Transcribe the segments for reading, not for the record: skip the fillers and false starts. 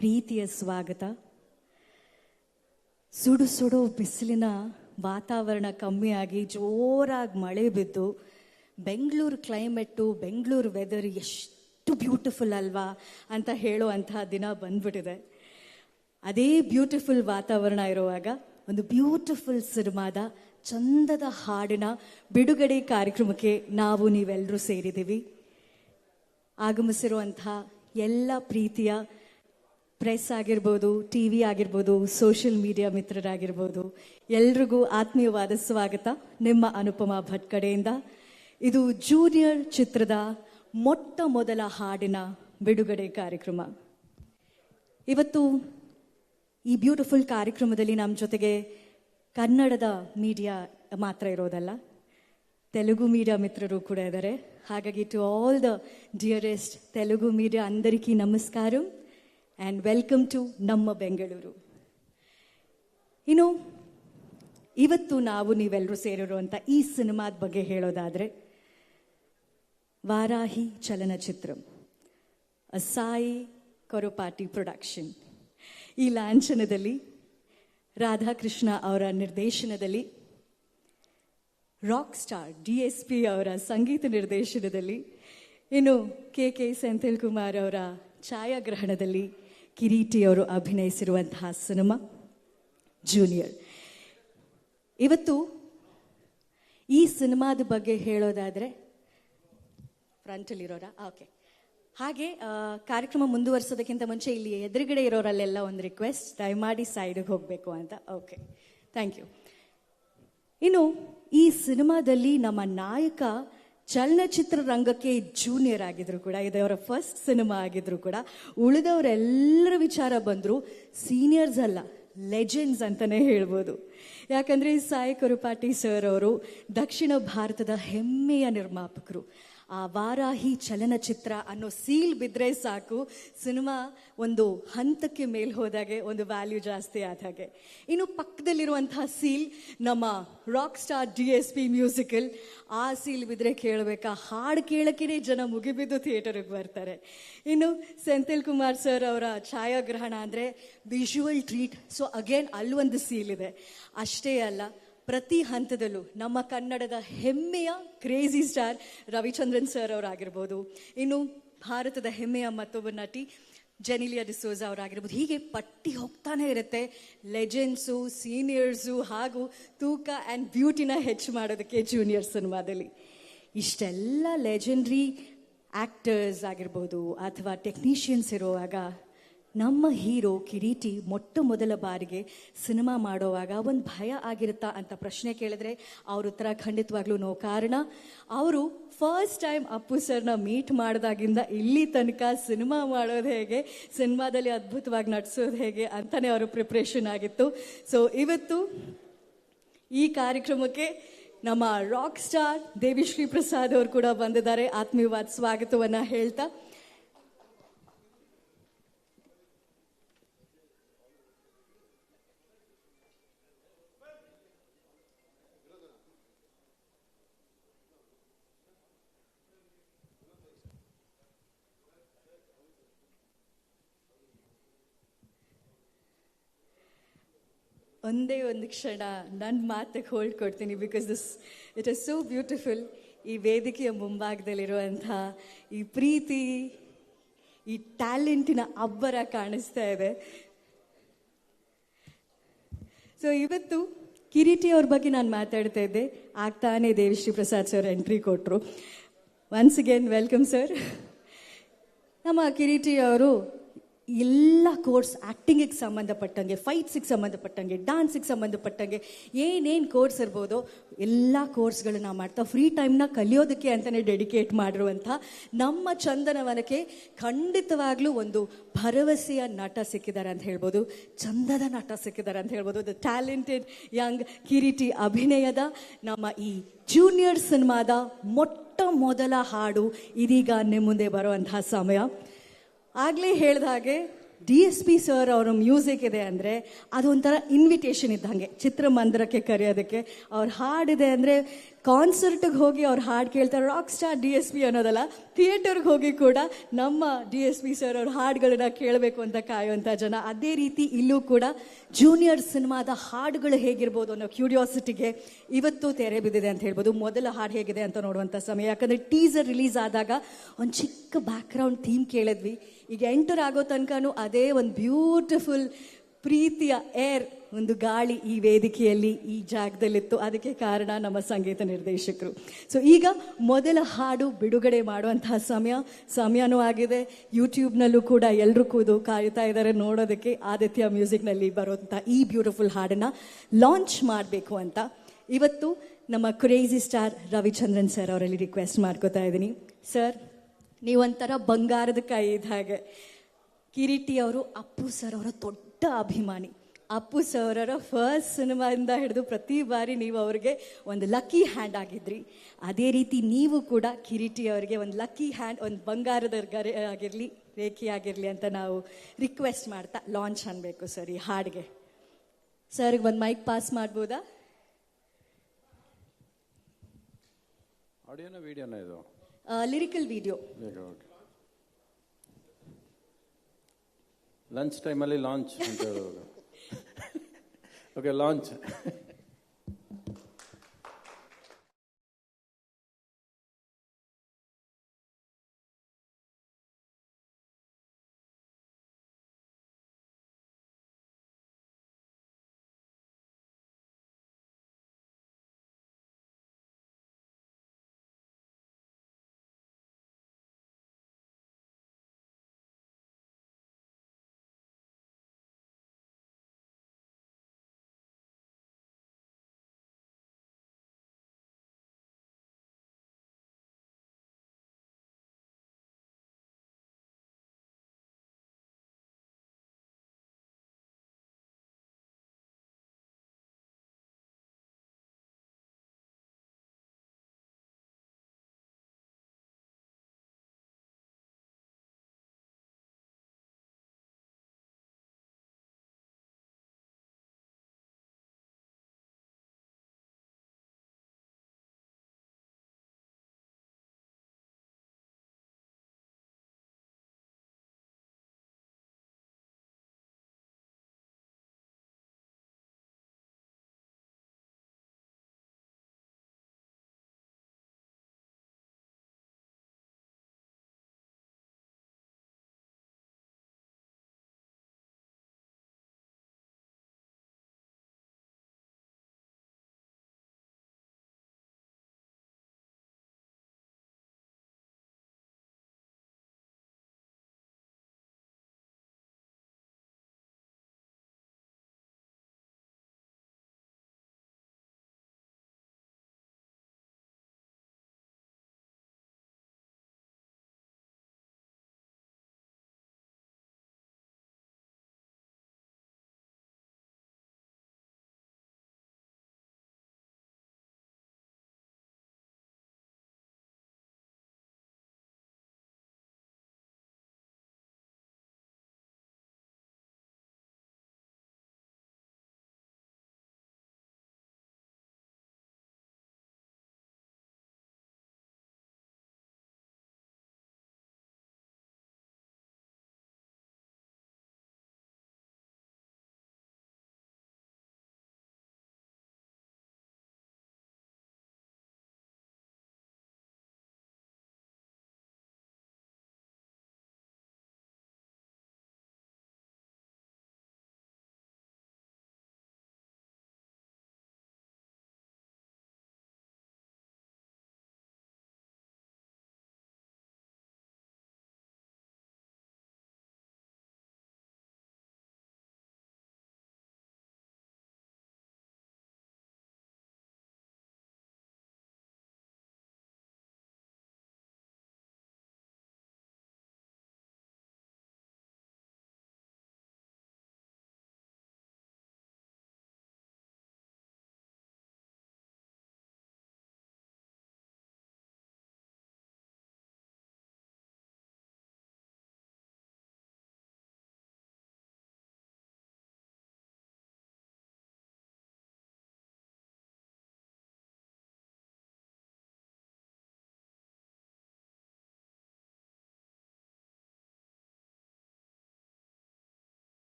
ಪ್ರೀತಿಯ ಸ್ವಾಗತ. ಸುಡು ಸುಡು ಬಿಸಿಲಿನ ವಾತಾವರಣ ಕಮ್ಮಿಯಾಗಿ ಜೋರಾಗಿ ಮಳೆ ಬಿದ್ದು ಬೆಂಗಳೂರು ಕ್ಲೈಮೇಟು, ಬೆಂಗಳೂರು ವೆದರ್ ಎಷ್ಟು ಬ್ಯೂಟಿಫುಲ್ ಅಲ್ವಾ ಅಂತ ಹೇಳುವಂತಹ ದಿನ ಬಂದ್ಬಿಟ್ಟಿದೆ. ಅದೇ ಬ್ಯೂಟಿಫುಲ್ ವಾತಾವರಣ ಇರುವಾಗ ಒಂದು ಬ್ಯೂಟಿಫುಲ್ ಸಿನಿಮಾದ ಚಂದದ ಹಾಡಿನ ಬಿಡುಗಡೆ ಕಾರ್ಯಕ್ರಮಕ್ಕೆ ನಾವು ನೀವೆಲ್ಲರೂ ಸೇರಿದ್ದೀವಿ. ಆಗಮಿಸಿರುವಂತಹ ಎಲ್ಲ ಪ್ರೀತಿಯ ಪ್ರೆಸ್ ಆಗಿರ್ಬೋದು, ಟಿ ವಿ ಆಗಿರ್ಬೋದು, ಸೋಷಿಯಲ್ ಮೀಡಿಯಾ ಮಿತ್ರರಾಗಿರ್ಬೋದು, ಎಲ್ರಿಗೂ ಆತ್ಮೀಯವಾದ ಸ್ವಾಗತ ನಿಮ್ಮ ಅನುಪಮಾ ಭಟ್ ಕಡೆಯಿಂದ. ಇದು ಜೂನಿಯರ್ ಚಿತ್ರದ ಮೊಟ್ಟ ಮೊದಲ ಹಾಡಿನ ಬಿಡುಗಡೆ ಕಾರ್ಯಕ್ರಮ. ಇವತ್ತು ಈ ಬ್ಯೂಟಿಫುಲ್ ಕಾರ್ಯಕ್ರಮದಲ್ಲಿ ನಮ್ಮ ಜೊತೆಗೆ ಕನ್ನಡದ ಮೀಡಿಯಾ ಮಾತ್ರ ಇರೋದಲ್ಲ, ತೆಲುಗು ಮೀಡಿಯಾ ಮಿತ್ರರು ಕೂಡ ಇದ್ದಾರೆ. ಹಾಗಾಗಿ to all the dearest Telugu media అందరికీ ನಮಸ್ಕಾರಂ ಆ್ಯಂಡ್ ವೆಲ್ಕಮ್ ಟು ನಮ್ಮ ಬೆಂಗಳೂರು. ಇನ್ನು ಇವತ್ತು ನಾವು ನೀವೆಲ್ಲರೂ ಸೇರಿರುವಂಥ ಈ ಸಿನಿಮಾದ ಬಗ್ಗೆ ಹೇಳೋದಾದರೆ, ವಾರಾಹಿ ಚಲನಚಿತ್ರ, ಸಾಯಿ ಕೊರಪಾಟಿ ಪ್ರೊಡಕ್ಷನ್, ಈ ಲಾಂಛನದಲ್ಲಿ ರಾಧಾಕೃಷ್ಣ ಅವರ ನಿರ್ದೇಶನದಲ್ಲಿ, ರಾಕ್ ಸ್ಟಾರ್ DSP ಅವರ ಸಂಗೀತ ನಿರ್ದೇಶನದಲ್ಲಿ, ಇನ್ನು ಕೆ ಸೆಂಥಿಲ್ ಕುಮಾರ್ ಅವರ ಛಾಯಾಗ್ರಹಣದಲ್ಲಿ ಕಿರೀಟಿ ಅವರು ಅಭಿನಯಿಸಿರುವಂತಹ ಸಿನಿಮಾ ಜೂನಿಯರ್. ಇವತ್ತು ಈ ಸಿನಿಮಾದ ಬಗ್ಗೆ ಹೇಳೋದಾದರೆ ಫ್ರಂಟಲ್ಲಿರೋರ ಓಕೆ. ಹಾಗೆ ಕಾರ್ಯಕ್ರಮ ಮುಂದುವರಿಸೋದಕ್ಕಿಂತ ಮುಂಚೆ ಇಲ್ಲಿ ಎದುರುಗಡೆ ಇರೋರಲ್ಲೆಲ್ಲ ಒಂದು ರಿಕ್ವೆಸ್ಟ್, ದಯಮಾಡಿ ಸೈಡಿಗೆ ಹೋಗಬೇಕು ಅಂತ. Okay, thank you. ಇನ್ನು ಈ ಸಿನಿಮಾದಲ್ಲಿ ನಮ್ಮ ನಾಯಕ ಚಲನಚಿತ್ರ ರಂಗಕ್ಕೆ ಜೂನಿಯರ್ ಆಗಿದ್ರು ಕೂಡ, ಇದು ಅವರ ಫಸ್ಟ್ ಸಿನಿಮಾ ಆಗಿದ್ರು ಕೂಡ, ಉಳಿದವರೆಲ್ಲರ ವಿಚಾರ ಬಂದರು ಸೀನಿಯರ್ಸ್ ಅಲ್ಲ, ಲೆಜೆಂಡ್ಸ್ ಅಂತಲೇ ಹೇಳ್ಬೋದು. ಯಾಕಂದರೆ ಸಾಯಿ ಕೊರಪಾಟಿ ಸರ್ ಅವರು ದಕ್ಷಿಣ ಭಾರತದ ಹೆಮ್ಮೆಯ ನಿರ್ಮಾಪಕರು. ಆ ವಾರಾಹಿ ಚಲನಚಿತ್ರ ಅನ್ನೋ ಸೀಲ್ ಬಿದ್ದರೆ ಸಾಕು, ಸಿನಿಮಾ ಒಂದು ಹಂತಕ್ಕೆ ಮೇಲೆ ಹೋದಾಗೆ, ಒಂದು ವ್ಯಾಲ್ಯೂ ಜಾಸ್ತಿ ಆದಾಗೆ. ಇನ್ನು ಪಕ್ಕದಲ್ಲಿರುವಂತಹ ಸೀಲ್ ನಮ್ಮ ರಾಕ್ ಸ್ಟಾರ್ DSP ಮ್ಯೂಸಿಕಲ್. ಆ ಸೀಲ್ ಬಿದ್ದರೆ ಕೇಳಬೇಕಾ, ಹಾಡು ಕೇಳೋಕ್ಕೇ ಜನ ಮುಗಿಬಿದ್ದು ಥಿಯೇಟರ್ಗೆ ಬರ್ತಾರೆ. ಇನ್ನು ಸೆಂಥಿಲ್ ಕುಮಾರ್ ಸರ್ ಅವರ ಛಾಯಾಗ್ರಹಣ ಅಂದರೆ ವಿಜುವಲ್ ಟ್ರೀಟ್. ಸೊ ಅಗೇನ್ ಅಲ್ಲೊಂದು ಸೀಲ್ ಇದೆ. ಅಷ್ಟೇ ಅಲ್ಲ, ಪ್ರತಿ ಹಂತದಲ್ಲೂ ನಮ್ಮ ಕನ್ನಡದ ಹೆಮ್ಮೆಯ ಕ್ರೇಜಿ ಸ್ಟಾರ್ ರವಿಚಂದ್ರನ್ ಸರ್ ಅವರಾಗಿರ್ಬೋದು, ಇನ್ನು ಭಾರತದ ಹೆಮ್ಮೆಯ ಮತ್ತೊಬ್ಬ ನಟಿ ಜೆನಿಲಿಯಾ ಡಿಸೋಜಾ ಅವರಾಗಿರ್ಬೋದು, ಹೀಗೆ ಪಟ್ಟಿ ಹೋಗ್ತಾನೆ ಇರುತ್ತೆ. ಲೆಜೆಂಡ್ಸು, ಸೀನಿಯರ್ಸು ಹಾಗೂ ತೂಕ ಆ್ಯಂಡ್ ಬ್ಯೂಟಿನ ಹೆಚ್ಚು ಮಾಡೋದಕ್ಕೆ ಜೂನಿಯರ್ ಸಿನಿಮಾದಲ್ಲಿ. ಇಷ್ಟೆಲ್ಲ ಲೆಜೆಂಡ್ರಿ ಆ್ಯಕ್ಟರ್ಸ್ ಆಗಿರ್ಬೋದು ಅಥವಾ ಟೆಕ್ನಿಷಿಯನ್ಸ್ ಇರುವಾಗ ನಮ್ಮ ಹೀರೋ ಕಿರೀಟಿ ಮೊಟ್ಟ ಮೊದಲ ಬಾರಿಗೆ ಸಿನಿಮಾ ಮಾಡೋವಾಗ ಒಂದು ಭಯ ಆಗಿರುತ್ತಾ ಅಂತ ಪ್ರಶ್ನೆ ಕೇಳಿದ್ರೆ ಅವ್ರ ಉತ್ತರ ಖಂಡಿತವಾಗ್ಲೂ ನೋ. ಕಾರಣ ಅವರು ಫಸ್ಟ್ ಟೈಮ್ ಅಪ್ಪು ಸರ್ನ ಮೀಟ್ ಮಾಡಿದಾಗಿಂದ ಇಲ್ಲಿ ತನಕ ಸಿನಿಮಾ ಮಾಡೋದು ಹೇಗೆ, ಸಿನಿಮಾದಲ್ಲಿ ಅದ್ಭುತವಾಗಿ ನಟಿಸೋದು ಹೇಗೆ ಅಂತಲೇ ಅವರು ಪ್ರಿಪ್ರೇಷನ್ ಆಗಿತ್ತು. ಸೊ ಇವತ್ತು ಈ ಕಾರ್ಯಕ್ರಮಕ್ಕೆ ನಮ್ಮ ರಾಕ್ ಸ್ಟಾರ್ ದೇವಿಶ್ರೀ ಪ್ರಸಾದ್ ಅವರು ಕೂಡ ಬಂದಿದ್ದಾರೆ. ಆತ್ಮೀಯವಾದ ಸ್ವಾಗತವನ್ನು ಹೇಳ್ತಾ, ಒಂದೇ ಒಂದು ಕ್ಷಣ ನನ್ನ ಮಾತಿಗೆ ಹೋಲ್ಡ್ ಕೊಡ್ತೀನಿ, because it is so beautiful. ಈ ವೇದಿಕೆಯ ಮುಂಭಾಗದಲ್ಲಿರುವಂಥ ಈ ಪ್ರೀತಿ, ಈ ಟ್ಯಾಲೆಂಟಿನ ಅಬ್ಬರ ಕಾಣಿಸ್ತಾ ಇದೆ. ಸೊ ಇವತ್ತು ಕಿರೀಟಿ ಅವ್ರ ಬಗ್ಗೆ ನಾನು ಮಾತಾಡ್ತಾ ಇದ್ದೆ, ಆಗ್ತಾನೆ ದೇವಿಶ್ರೀ ಪ್ರಸಾದ್ ಸರ್ ಎಂಟ್ರಿ ಕೊಟ್ಟರು. Once again welcome sir. ನಮ್ಮ ಕಿರೀಟಿ ಅವರು ಎಲ್ಲ ಕೋರ್ಸ್, ಆ್ಯಕ್ಟಿಂಗಿಗೆ ಸಂಬಂಧಪಟ್ಟಂಗೆ, ಫೈಟ್ಸಿಗೆ ಸಂಬಂಧಪಟ್ಟಂಗೆ, ಡಾನ್ಸಿಗೆ ಸಂಬಂಧಪಟ್ಟಂಗೆ ಏನೇನು ಕೋರ್ಸ್ ಇರ್ಬೋದು ಎಲ್ಲ ಕೋರ್ಸ್ಗಳನ್ನ ಮಾಡ್ತಾ ಫ್ರೀ ಟೈಮ್ನ ಕಲಿಯೋದಕ್ಕೆ ಅಂತಲೇ ಡೆಡಿಕೇಟ್ ಮಾಡಿರುವಂಥ ನಮ್ಮ ಚಂದನವನಕ್ಕೆ ಖಂಡಿತವಾಗ್ಲೂ ಒಂದು ಭರವಸೆಯ ನಟ ಸಿಕ್ಕಿದ್ದಾರೆ ಅಂತ ಹೇಳ್ಬೋದು, ಚಂದದ ನಟ ಸಿಕ್ಕಿದ್ದಾರೆ ಅಂತ ಹೇಳ್ಬೋದು. ದ ಟ್ಯಾಲೆಂಟೆಡ್ ಯಂಗ್ ಕಿರೀಟಿ ಅಭಿನಯದ ನಮ್ಮ ಈ ಜೂನಿಯರ್ ಸಿನಿಮಾದ ಮೊಟ್ಟ ಮೊದಲ ಹಾಡು ಇದೀಗ ನಿಮ್ಮ ಮುಂದೆ ಬರುವಂತಹ ಸಮಯ. ಆಗಲೇ ಹೇಳಿದ ಹಾಗೆ DSP ಸರ್ ಅವರ ಮ್ಯೂಸಿಕ್ ಇದೆ ಅಂದರೆ ಅದೊಂಥರ ಇನ್ವಿಟೇಷನ್ ಇದ್ದಂಗೆ ಚಿತ್ರಮಂದಿರಕ್ಕೆ ಕರೆಯೋದಕ್ಕೆ. ಅವ್ರ ಹಾಡಿದೆ ಅಂದರೆ ಕಾನ್ಸರ್ಟ್ಗೆ ಹೋಗಿ ಅವ್ರು ಹಾಡು ಕೇಳ್ತಾರೆ, ರಾಕ್ ಸ್ಟಾರ್ DSP ಅನ್ನೋದಲ್ಲ, ಥಿಯೇಟರ್ಗೆ ಹೋಗಿ ಕೂಡ ನಮ್ಮ DSP ಸರ್ ಅವ್ರ ಹಾಡುಗಳನ್ನ ಕೇಳಬೇಕು ಅಂತ ಕಾಯುವಂಥ ಜನ. ಅದೇ ರೀತಿ ಇಲ್ಲೂ ಕೂಡ ಜೂನಿಯರ್ ಸಿನಿಮಾದ ಹಾಡುಗಳು ಹೇಗಿರ್ಬೋದು ಅನ್ನೋ ಕ್ಯೂರಿಯಾಸಿಟಿಗೆ ಇವತ್ತು ತೆರೆ ಬಿದ್ದಿದೆ ಅಂತ ಹೇಳ್ಬೋದು. ಮೊದಲ ಹಾಡು ಹೇಗಿದೆ ಅಂತ ನೋಡುವಂಥ ಸಮಯ. ಯಾಕಂದರೆ ಟೀಸರ್ ರಿಲೀಸ್ ಆದಾಗ ಒಂದು ಚಿಕ್ಕ ಬ್ಯಾಕ್ಗ್ರೌಂಡ್ ಥೀಮ್ ಕೇಳಿದ್ವಿ. ಈಗ ಎಂಟರ್ ಆಗೋ ತನಕನೂ ಅದೇ ಒಂದು ಬ್ಯೂಟಿಫುಲ್ ಪ್ರೀತಿಯ ಏರ್, ಒಂದು ಗಾಳಿ ಈ ವೇದಿಕೆಯಲ್ಲಿ ಈ ಜಾಗದಲ್ಲಿತ್ತು. ಅದಕ್ಕೆ ಕಾರಣ ನಮ್ಮ ಸಂಗೀತ ನಿರ್ದೇಶಕರು. ಸೊ ಈಗ ಮೊದಲ ಹಾಡು ಬಿಡುಗಡೆ ಮಾಡುವಂತಹ ಸಮಯನೂ ಆಗಿದೆ. ಯೂಟ್ಯೂಬ್ನಲ್ಲೂ ಕೂಡ ಎಲ್ಲರೂ ಕಾಯುತ್ತಾ ಇದ್ದಾರೆ ನೋಡೋದಕ್ಕೆ ಆದಿತ್ಯ ಮ್ಯೂಸಿಕ್ನಲ್ಲಿ ಬರುವಂಥ ಈ ಬ್ಯೂಟಿಫುಲ್ ಹಾಡನ್ನು ಲಾಂಚ್ ಮಾಡಬೇಕು ಅಂತ ಇವತ್ತು ನಮ್ಮ ಕ್ರೇಜಿ ಸ್ಟಾರ್ ರವಿಚಂದ್ರನ್ ಸರ್ ಅವರಲ್ಲಿ ರಿಕ್ವೆಸ್ಟ್ ಮಾಡ್ಕೋತಾ ಇದ್ದೀನಿ. ಸರ್, ನೀವೊಂಥರ ಬಂಗಾರದ ಕೈ ಇದ್ದ ಹಾಗೆ. ಕಿರೀಟಿ ಅವರು ಅಪ್ಪು ಸರ್ ಅವರ ದೊಡ್ಡ ಅಭಿಮಾನಿ. ಅಪ್ಪು ಸರ್ ಅವರ ಫಸ್ಟ್ ಸಿನಿಮಾದಿಂದ ಹಿಡಿದು ಪ್ರತಿ ಬಾರಿ ನೀವು ಅವ್ರಿಗೆ ಒಂದು ಲಕ್ಕಿ ಹ್ಯಾಂಡ್ ಆಗಿದ್ರಿ. ಅದೇ ರೀತಿ ನೀವು ಕೂಡ ಕಿರೀಟಿ ಅವರಿಗೆ ಒಂದು ಲಕ್ಕಿ ಹ್ಯಾಂಡ್, ಒಂದು ಬಂಗಾರದ ಗರೆ ಆಗಿರಲಿ, ರೇಖೆ ಆಗಿರಲಿ ಅಂತ ನಾವು ರಿಕ್ವೆಸ್ಟ್ ಮಾಡ್ತಾ ಲಾಂಚ್ ಅನ್ಬೇಕು ಸರ್ ಈ ಹಾಡಿಗೆ. ಸರ್ಗೆ ಒಂದು ಮೈಕ್ ಪಾಸ್ ಮಾಡ್ಬೋದಾ? ಆಡಿಯೋನ ವಿಡಿಯೋನ ಇದು? Lyrical video. ಲಂಚ್ ಟೈಮಲ್ಲಿ ಲಾಂಚ್ ಅಂತ ಹೇಳೋದು. Okay, launch.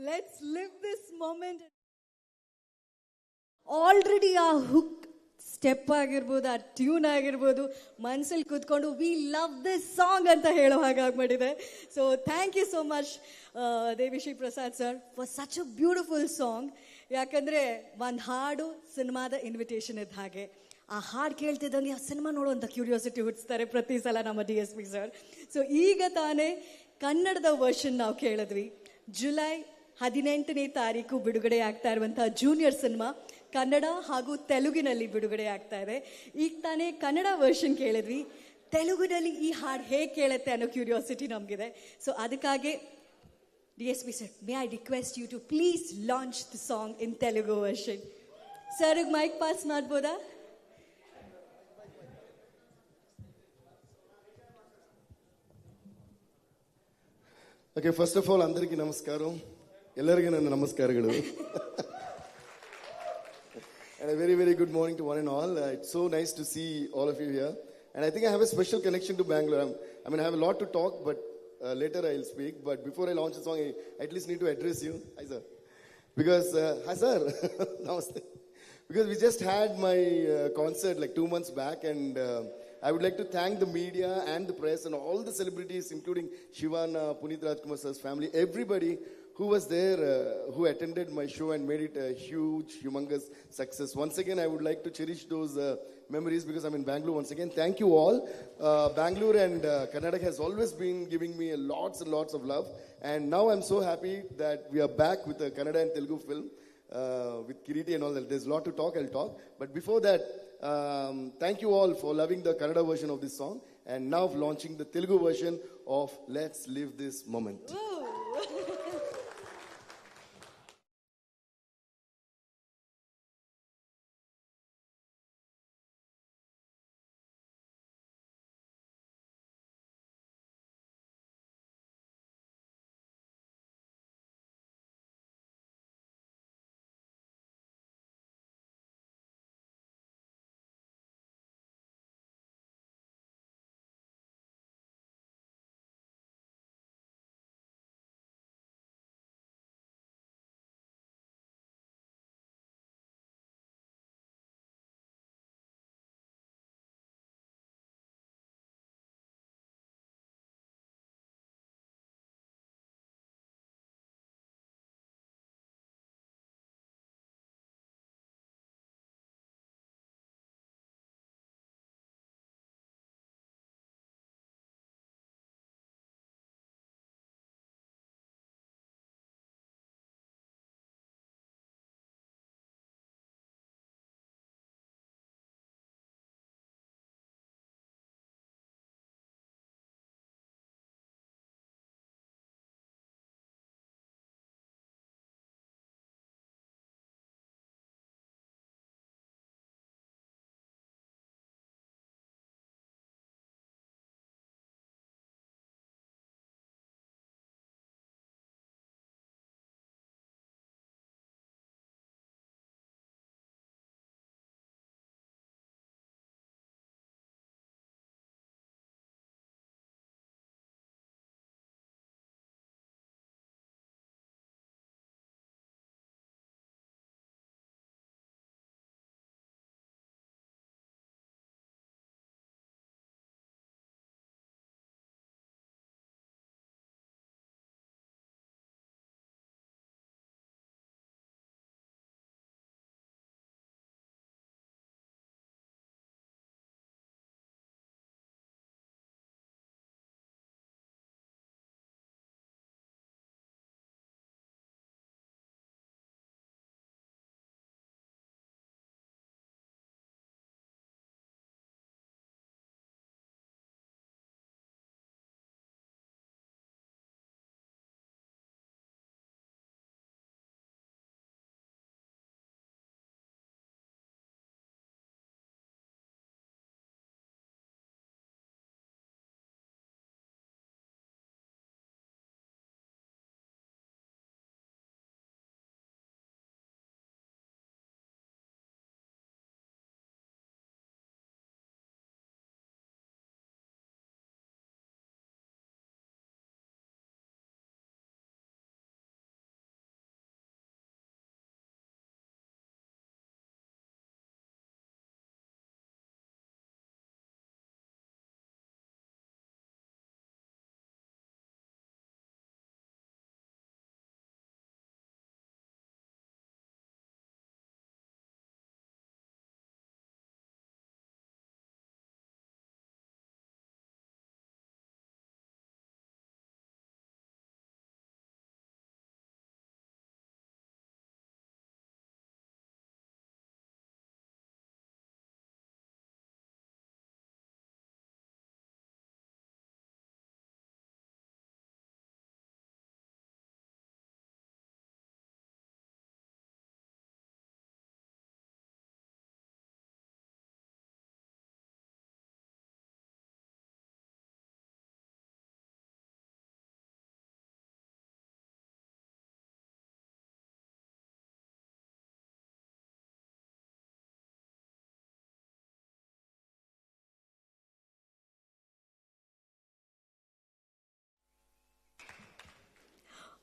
Let's live this moment. Already ಆ ಹುಕ್ ಸ್ಟೆಪ್ ಆಗಿರ್ಬೋದು, ಆ ಟ್ಯೂನ್ ಆಗಿರ್ಬೋದು, ಮನಸ್ಸಲ್ಲಿ ಕೂತ್ಕೊಂಡು ವಿ ಲವ್ ದಿಸ್ ಸಾಂಗ್ ಅಂತ ಹೇಳೋ ಹಾಗಾಗ್ಬಿಟ್ಟಿದೆ. So thank you so much Devi Sri Prasad sir for such a beautiful song. ಯಾಕಂದರೆ ಒಂದು ಹಾಡು ಸಿನಿಮಾದ ಇನ್ವಿಟೇಷನ್ ಇದ್ದ ಹಾಗೆ. ಆ ಹಾಡು ಕೇಳ್ತಿದ್ದಂಗೆ ಆ ಸಿನಿಮಾ ನೋಡುವಂಥ ಕ್ಯೂರಿಯಾಸಿಟಿ ಹುಟ್ಟಿಸ್ತಾರೆ ಪ್ರತಿ ಸಲ ನಮ್ಮ DSP ಸರ್. ಸೊ ಈಗ ತಾನೇ ಕನ್ನಡದ ವರ್ಷನ್ ನಾವು ಕೇಳಿದ್ವಿ. ಜುಲೈ 18ನೇ ತಾರೀಕು ಬಿಡುಗಡೆ ಆಗ್ತಾ ಇರುವಂಥ ಜೂನಿಯರ್ ಸಿನಿಮಾ ಕನ್ನಡ ಹಾಗೂ ತೆಲುಗಿನಲ್ಲಿ ಬಿಡುಗಡೆ ಆಗ್ತಾ ಇದೆ. ಈಗ ತಾನೇ ಕನ್ನಡ ವರ್ಷನ್ ಕೇಳಿದ್ವಿ, ತೆಲುಗಿನಲ್ಲಿ ಈ ಹಾಡು ಹೇಗೆ ಕೇಳುತ್ತೆ ಅನ್ನೋ ಕ್ಯೂರಿಯಾಸಿಟಿ ನಮಗಿದೆ. ಸೊ ಅದಕ್ಕಾಗಿ DSP sir, may I request you to please launch the song in Telugu version. ಸರ್ಗೆ ಮೈಕ್ ಪಾಸ್ ಮಾಡ್ಬೋದಾ? ಓಕೆ, ಫಸ್ಟ್ ಆಫ್ ಆಲ್ అందరికీ నమస్కారం, ಎಲ್ಲರಿಗೂ ನನ್ನ ನಮಸ್ಕಾರಗಳು. And a very, very good morning to one and all. It's so nice to see all of you here. And I think I have a special connection to Bangalore. I have a lot to talk, but later I'll speak. But before I launch the song, I at least need to address you. Hi, sir. Because, hi, sir. Namaste. Because we just had my concert like 2 months back, and I would like to thank the media and the press and all the celebrities, including Shivana, Puneet Rajkumar sir's family, everybody who was there, who attended my show and made it a huge, humongous success. Once again, I would like to cherish those memories because I'm in Bangalore once again. Thank you all. Bangalore and Karnataka has always been giving me lots and lots of love. And now I'm so happy that we are back with a Kannada and Telugu film. With Kiriti and all that. There's a lot to talk, I'll talk. But before that, thank you all for loving the Kannada version of this song. And now launching the Telugu version of Let's Live This Moment. Ooh.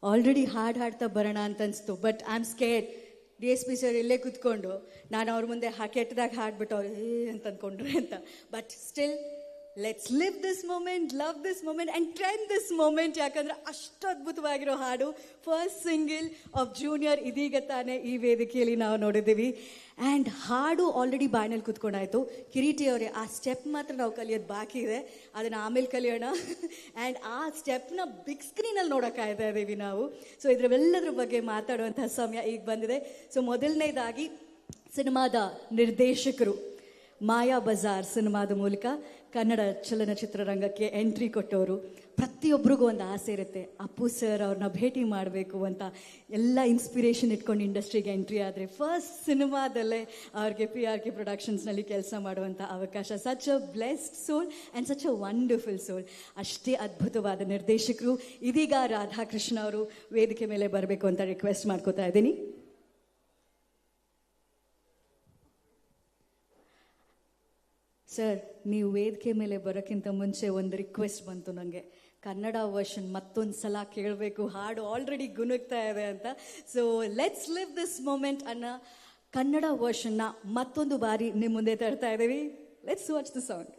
Already ಹಾಡ್ತಾ ಬರೋಣ ಅಂತ ಅನಿಸ್ತು, but I am scared. D S P sir ಇಲ್ಲೇ ಕೂತ್ಕೊಂಡು ನಾನು ಅವ್ರ ಮುಂದೆ ಕೆಟ್ಟದಾಗ ಹಾಡ್ಬಿಟ್ಟು ಅವ್ರು ಅಂತ ಅಂದ್ಕೊಂಡ್ರೆ ಅಂತ. But still let's live this moment, love this moment and trend this moment. ಯಾಕಂದರೆ ಅಷ್ಟು ಅದ್ಭುತವಾಗಿರೋ ಹಾಡು, ಫಸ್ಟ್ ಸಿಂಗಲ್ ಆಫ್ ಜೂನಿಯರ್ ಇದೀಗ ತಾನೇ ಈ ವೇದಿಕೆಯಲ್ಲಿ ನಾವು ನೋಡಿದ್ದೀವಿ. ಆ್ಯಂಡ್ ಹಾಡು ಆಲ್ರೆಡಿ ಬಾಯ್ನಲ್ಲಿ ಕೂತ್ಕೊಂಡಾಯ್ತು. ಕಿರೀಟಿ ಅವರೇ, ಆ ಸ್ಟೆಪ್ ಮಾತ್ರ ನಾವು ಕಲಿಯೋದು ಬಾಕಿ ಇದೆ, ಅದನ್ನು ಆಮೇಲೆ ಕಲಿಯೋಣ. ಆ್ಯಂಡ್ ಆ ಸ್ಟೆಪ್ನ ಬಿಗ್ ಸ್ಕ್ರೀನಲ್ಲಿ ನೋಡೋಕ್ಕಾಯ್ತಾ ಇದ್ದೀವಿ ನಾವು. ಸೊ ಇದರೆಲ್ಲದ್ರ ಬಗ್ಗೆ ಮಾತಾಡುವಂಥ ಸಮಯ ಈಗ ಬಂದಿದೆ. ಸೊ ಮೊದಲನೇದಾಗಿ ಸಿನಿಮಾದ ನಿರ್ದೇಶಕರು ಮಾಯಾ ಬಜಾರ್ ಸಿನಿಮಾದ ಮೂಲಕ ಕನ್ನಡ ಚಲನಚಿತ್ರರಂಗಕ್ಕೆ ಎಂಟ್ರಿ ಕೊಟ್ಟವರು. ಪ್ರತಿಯೊಬ್ಬರಿಗೂ ಒಂದು ಆಸೆ ಇರುತ್ತೆ, ಅಪ್ಪು ಸರ್ ಅವ್ರನ್ನ ಭೇಟಿ ಮಾಡಬೇಕು ಅಂತ. ಎಲ್ಲ ಇನ್ಸ್ಪಿರೇಷನ್ ಇಟ್ಕೊಂಡು ಇಂಡಸ್ಟ್ರಿಗೆ ಎಂಟ್ರಿ ಆದರೆ ಫಸ್ಟ್ ಸಿನಿಮಾದಲ್ಲೇ ಅವ್ರಿಗೆ PRK ಪ್ರೊಡಕ್ಷನ್ಸ್ನಲ್ಲಿ ಕೆಲಸ ಮಾಡುವಂಥ ಅವಕಾಶ. Such a blessed soul and such a wonderful soul. ಅಷ್ಟೇ ಅದ್ಭುತವಾದ ನಿರ್ದೇಶಕರು. ಇದೀಗ ರಾಧಾಕೃಷ್ಣ ಅವರು ವೇದಿಕೆ ಮೇಲೆ ಬರಬೇಕು ಅಂತ ರಿಕ್ವೆಸ್ಟ್ ಮಾಡ್ಕೋತಾ ಇದ್ದೀನಿ. ಸರ್, ನೀವು ವೇದಿಕೆ ಮೇಲೆ ಬರೋಕ್ಕಿಂತ ಮುಂಚೆ ಒಂದು ರಿಕ್ವೆಸ್ಟ್ ಬಂತು ನನಗೆ, ಕನ್ನಡ ವರ್ಷನ್ ಮತ್ತೊಂದು ಸಲ ಕೇಳಬೇಕು, ಹಾಡು ಆಲ್ರೆಡಿ ಗುನುಗ್ತಾ ಇದೆ ಅಂತ. So let's live this moment ಅನ್ನೋ ಕನ್ನಡ ವರ್ಷನ್ನ ಮತ್ತೊಂದು ಬಾರಿ ನಿಮ್ಮ ಮುಂದೆ ತರ್ತಾ ಇದ್ದೀವಿ. Let's watch the song.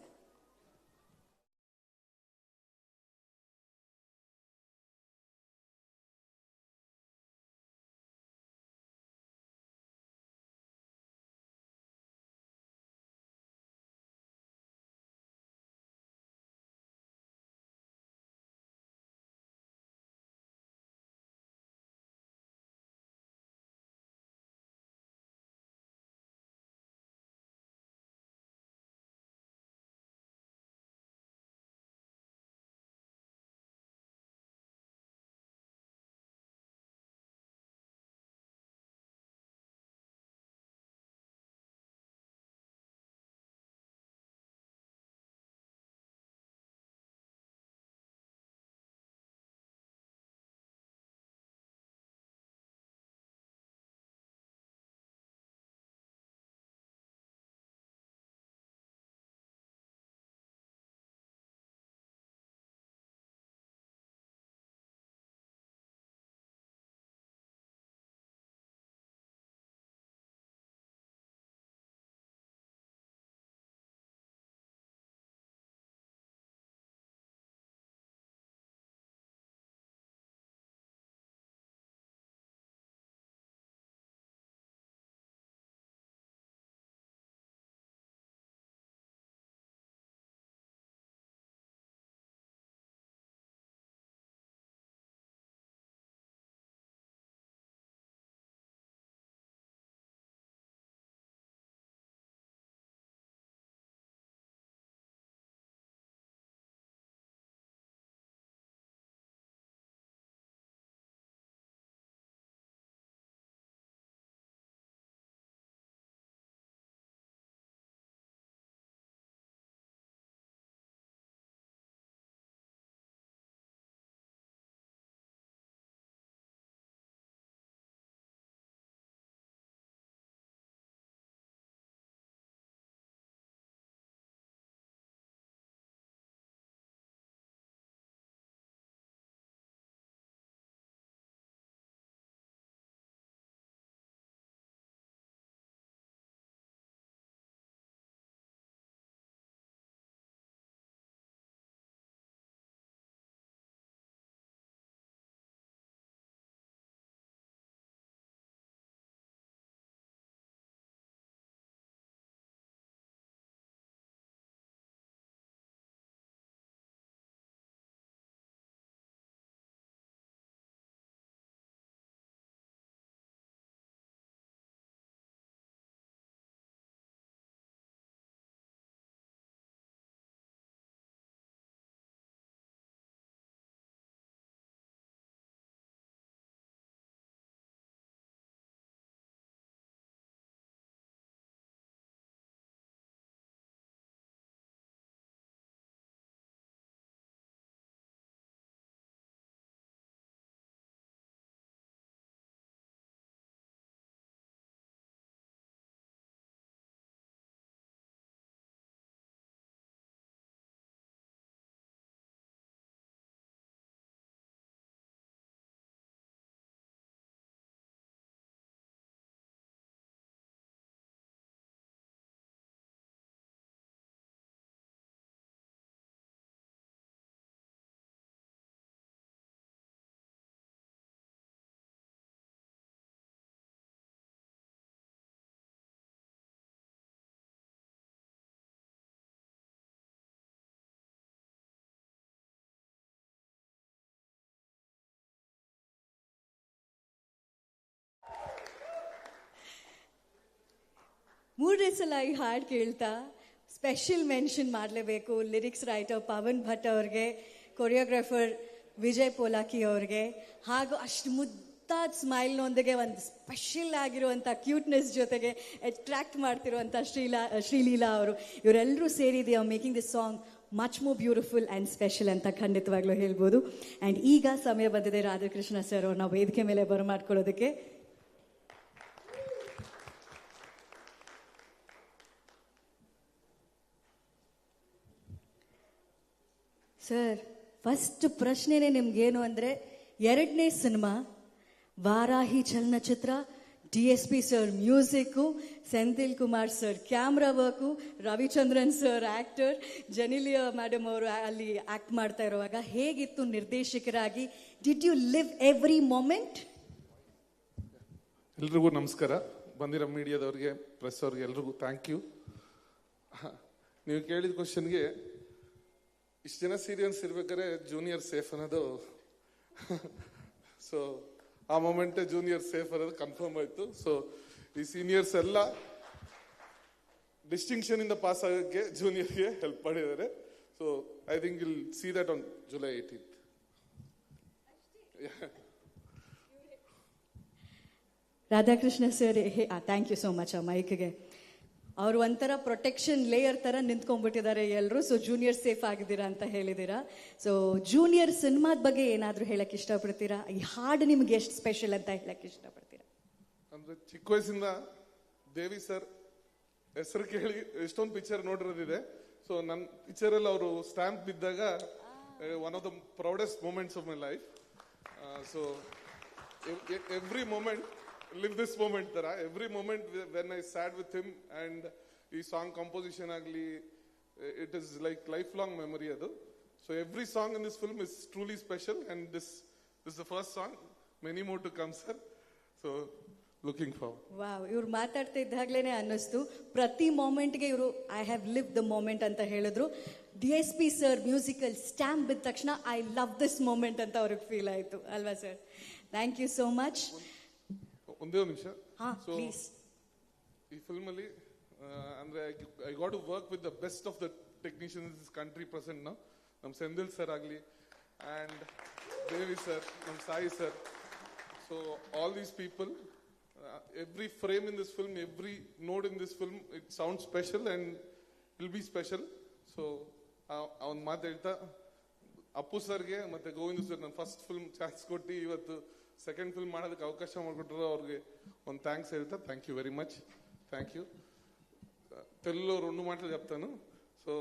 ಮೂರನೇ ಸಲ ಈ ಹಾಡು ಕೇಳ್ತಾ ಸ್ಪೆಷಲ್ ಮೆನ್ಷನ್ ಮಾಡಲೇಬೇಕು ಲಿರಿಕ್ಸ್ ರೈಟರ್ ಪವನ್ ಭಟ್ ಅವ್ರಿಗೆ, ಕೊರಿಯೋಗ್ರಾಫರ್ ವಿಜಯ್ ಪೋಲಾಕಿ ಅವ್ರಿಗೆ, ಹಾಗೂ ಅಷ್ಟು ಮುದ್ದಾದ ಸ್ಮೈಲ್ನೊಂದಿಗೆ ಒಂದು ಸ್ಪೆಷಲ್ ಆಗಿರುವಂಥ ಕ್ಯೂಟ್ನೆಸ್ ಜೊತೆಗೆ ಅಟ್ರಾಕ್ಟ್ ಮಾಡ್ತಿರುವಂಥ ಶ್ರೀಲೀಲಾ ಅವರು, ಇವರೆಲ್ಲರೂ ಸೇರಿ they are making this song much more beautiful and special ಅಂತ ಖಂಡಿತವಾಗ್ಲೂ ಹೇಳ್ಬೋದು. ಆ್ಯಂಡ್ ಈಗ ಸಮಯ ಬಂದಿದೆ ರಾಧಾಕೃಷ್ಣ ಸರ್ ಅವ್ರನ್ನ ವೇದಿಕೆ ಮೇಲೆ ಬರಮಾಡ್ಕೊಳ್ಳೋದಕ್ಕೆ. ಸರ್, ಫಸ್ಟ್ ಪ್ರಶ್ನೆನೇ ನಿಮ್ಗೇನು ಅಂದರೆ, ಎರಡನೇ cinema Varahi Chalanachitra, DSP sir music, Senthil Kumar sir camera work, Ravichandran sir actor, Genelia madam ಅವರು ಅಲ್ಲಿ ಆ್ಯಕ್ಟ್ ಮಾಡ್ತಾ ಇರುವಾಗ ಹೇಗಿತ್ತು ನಿರ್ದೇಶಕರಾಗಿ? Did you live every moment? ಎಲ್ರಿಗೂ ನಮಸ್ಕಾರ. ಬಂದಿರೋ ಮೀಡಿಯಾದವ್ರಿಗೆ, ಪ್ರೆಸ್ ಅವ್ರಿಗೆ ಎಲ್ರಿಗೂ ಥ್ಯಾಂಕ್ ಯು. ನೀವು ಕೇಳಿದ ಕ್ವಶನ್ಗೆ ಇಷ್ಟು ಜನ ಸೀರಿಯಸ್ ಇರ್ಬೇಕಾದ್ರೆ ಜೂನಿಯರ್ ಸೇಫ್ ಅನ್ನೋದು ಸೊ ಆ ಮೊಮೆಂಟ್ ಜೂನಿಯರ್ ಸೇಫ್ ಅನ್ನೋದು ಕನ್ಫರ್ಮ್ ಆಯ್ತು. ಸೊ ಈ ಸೀನಿಯರ್ಸ್ ಎಲ್ಲ ಡಿಸ್ಟಿಂಕ್ಷನ್ ಇಂದ ಪಾಸ್ ಆಗೋಕ್ಕೆ ಜೂನಿಯರ್ಗೆ ಹೆಲ್ಪ್ ಮಾಡಿದ್ದಾರೆ. So I think will see that on July 18th. Radhakrishna sir, thank you so much. ಆ ಮೈಕ್ಗೆ ಅವರು ಒಂಥರ ಪ್ರೊಟೆಕ್ಷನ್ ಲೇಯರ್ ಥರ ನಿಂತ್ಕೊಂಡ್ಬಿಟ್ಟಿದ್ದಾರೆ ಎಲ್ಲರೂ. ಸೊ ಜೂನಿಯರ್ ಸೇಫ್ ಆಗಿದ್ದೀರಾ ಅಂತ ಹೇಳಿದ್ದೀರಾ. ಸೊ ಜೂನಿಯರ್ ಸಿನಿಮಾದ ಬಗ್ಗೆ ಏನಾದರೂ ಹೇಳಕ್ಕೆ ಇಷ್ಟಪಡ್ತೀರಾ? ಈ ಹಾಡು ನಿಮ್ಗೆ ಎಷ್ಟು ಸ್ಪೆಷಲ್ ಅಂತ ಹೇಳಕ್ಕೆ ಇಷ್ಟಪಡ್ತೀರಾ? ಅಂದ್ರೆ ಚಿಕ್ಕ ವಯಸ್ಸಿಂದ ದೇವಿ ಸರ್ ಹೆಸರು ಕೇಳಿ ಎಷ್ಟೊಂದು ಪಿಕ್ಚರ್ ನೋಡಿರೋದಿದೆ. ಸೊ ನನ್ನ ಪಿಕ್ಚರಲ್ಲಿ ಅವರು ಸ್ಟ್ಯಾಂಪ್ ಬಿದ್ದಾಗ one of the proudest moments of my life. So every moment live this moment ತರ every moment when I sat with him and ಈ ಸಾಂಗ್ ಕಂಪೋಸಿಷನ್ ಆಗಲಿ, it is like lifelong memory adu. So every song in this film is truly special and this is the first song, many more to come sir. So looking forward. Wow, ಇವ್ರು ಮಾತಾಡ್ತಾ ಇದ್ದಾಗ್ಲೇನೆ ಅನ್ನಿಸ್ತು ಪ್ರತಿ ಮೊಮೆಂಟ್ಗೆ ಇವರು I have live the moment ಅಂತ ಹೇಳಿದ್ರು. DSP sir musical stamp ಬಿದ್ದ ತಕ್ಷಣ ಐ ಲವ್ ದಿಸ್ ಮೊಮೆಂಟ್ ಅಂತ ಅವ್ರಿಗೆ ಫೀಲ್ ಆಯ್ತು ಅಲ್ವಾ sir? Thank you so much. ಒಂದೇ ಒಂದು ನಿಮಿಷ. So please. ಈ ಫಿಲ್ಮ್ ಅಲ್ಲಿ ಅಂದ್ರೆ I got to work with the best of the technicians in this country present now. ನಮ್ಮ ಸೆಂದಿಲ್ ಸರ್ ಆಗಲಿ ಅಂಡ್ ದೇವಿ ಸರ್, ನಮ್ಮ Sai sir. So all these people, every frame in this film, every note in this film, it sounds special and will be special. So ಅವನ್ ಮಾತು ಹೇಳ್ತಾ ಅಪ್ಪು ಸರ್ಗೆ ಮತ್ತೆ Govinda sir ನನ್ನ first film chance ಕೊಟ್ಟು ಇವತ್ತು ಸೆಕೆಂಡ್ ಫಿಲ್ಮ್ ಮಾಡೋದಕ್ಕೆ ಅವಕಾಶ ಮಾಡಿಕೊಟ್ರು. ಅವ್ರಿಗೆ ಒಂದು థ్యాంక్స్ ಹೇಳ್ತಾ thank you very much. Thank you. తెలుగులో 2 మాటలు చెప్తాను. సో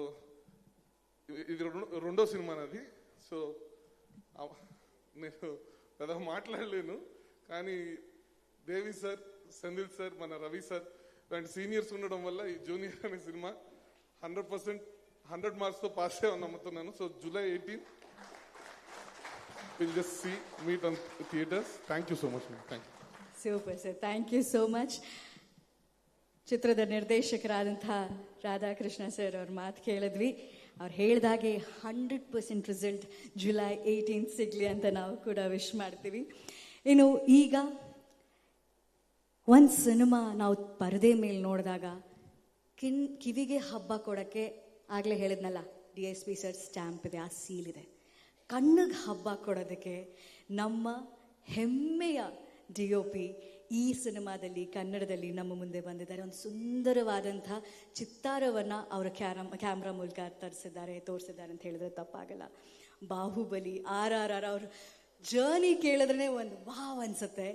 ఇది రెండో సినిమా నాది. సో నేను పెద్దగా మాట్లాడలేను, కానీ దేవి సార్, సెంధిల్ సార్, మన రవి సార్ ఇలాంటి సీనియర్స్ ఉండడం వల్ల ఈ జూనియర్ అనే సినిమా 100% 100 మార్క్స్ తో పాస్ అయ్యామని నమ్ముతున్నాను. So July 18th we'll just see, meet on theaters. Thank you so much. Thank you. Super sir, thank you so much. ಚಿತ್ರದ ನಿರ್ದೇಶಕರಾದಂಥ ರಾಧಾಕೃಷ್ಣ ಸರ್ ಅವ್ರ ಮಾತು ಕೇಳಿದ್ವಿ. ಅವ್ರು ಹೇಳಿದಾಗೆ 100% ರಿಸಲ್ಟ್ July 18th ಸಿಗಲಿ ಅಂತ ನಾವು ಕೂಡ ವಿಶ್ ಮಾಡ್ತೀವಿ. ಇನ್ನು ಈಗ ಒಂದು ಸಿನಿಮಾ ನಾವು ಪರದೆ ಮೇಲೆ ನೋಡಿದಾಗ ಕಿವಿಗೆ ಹಬ್ಬ ಕೊಡೋಕ್ಕೆ, ಆಗಲೇ ಹೇಳಿದ್ನಲ್ಲ DSP ಸರ್ ಸ್ಟ್ಯಾಂಪ್ ಇದೆ, ಆ ಸೀಲ್ ಇದೆ. ಕಣ್ಣಿಗೆ ಹಬ್ಬ ಕೊಡೋದಕ್ಕೆ ನಮ್ಮ ಹೆಮ್ಮೆಯ DOP ಈ ಸಿನಿಮಾದಲ್ಲಿ ಕನ್ನಡದಲ್ಲಿ ನಮ್ಮ ಮುಂದೆ ಬಂದಿದ್ದಾರೆ. ಒಂದು ಸುಂದರವಾದಂಥ ಚಿತ್ತಾರವನ್ನು ಅವರ ಕ್ಯಾಮ್ರಾ ಮೂಲಕ ತೋರಿಸಿದ್ದಾರೆ ಅಂತ ಹೇಳಿದ್ರೆ ತಪ್ಪಾಗಲ್ಲ. ಬಾಹುಬಲಿ, RRR ಅವ್ರ ಜರ್ನಿ ಕೇಳಿದ್ರೆ ಒಂದು ವಾವ್ ಅನ್ಸುತ್ತೆ.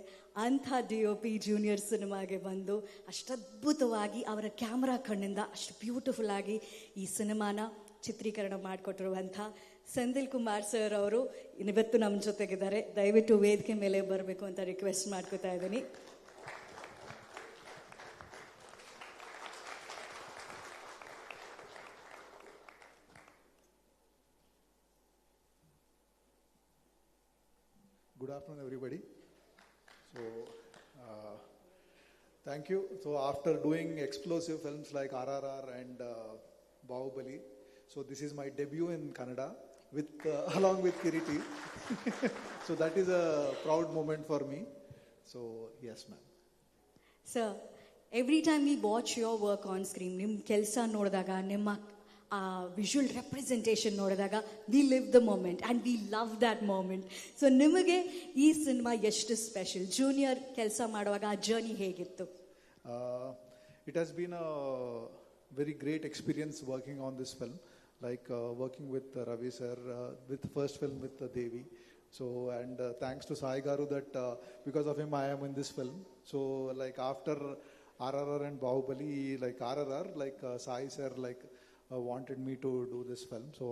ಅಂಥ DOP ಜೂನಿಯರ್ ಸಿನಿಮಾಗೆ ಬಂದು ಅಷ್ಟದ್ಭುತವಾಗಿ ಅವರ ಕ್ಯಾಮ್ರಾ ಕಣ್ಣಿಂದ ಅಷ್ಟು ಬ್ಯೂಟಿಫುಲ್ ಆಗಿ ಈ ಸಿನಿಮಾನ ಚಿತ್ರೀಕರಣ ಮಾಡಿಕೊಟ್ಟಿರುವಂಥ ಸೆಂಥಿಲ್ ಕುಮಾರ್ ಸರ್ ಅವರು ಇವತ್ತು ನಮ್ಮ ಜೊತೆಗಿದ್ದಾರೆ. ದಯವಿಟ್ಟು ವೇದಿಕೆ ಮೇಲೆ ಬರಬೇಕು ಅಂತ ರಿಕ್ವೆಸ್ಟ್ ಮಾಡ್ಕೋತಾ ಇದ್ದೀನಿ. Good afternoon, everybody. So, thank you. So, after doing explosive films like RRR and Bahubali, so this is my debut in Kannada with along with Kiriti. So that is a proud moment for me. So yes, ma'am. Sir, every time we watch your work on screen, ನಿಮ್ಮ ಕೆಲಸ ನೋಡಿದಾಗ, ನಿಮ್ಮ ಆ visual representation ನೋಡಿದಾಗ we live the moment and we love that moment. So ನಿಮಗೆ ಈ cinema ಎಷ್ಟು special? Junior ಕೆಲಸ ಮಾಡುವಾಗ ಆ ಜರ್ನಿ ಹೇಗಿತ್ತು? It has been a very great experience working on this film, like working with Ravi sir, with the first film with Devi. So, and thanks to Sai Garu that because of him I am in this film. So, like after RRR and Bahubali, like RRR, like Sai sir, like wanted me to do this film. So,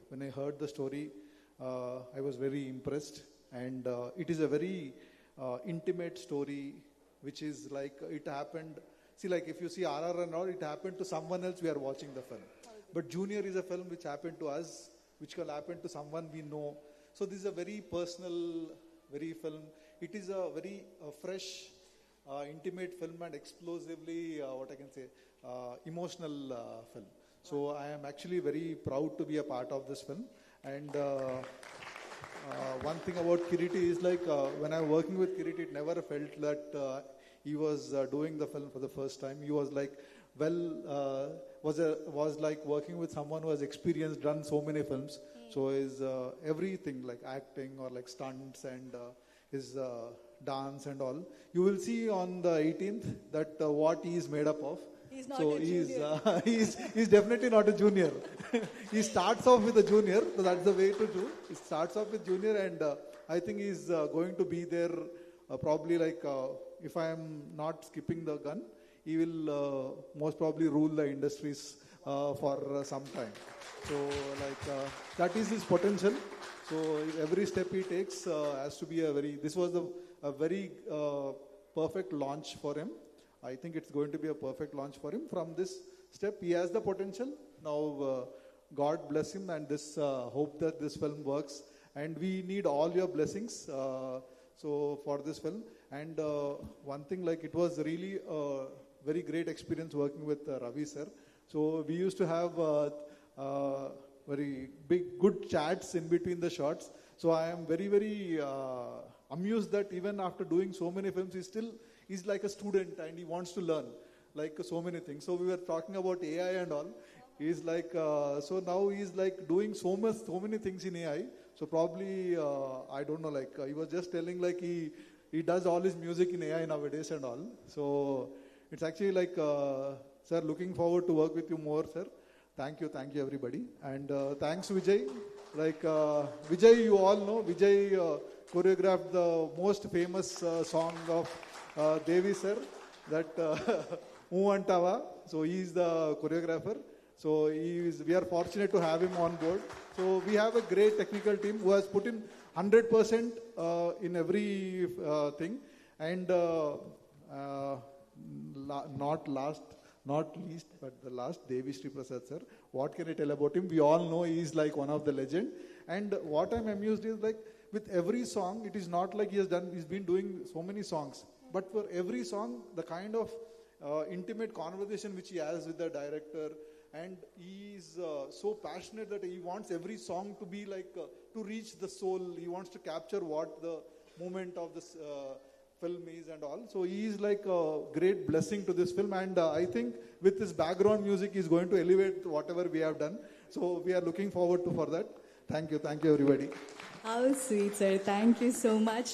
when I heard the story, I was very impressed, and it is a very intimate story, which is like it happened. See, like if you see RRR and all, it happened to someone else. We are watching the film, but Junior is a film which happened to us, which can happen to someone we know. So this is a very personal, very film. It is a very fresh, intimate film, and explosively, what I can say, emotional film. So I am actually very proud to be a part of this film. And one thing about Kiriti is like when I'm working with Kiriti, it never felt that he was doing the film for the first time. He was like, was like working with someone who has experienced, done so many films. So his everything like acting or like stunts and his dance and all, you will see on the 18th that what he is made up of. He's not So a junior. he's definitely not a junior. He starts off with a junior, so that's the way to do. He starts off with junior, and I think he's going to be there probably like if I am not skipping the gun, he will most probably rule the industries for some time. So like that is his potential. So every step he takes has to be this was a very perfect launch for him. I think it's going to be a perfect launch for him. From this step, he has the potential. Now, God bless him, and this hope that this film works. And we need all your blessings. So for this film, and one thing, like it was really a very great experience working with Ravi sir. So we used to have very big, good chats in between the shots. So I am very, very amused that even after doing so many films, he's like a student and he wants to learn like so many things. So we were talking about AI and all. He's like, so now he's like doing so many things in AI. So probably, I don't know, like he was just telling like he does all his music in AI nowadays and all. So it's actually like, sir, looking forward to work with you more, sir. Thank you everybody. And thanks Vijay. Like Vijay, you all know, Vijay choreographed the most famous song of Devi sir, that Antava. So he is the choreographer. So we are fortunate to have him on board. So we have a great technical team who has put in 100% in every thing. And not least, but the last, Devi Sri Prasad sir. What can I tell about him? We all know he is like one of the legend. And what I'm amused is like with every song, it is not like he's been doing so many songs. But for every song, the kind of intimate conversation which he has with the director, and he is so passionate that he wants every song to be like to reach the soul. He wants to capture what the moment of this film is and all. So he is like a great blessing to this film, and I think with his background music, he is going to elevate whatever we have done. So we are looking forward for that. Thank you everybody. How sweet, sir. Thank you so much.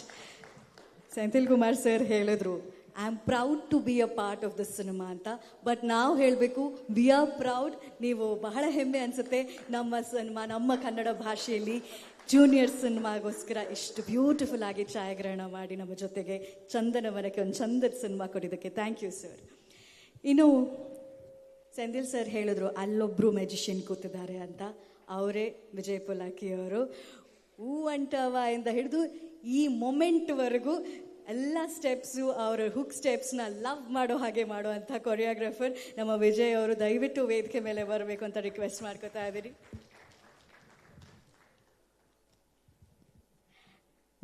Senthil Kumar sir ಹೇಳಿದ್ರು, I am proud to be a part of the cinema ಅಂತ. But ನಾವು ಹೇಳಬೇಕು, we are proud. ನೀವು ಬಹಳ ಹೆಮ್ಮೆ ಅನಿಸುತ್ತೆ ನಮ್ಮ cinema, ನಮ್ಮ ಕನ್ನಡ ಭಾಷೆಯಲ್ಲಿ ಜೂನಿಯರ್ ಸಿನಿಮಾಗೋಸ್ಕರ ಇಷ್ಟು ಬ್ಯೂಟಿಫುಲ್ ಆಗಿ ಛಾಯಾಗ್ರಹಣ ಮಾಡಿ ನಮ್ಮ ಜೊತೆಗೆ ಚಂದನವನಕ್ಕೆ ಒಂದು ಚಂದದ ಸಿನಿಮಾ ಕೊಟ್ಟಿದ್ದಕ್ಕೆ ಥ್ಯಾಂಕ್ ಯು ಸರ್. ಇನ್ನು ಸೆಂಥಿಲ್ ಸರ್ ಹೇಳಿದ್ರು ಅಲ್ಲೊಬ್ರು ಮ್ಯಾಜಿಷಿಯನ್ ಕೂತಿದ್ದಾರೆ ಅಂತ. ಅವರೇ ವಿಜಯ್ ಪುಲಾಕಿ ಅವರು. ಅಂಟವ ಇಂದ ಹಿಡಿದು ಈ ಮೊಮೆಂಟ್ವರೆಗೂ ಎಲ್ಲ ಸ್ಟೆಪ್ಸು, ಅವರ ಹುಕ್ ಸ್ಟೆಪ್ಸ್ನ ಲವ್ ಮಾಡೋ ಹಾಗೆ ಮಾಡುವಂಥ ಕೊರಿಯೋಗ್ರಾಫರ್ ನಮ್ಮ ವಿಜಯ್ ಅವರು. ದಯವಿಟ್ಟು ವೇದಿಕೆ ಮೇಲೆ ಬರಬೇಕು ಅಂತ ರಿಕ್ವೆಸ್ಟ್ ಮಾಡ್ಕೋತಾ ಇದ್ದೀರಿ.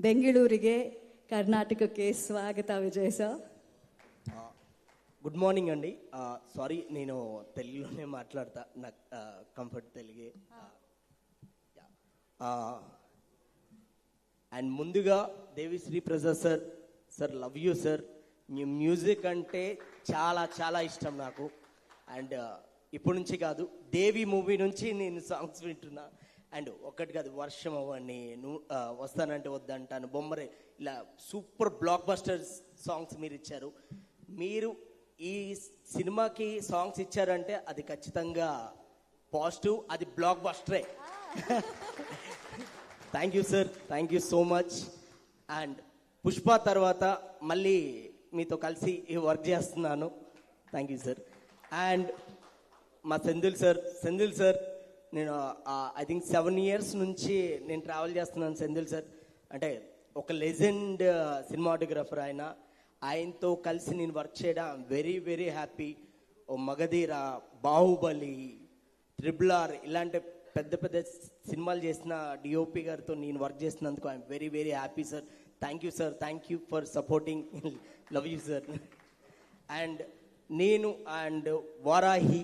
ಬೆಂಗಳೂರಿಗೆ, ಕರ್ನಾಟಕಕ್ಕೆ ಸ್ವಾಗತ ವಿಜಯ್ ಸರ್. గుడ్ మార్నింగ్ అండి. సారీ, నేను తెలుగులోనే మాట్లాడతా, నాకు కంఫర్ట్ తెలుగే. అండ్ ముందుగా Devi Sri Prasad sir, love you sir. Music అంటే చాలా చాలా ఇష్టం నాకు. అండ్ ఇప్పటి నుంచి కాదు, దేవి మూవీ నుంచి నేను సాంగ్స్ వింటున్నా. అండ్ ఒక్కటి కాదు, వర్షం అవ్వని, వస్తానంటే వద్దంటాను, బొమ్మరే, ఇలా సూపర్ బ్లాక్ బస్టర్ సాంగ్స్ మీరు ఇచ్చారు. మీరు ఈ సినిమాకి సాంగ్స్ ఇచ్చారంటే అది ఖచ్చితంగా పాజిటివ్, అది బ్లాక్ బస్టరే. Thank you sir, thank you so much. And Pushpa తర్వాత మళ్ళీ మీతో కలిసి వర్క్ చేస్తున్నాను. Thank you sir. అండ్ మా సెంధిల్ సార్ నేను ఐ థింక్ 7 years నుంచి నేను ట్రావెల్ చేస్తున్నాను సెంధిల్ సార్. అంటే ఒక లెజెండ్ సినిమాటోగ్రఫర్ ఆయనతో కలిసి నేను వర్క్ చేయడం వెరీ వెరీ హ్యాపీ. ఓ మగధీర, బాహుబలి, RRR ఇలాంటి పెద్ద పెద్ద సినిమాలు చేసిన డిఓపి గారితో నేను వర్క్ చేసినందుకు I'm very very happy sir. Thank you sir, thank you for supporting, love you sir. And Varahi,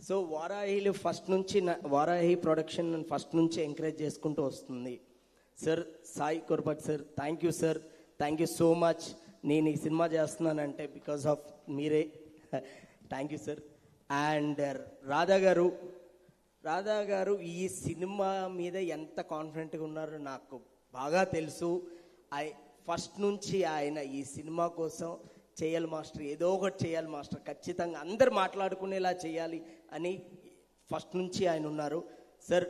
so వారాహిలో ఫస్ట్ నుంచి వారాహి ప్రొడక్షన్ ఫస్ట్ నుంచి ఎంకరేజ్ చేసుకుంటూ వస్తుంది sir. Sai Korrapati sir, thank you sir, thank you so much. నేను ఈ cinema చేస్తున్నానంటే because of మీరే. Thank you sir. And Radha garu ఈ సినిమా మీద ఎంత కాన్ఫిడెంట్గా ఉన్నారో నాకు బాగా తెలుసు. ఫస్ట్ నుంచి ఆయన ఈ సినిమా కోసం చేయాలి మాస్టర్, ఏదో ఒకటి చేయాలి మాస్టర్, ఖచ్చితంగా అందరు మాట్లాడుకునేలా చేయాలి అని ఫస్ట్ నుంచి ఆయన ఉన్నారు. సార్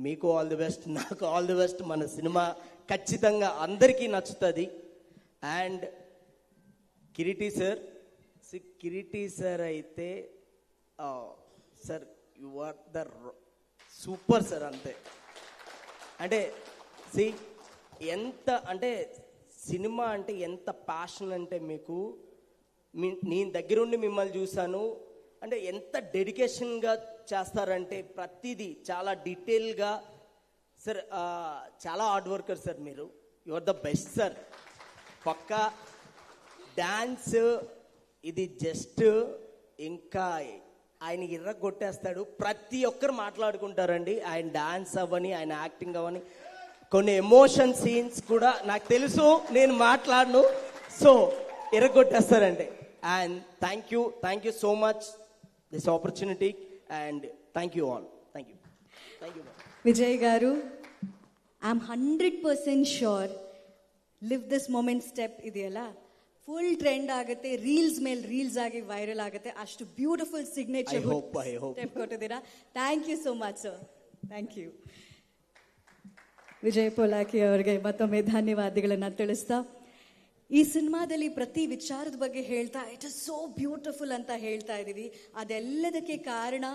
మీకు ఆల్ ది బెస్ట్, నాకు ఆల్ ది బెస్ట్. మన సినిమా ఖచ్చితంగా అందరికీ నచ్చుతుంది. అండ్ కిరీటి సార్ అయితే sir you are the super sir. అంతే, అంటే ఎంత అంటే సినిమా అంటే ఎంత ప్యాషన్ అంటే మీకు, నేను దగ్గరుండి మిమ్మల్ని చూశాను. అంటే ఎంత డెడికేషన్గా చేస్తారంటే ప్రతిదీ చాలా డీటెయిల్గా. సార్ చాలా హార్డ్ వర్కర్ సార్ మీరు. You are the best sir. పక్కా డ్యాన్స్ ఇది జస్ట్ ఇంకా ఆయన కొట్టేస్తాడు. ప్రతి ఒక్కరు మాట్లాడుకుంటారండి. ఆయన డాన్స్ అవ్వని, ఆయన యాక్టింగ్ అవ్వని, కొన్ని ఎమోషన్ సీన్స్ కూడా నాకు తెలుసు, నేను మాట్లాడను. సో కొట్టేస్తారండి. And thank you so much this opportunity. And thank you all. Thank you. Vijay garu, I am 100% sure live this moment step ಇದೆಯಲ್ಲ ಫುಲ್ ಟ್ರೆಂಡ್ ಆಗುತ್ತೆ, ರೀಲ್ಸ್ ಮೇಲೆ ರೀಲ್ಸ್ ಆಗಿ ವೈರಲ್ ಆಗುತ್ತೆ. ಅಷ್ಟು ಬ್ಯೂಟಿಫುಲ್ ಸಿಗ್ನೇಚರ್ ಸ್ಟೆಪ್ ಕೊಟ್ಟಿದ್ದೀರಾ. Thank you so much sir. Thank you. Vijay Polaki ಅವರಿಗೆ ಮತ್ತೊಮ್ಮೆ ಧನ್ಯವಾದಗಳನ್ನು ತಿಳಿಸ್ತಾ, ಈ ಸಿನಿಮಾದಲ್ಲಿ ಪ್ರತಿ ವಿಚಾರದ ಬಗ್ಗೆ ಹೇಳ್ತಾ ಇಟ್ ಇಸ್ ಸೋ ಬ್ಯೂಟಿಫುಲ್ ಅಂತ ಹೇಳ್ತಾ ಇದ್ದೀವಿ. ಅದೆಲ್ಲದಕ್ಕೆ ಕಾರಣ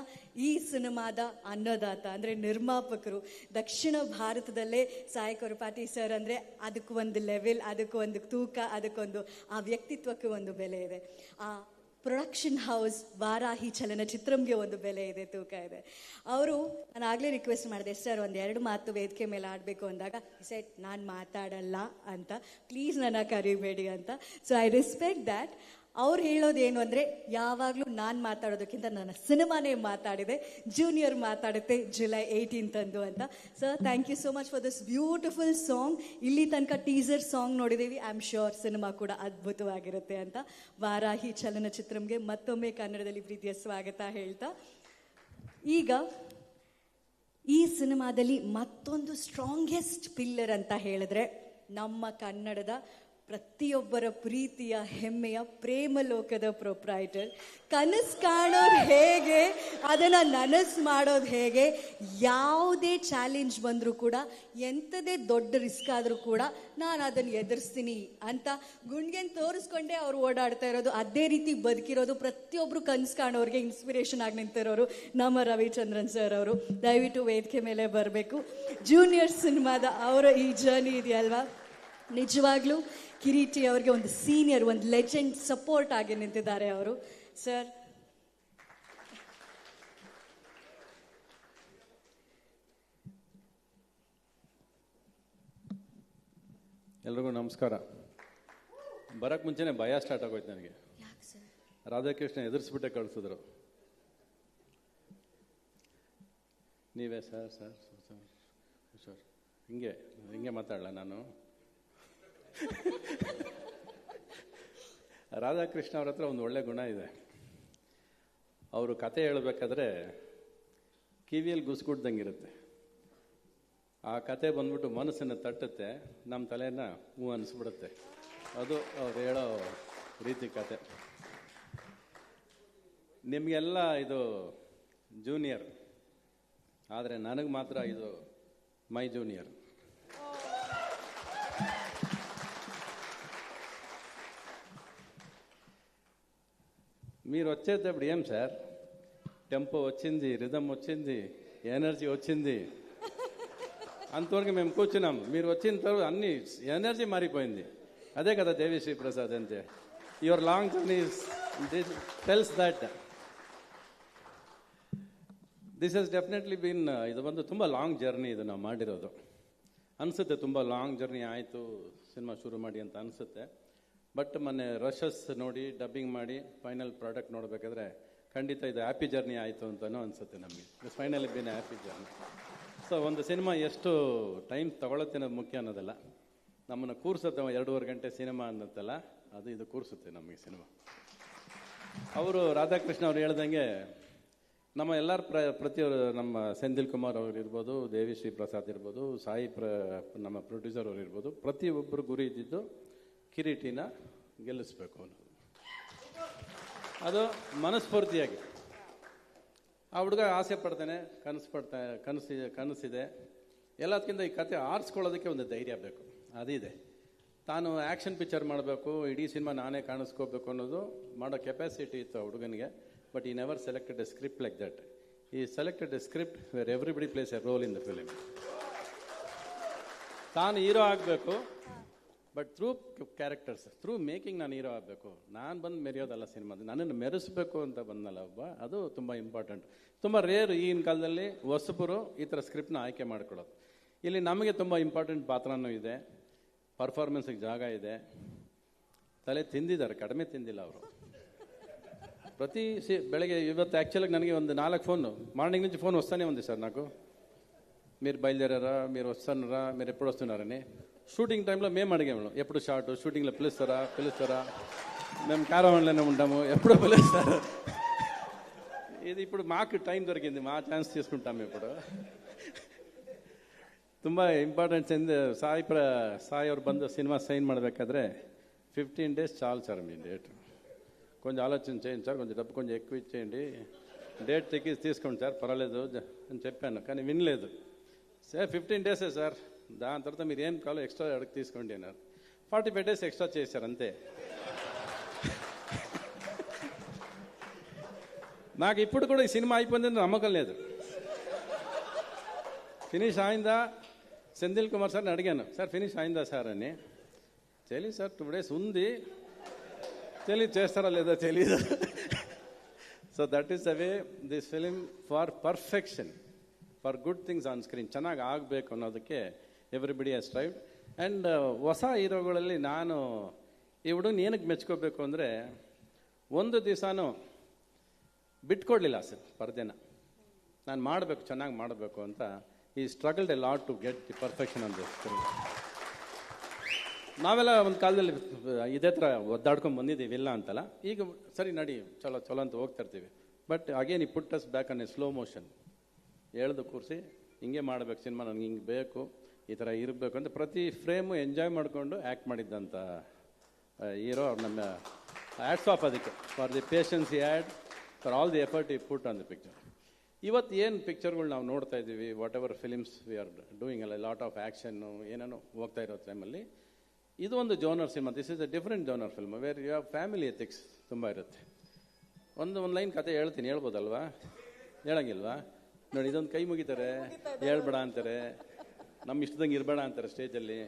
ಈ ಸಿನಿಮಾದ ಅನ್ನದಾತ ಅಂದರೆ ನಿರ್ಮಾಪಕರು. ದಕ್ಷಿಣ ಭಾರತದಲ್ಲೇ ಸಾಯಿ ಕೊರಪಾಟಿ ಸರ್ ಅಂದರೆ ಅದಕ್ಕೆ ಒಂದು ಲೆವೆಲ್, ಅದಕ್ಕೆ ಒಂದು ತೂಕ, ಅದಕ್ಕೊಂದು ಆ ವ್ಯಕ್ತಿತ್ವಕ್ಕೆ ಒಂದು ಬೆಲೆ ಇದೆ. ಆ ಪ್ರೊಡಕ್ಷನ್ ಹೌಸ್ ವಾರಾಹಿ ಚಲನಚಿತ್ರಂಗೆ ಒಂದು ಬೆಲೆ ಇದೆ, ತೂಕ ಇದೆ. ಅವರು, ನಾನು ಆಗಲೇ ರಿಕ್ವೆಸ್ಟ್ ಮಾಡಿದೆ ಸರ್ ಒಂದು 2 ಮಾತು ವೇದಿಕೆ ಮೇಲೆ ಆಡಬೇಕು ಅಂದಾಗ ಸೆಟ್ ನಾನು ಮಾತಾಡಲ್ಲ ಅಂತ, ಪ್ಲೀಸ್ ನನ್ನ ಕರಿಬೇಡಿ ಅಂತ. So I respect that. ಅವ್ರು ಹೇಳೋದೇನು ಅಂದರೆ ಯಾವಾಗಲೂ ನಾನು ಮಾತಾಡೋದಕ್ಕಿಂತ ನನ್ನ ಸಿನಿಮಾನೇ ಮಾತಾಡಿದೆ, ಜೂನಿಯರ್ ಮಾತಾಡುತ್ತೆ July 18th ಅಂತ. Sir thank you so much for this beautiful song. ಇಲ್ಲಿ ತನಕ ಟೀಸರ್ ಸಾಂಗ್ ನೋಡಿದ್ದೀವಿ, ಐ ಆಮ್ ಶ್ಯೂರ್ ಸಿನಿಮಾ ಕೂಡ ಅದ್ಭುತವಾಗಿರುತ್ತೆ ಅಂತ. ವಾರಾಹಿ ಚಲನಚಿತ್ರಂಗೆ ಮತ್ತೊಮ್ಮೆ ಕನ್ನಡದಲ್ಲಿ ಪ್ರೀತಿಯ ಸ್ವಾಗತ ಹೇಳ್ತಾ, ಈಗ ಈ ಸಿನಿಮಾದಲ್ಲಿ ಮತ್ತೊಂದು ಸ್ಟ್ರಾಂಗೆಸ್ಟ್ ಪಿಲ್ಲರ್ ಅಂತ ಹೇಳಿದ್ರೆ ನಮ್ಮ ಕನ್ನಡದ ಪ್ರತಿಯೊಬ್ಬರ ಪ್ರೀತಿಯ ಹೆಮ್ಮೆಯ ಪ್ರೇಮ ಲೋಕದ ಪ್ರೊಪ್ರೈಟರ್. ಕನಸು ಕಾಣೋದು ಹೇಗೆ, ಅದನ್ನು ನನಸು ಮಾಡೋದು ಹೇಗೆ, ಯಾವುದೇ ಚಾಲೆಂಜ್ ಬಂದರೂ ಕೂಡ, ಎಂಥದೇ ದೊಡ್ಡ ರಿಸ್ಕ್ ಆದರೂ ಕೂಡ ನಾನು ಅದನ್ನು ಎದುರಿಸ್ತೀನಿ ಅಂತ ಗುಂಡ್ಗೆನ್ ತೋರಿಸ್ಕೊಂಡೇ ಅವ್ರು ಓಡಾಡ್ತಾ ಇರೋದು. ಅದೇ ರೀತಿ ಬದುಕಿರೋದು ಪ್ರತಿಯೊಬ್ಬರು ಕನಸು ಕಾಣೋರಿಗೆ ಇನ್ಸ್ಪಿರೇಷನ್ ಆಗಿ ನಿಂತಿರೋರು ನಮ್ಮ ರವಿಚಂದ್ರನ್ ಸರ್ ಅವರು. ದಯವಿಟ್ಟು ವೇದಿಕೆ ಮೇಲೆ ಬರಬೇಕು. ಜೂನಿಯರ್ ಸಿನಿಮಾದ ಅವರ ಈ ಜರ್ನಿ ಇದೆಯಲ್ವಾ, ನಿಜವಾಗ್ಲೂ ಕಿರೀಟಿ ಅವರಿಗೆ ಒಂದು ಸೀನಿಯರ್, ಒಂದು ಲೆಜೆಂಡ್ ಸಪೋರ್ಟ್ ಆಗಿ ನಿಂತಿದ್ದಾರೆ ಅವರು. ಸರ್ ಎಲ್ರಿಗೂ ನಮಸ್ಕಾರ. ಬರೋಕ್ಕೆ ಮುಂಚೆನೇ ಭಯ ಸ್ಟಾರ್ಟ್ ಆಗೋಯ್ತು ನನಗೆ. ರಾಧಾಕೃಷ್ಣ ಎದುರಿಸ್ಬಿಟ್ಟೆ ಕಳಿಸಿದ್ರು. ನೀವೇ ಸರ್ ಸರ್ ಸರ್ ಸರ್ ಹಿಂಗೆ ಮಾತಾಡಲ್ಲ ನಾನು. ರಾಧಾಕೃಷ್ಣ ಅವ್ರ ಹತ್ರ ಒಂದು ಒಳ್ಳೆ ಗುಣ ಇದೆ. ಅವರು ಕತೆ ಹೇಳಬೇಕಾದ್ರೆ ಕಿವಿಯಲ್ಲಿ ಗುಸ್ಗುಡ್ದಂಗಿರುತ್ತೆ. ಆ ಕತೆ ಬಂದ್ಬಿಟ್ಟು ಮನಸ್ಸನ್ನು ತಟ್ಟುತ್ತೆ, ನಮ್ಮ ತಲೆನ ಹೂ ಅನಿಸ್ಬಿಡುತ್ತೆ. ಅದು ಅವ್ರು ಹೇಳೋ ರೀತಿ ಕತೆ. ನಿಮಗೆಲ್ಲ ಇದು ಜೂನಿಯರ್, ಆದರೆ ನನಗೆ ಮಾತ್ರ ಇದು ಮೈ ಜೂನಿಯರ್. మీరు వచ్చేటప్పుడు ఏం సార్ టెంపో వచ్చింది, రిథమ్ వచ్చింది, ఎనర్జీ వచ్చింది, అంతవరకు మేము కూర్చున్నాం. మీరు వచ్చిన తర్వాత అన్ని ఎనర్జీ మారిపోయింది. అదే కదా దేవిశ్రీ ప్రసాద్ అంటే. Your long journey tells that this has definitely been, ಇದು ಒಂದು ತುಂಬ ಲಾಂಗ್ ಜರ್ನಿ ಇದು ನಾವು ಮಾಡಿರೋದು. ಅನಿಸುತ್ತೆ ತುಂಬ ಲಾಂಗ್ ಜರ್ನಿ ಆಯಿತು ಸಿನಿಮಾ ಶುರು ಮಾಡಿ ಅಂತ ಅನಿಸುತ್ತೆ. ಬಟ್ ಮೊನ್ನೆ ರಶಸ್ ನೋಡಿ ಡಬ್ಬಿಂಗ್ ಮಾಡಿ ಫೈನಲ್ ಪ್ರಾಡಕ್ಟ್ ನೋಡಬೇಕಾದ್ರೆ ಖಂಡಿತ ಇದು ಹ್ಯಾಪಿ ಜರ್ನಿ ಆಯಿತು ಅಂತಲೂ ಅನಿಸುತ್ತೆ ನಮಗೆ. It's finally been happy journey. So ಒಂದು ಸಿನಿಮಾ ಎಷ್ಟು ಟೈಮ್ ತಗೊಳುತ್ತೆ ಅನ್ನೋದು ಮುಖ್ಯ ಅನ್ನೋದಲ್ಲ, ನಮ್ಮನ್ನು ಕೂರಿಸುತ್ತೆ. 2.5 ಗಂಟೆ ಸಿನಿಮಾ ಅನ್ನತ್ತಲ್ಲ, ಅದು ಇದು ಕೂರಿಸುತ್ತೆ ನಮಗೆ ಸಿನಿಮಾ. ಅವರು ರಾಧಾಕೃಷ್ಣ ಅವ್ರು ಹೇಳ್ದಂಗೆ ನಮ್ಮ ಎಲ್ಲರ ಪ್ರತಿಯೊಬ್ಬರು, ನಮ್ಮ ಸೆಂದಿಲ್ ಕುಮಾರ್ ಅವ್ರು ಇರ್ಬೋದು, ದೇವಿಶ್ರೀ ಪ್ರಸಾದ್ ಇರ್ಬೋದು, ಸಾಯಿ ನಮ್ಮ ಪ್ರೊಡ್ಯೂಸರ್ ಅವ್ರು ಇರ್ಬೋದು, ಪ್ರತಿಯೊಬ್ಬರು ಗುರಿ ಇದ್ದಿದ್ದು ಕಿರೀಟಿನ ಗೆಲ್ಲಿಸ್ಬೇಕು ಅನ್ನೋದು. ಅದು ಮನಸ್ಫೂರ್ತಿಯಾಗಿ ಆ ಹುಡುಗ ಆಸೆ ಪಡ್ತಾನೆ, ಕನಸಿದೆ. ಎಲ್ಲದಕ್ಕಿಂತ ಈ ಕತೆ ಆರಿಸ್ಕೊಳ್ಳೋದಕ್ಕೆ ಒಂದು ಧೈರ್ಯ ಬೇಕು, ಅದಿದೆ. ತಾನು ಆ್ಯಕ್ಷನ್ ಪಿಕ್ಚರ್ ಮಾಡಬೇಕು, ಇಡೀ ಸಿನಿಮಾ ನಾನೇ ಕಾಣಿಸ್ಕೋಬೇಕು ಅನ್ನೋದು ಮಾಡೋ ಕೆಪಾಸಿಟಿ ಇತ್ತು ಆ ಹುಡುಗನಿಗೆ. But he never selected a script like that. He selected a script where everybody place a role in the film. ತಾನು ಹೀರೋ ಆಗಬೇಕು, but through characters, through making ನಾನು ಹೀರೋ ಆಗಬೇಕು. ನಾನು ಬಂದು ಮೆರೆಯೋದಲ್ಲ ಸಿನಿಮಾದ, ನನ್ನನ್ನು ಮೆರೆಸಬೇಕು ಅಂತ ಬಂದಲ್ಲ ಒಬ್ಬ, ಅದು ತುಂಬ ಇಂಪಾರ್ಟೆಂಟ್. ತುಂಬ ರೇರ್ ಈಗಿನ ಕಾಲದಲ್ಲಿ ಹೊಸಬರು ಈ ಥರ ಸ್ಕ್ರಿಪ್ಟ್ನ ಆಯ್ಕೆ ಮಾಡ್ಕೊಳ್ಳೋದು. ಇಲ್ಲಿ ನಮಗೆ ತುಂಬ ಇಂಪಾರ್ಟೆಂಟ್ ಪಾತ್ರನೂ ಇದೆ, ಪರ್ಫಾರ್ಮೆನ್ಸಿಗೆ ಜಾಗ ಇದೆ. ತಲೆ ತಿಂದಿದ್ದಾರೆ, ಕಡಿಮೆ ತಿಂದಿಲ್ಲ ಅವರು. ಪ್ರತಿ ಬೆಳಗ್ಗೆ ಇವತ್ತು ಆ್ಯಕ್ಚುಲಾಗಿ ನನಗೆ ಒಂದು 4 ఫోన్లు మార్నింగ్ నుంచి ఫోన్ వస్తూనే ఉంది సార్ నాకు. మీరు బయలుదేరారా, మీరు వస్తున్నారా, మీరు ఎప్పుడు వస్తున్నారని. షూటింగ్ టైంలో మేము అడిగాము ఎప్పుడు షార్ట్, షూటింగ్లో పిలుస్తారా, మేము క్యారవాన్లోనే ఉంటాము, ఎప్పుడో పిలుస్తారు. ఇది ఇప్పుడు మాకు టైం దొరికింది, మా ఛాన్స్ తీసుకుంటాము ఇప్పుడు. ತುಂಬ ಇಂಪಾರ್ಟೆಂಟ್ಸ್ ಎಂದು ಸಾಯಿ ಅವ್ರು ಬಂದು సినిమా సైన్ ಮಾಡಬೇಕಾದ್ರೆ 15 days చాలు సార్ మీ డేట్. కొంచెం ఆలోచన చేయండి సార్, కొంచెం డబ్బు కొంచెం ఎక్కువ ఇచ్చేయండి, డేట్ తీసుకోండి సార్ పర్వాలేదు అని చెప్పాను. కానీ వినలేదు. సార్ 15 days సార్, దాని తర్వాత మీరు ఏం కావాలో ఎక్స్ట్రా అడిగి తీసుకోండి అన్నారు. 45 days ఎక్స్ట్రా చేశారు అంతే. నాకు ఇప్పుడు కూడా ఈ సినిమా అయిపోయిందని నమ్మకం లేదు. ఫినిష్ అయిందా సెంధిల్ కుమార్ సార్ని అడిగాను, సార్ ఫినిష్ అయిందా సార్ అని. తెలియదు సార్, 2 days ఉంది, తెలియదు చేస్తారా లేదా తెలీదు. So that is the way this film for perfection, for good things on screen, ಚೆನ್ನಾಗಿ ಆಗಬೇಕು ಅನ್ನೋದಕ್ಕೆ ಎವ್ರಿಬಡಿ ಹ್ಯಾಸ್ ಟ್ರೈಡ್. ಆ್ಯಂಡ್ ಹೊಸ ಹೀರೋಗಳಲ್ಲಿ ನಾನು ಈ ಹುಡುಗನ ಏನಕ್ಕೆ ಮೆಚ್ಕೋಬೇಕು ಅಂದರೆ, ಒಂದು ದಿವಸನೂ ಬಿಟ್ಕೊಡ್ಲಿಲ್ಲ ಸರ್ ಪರ್ದೆನ. ನಾನು ಮಾಡಬೇಕು, ಚೆನ್ನಾಗಿ ಮಾಡಬೇಕು ಅಂತ. He struggled a lot to get the perfection on this film. ನಾವೆಲ್ಲ ಒಂದು ಕಾಲದಲ್ಲಿ ಇದೇ ಥರ ಒದ್ದಾಡ್ಕೊಂಡು ಬಂದಿದ್ದೀವಿ, ಇಲ್ಲ ಅಂತಲ್ಲ. ಈಗ ಸರಿ ನಡಿ ಚಲೋ ಅಂತ ಹೋಗ್ತಾ ಇರ್ತೀವಿ. But again he put us back on a slow motion. ಹೇಳ್ದು ಕೂರಿಸಿ ಹಿಂಗೆ ಮಾಡಬೇಕು ಸಿನಿಮಾ, ನನಗೆ ಹಿಂಗೆ ಬೇಕು, ಈ ಥರ ಇರಬೇಕು ಅಂತ ಪ್ರತಿ ಫ್ರೇಮು ಎಂಜಾಯ್ ಮಾಡಿಕೊಂಡು ಆ್ಯಕ್ಟ್ ಮಾಡಿದ್ದಂಥ ಹೀರೋ. ನಮ್ಮ ಹ್ಯಾಟ್ಸ್ ಆಫ್ ಅದಕ್ಕೆ, for the patience he had, for all the effort ಈ ಪುಟ್ ಆನ್ ದಿ ಪಿಕ್ಚರ್. ಇವತ್ತು ಏನು ಪಿಕ್ಚರ್ಗಳು ನಾವು ನೋಡ್ತಾ ಇದ್ದೀವಿ, whatever films we are doing ಅಲ್ಲ, ಲಾಟ್ ಆಫ್ ಆ್ಯಕ್ಷನ್ನು ಏನೇನೋ ಹೋಗ್ತಾ ಇರೋ ಟೈಮಲ್ಲಿ ಇದು ಒಂದು genre cinema. This is a different genre film where you have family ethics ತುಂಬ ಇರುತ್ತೆ. ಒಂದು ಲೈನ್ ಕತೆ ಹೇಳ್ತೀನಿ, ಹೇಳ್ಬೋದಲ್ವಾ? ಹೇಳಂಗಿಲ್ವಾ? ನೋಡಿ, ಇದೊಂದು ಕೈ ಮುಗಿತಾರೆ, ಹೇಳ್ಬೇಡ ಅಂತಾರೆ, ನಮ್ಮ ಇಷ್ಟದಂಗೆ ಇರಬೇಡ ಅಂತಾರೆ ಸ್ಟೇಜಲ್ಲಿ.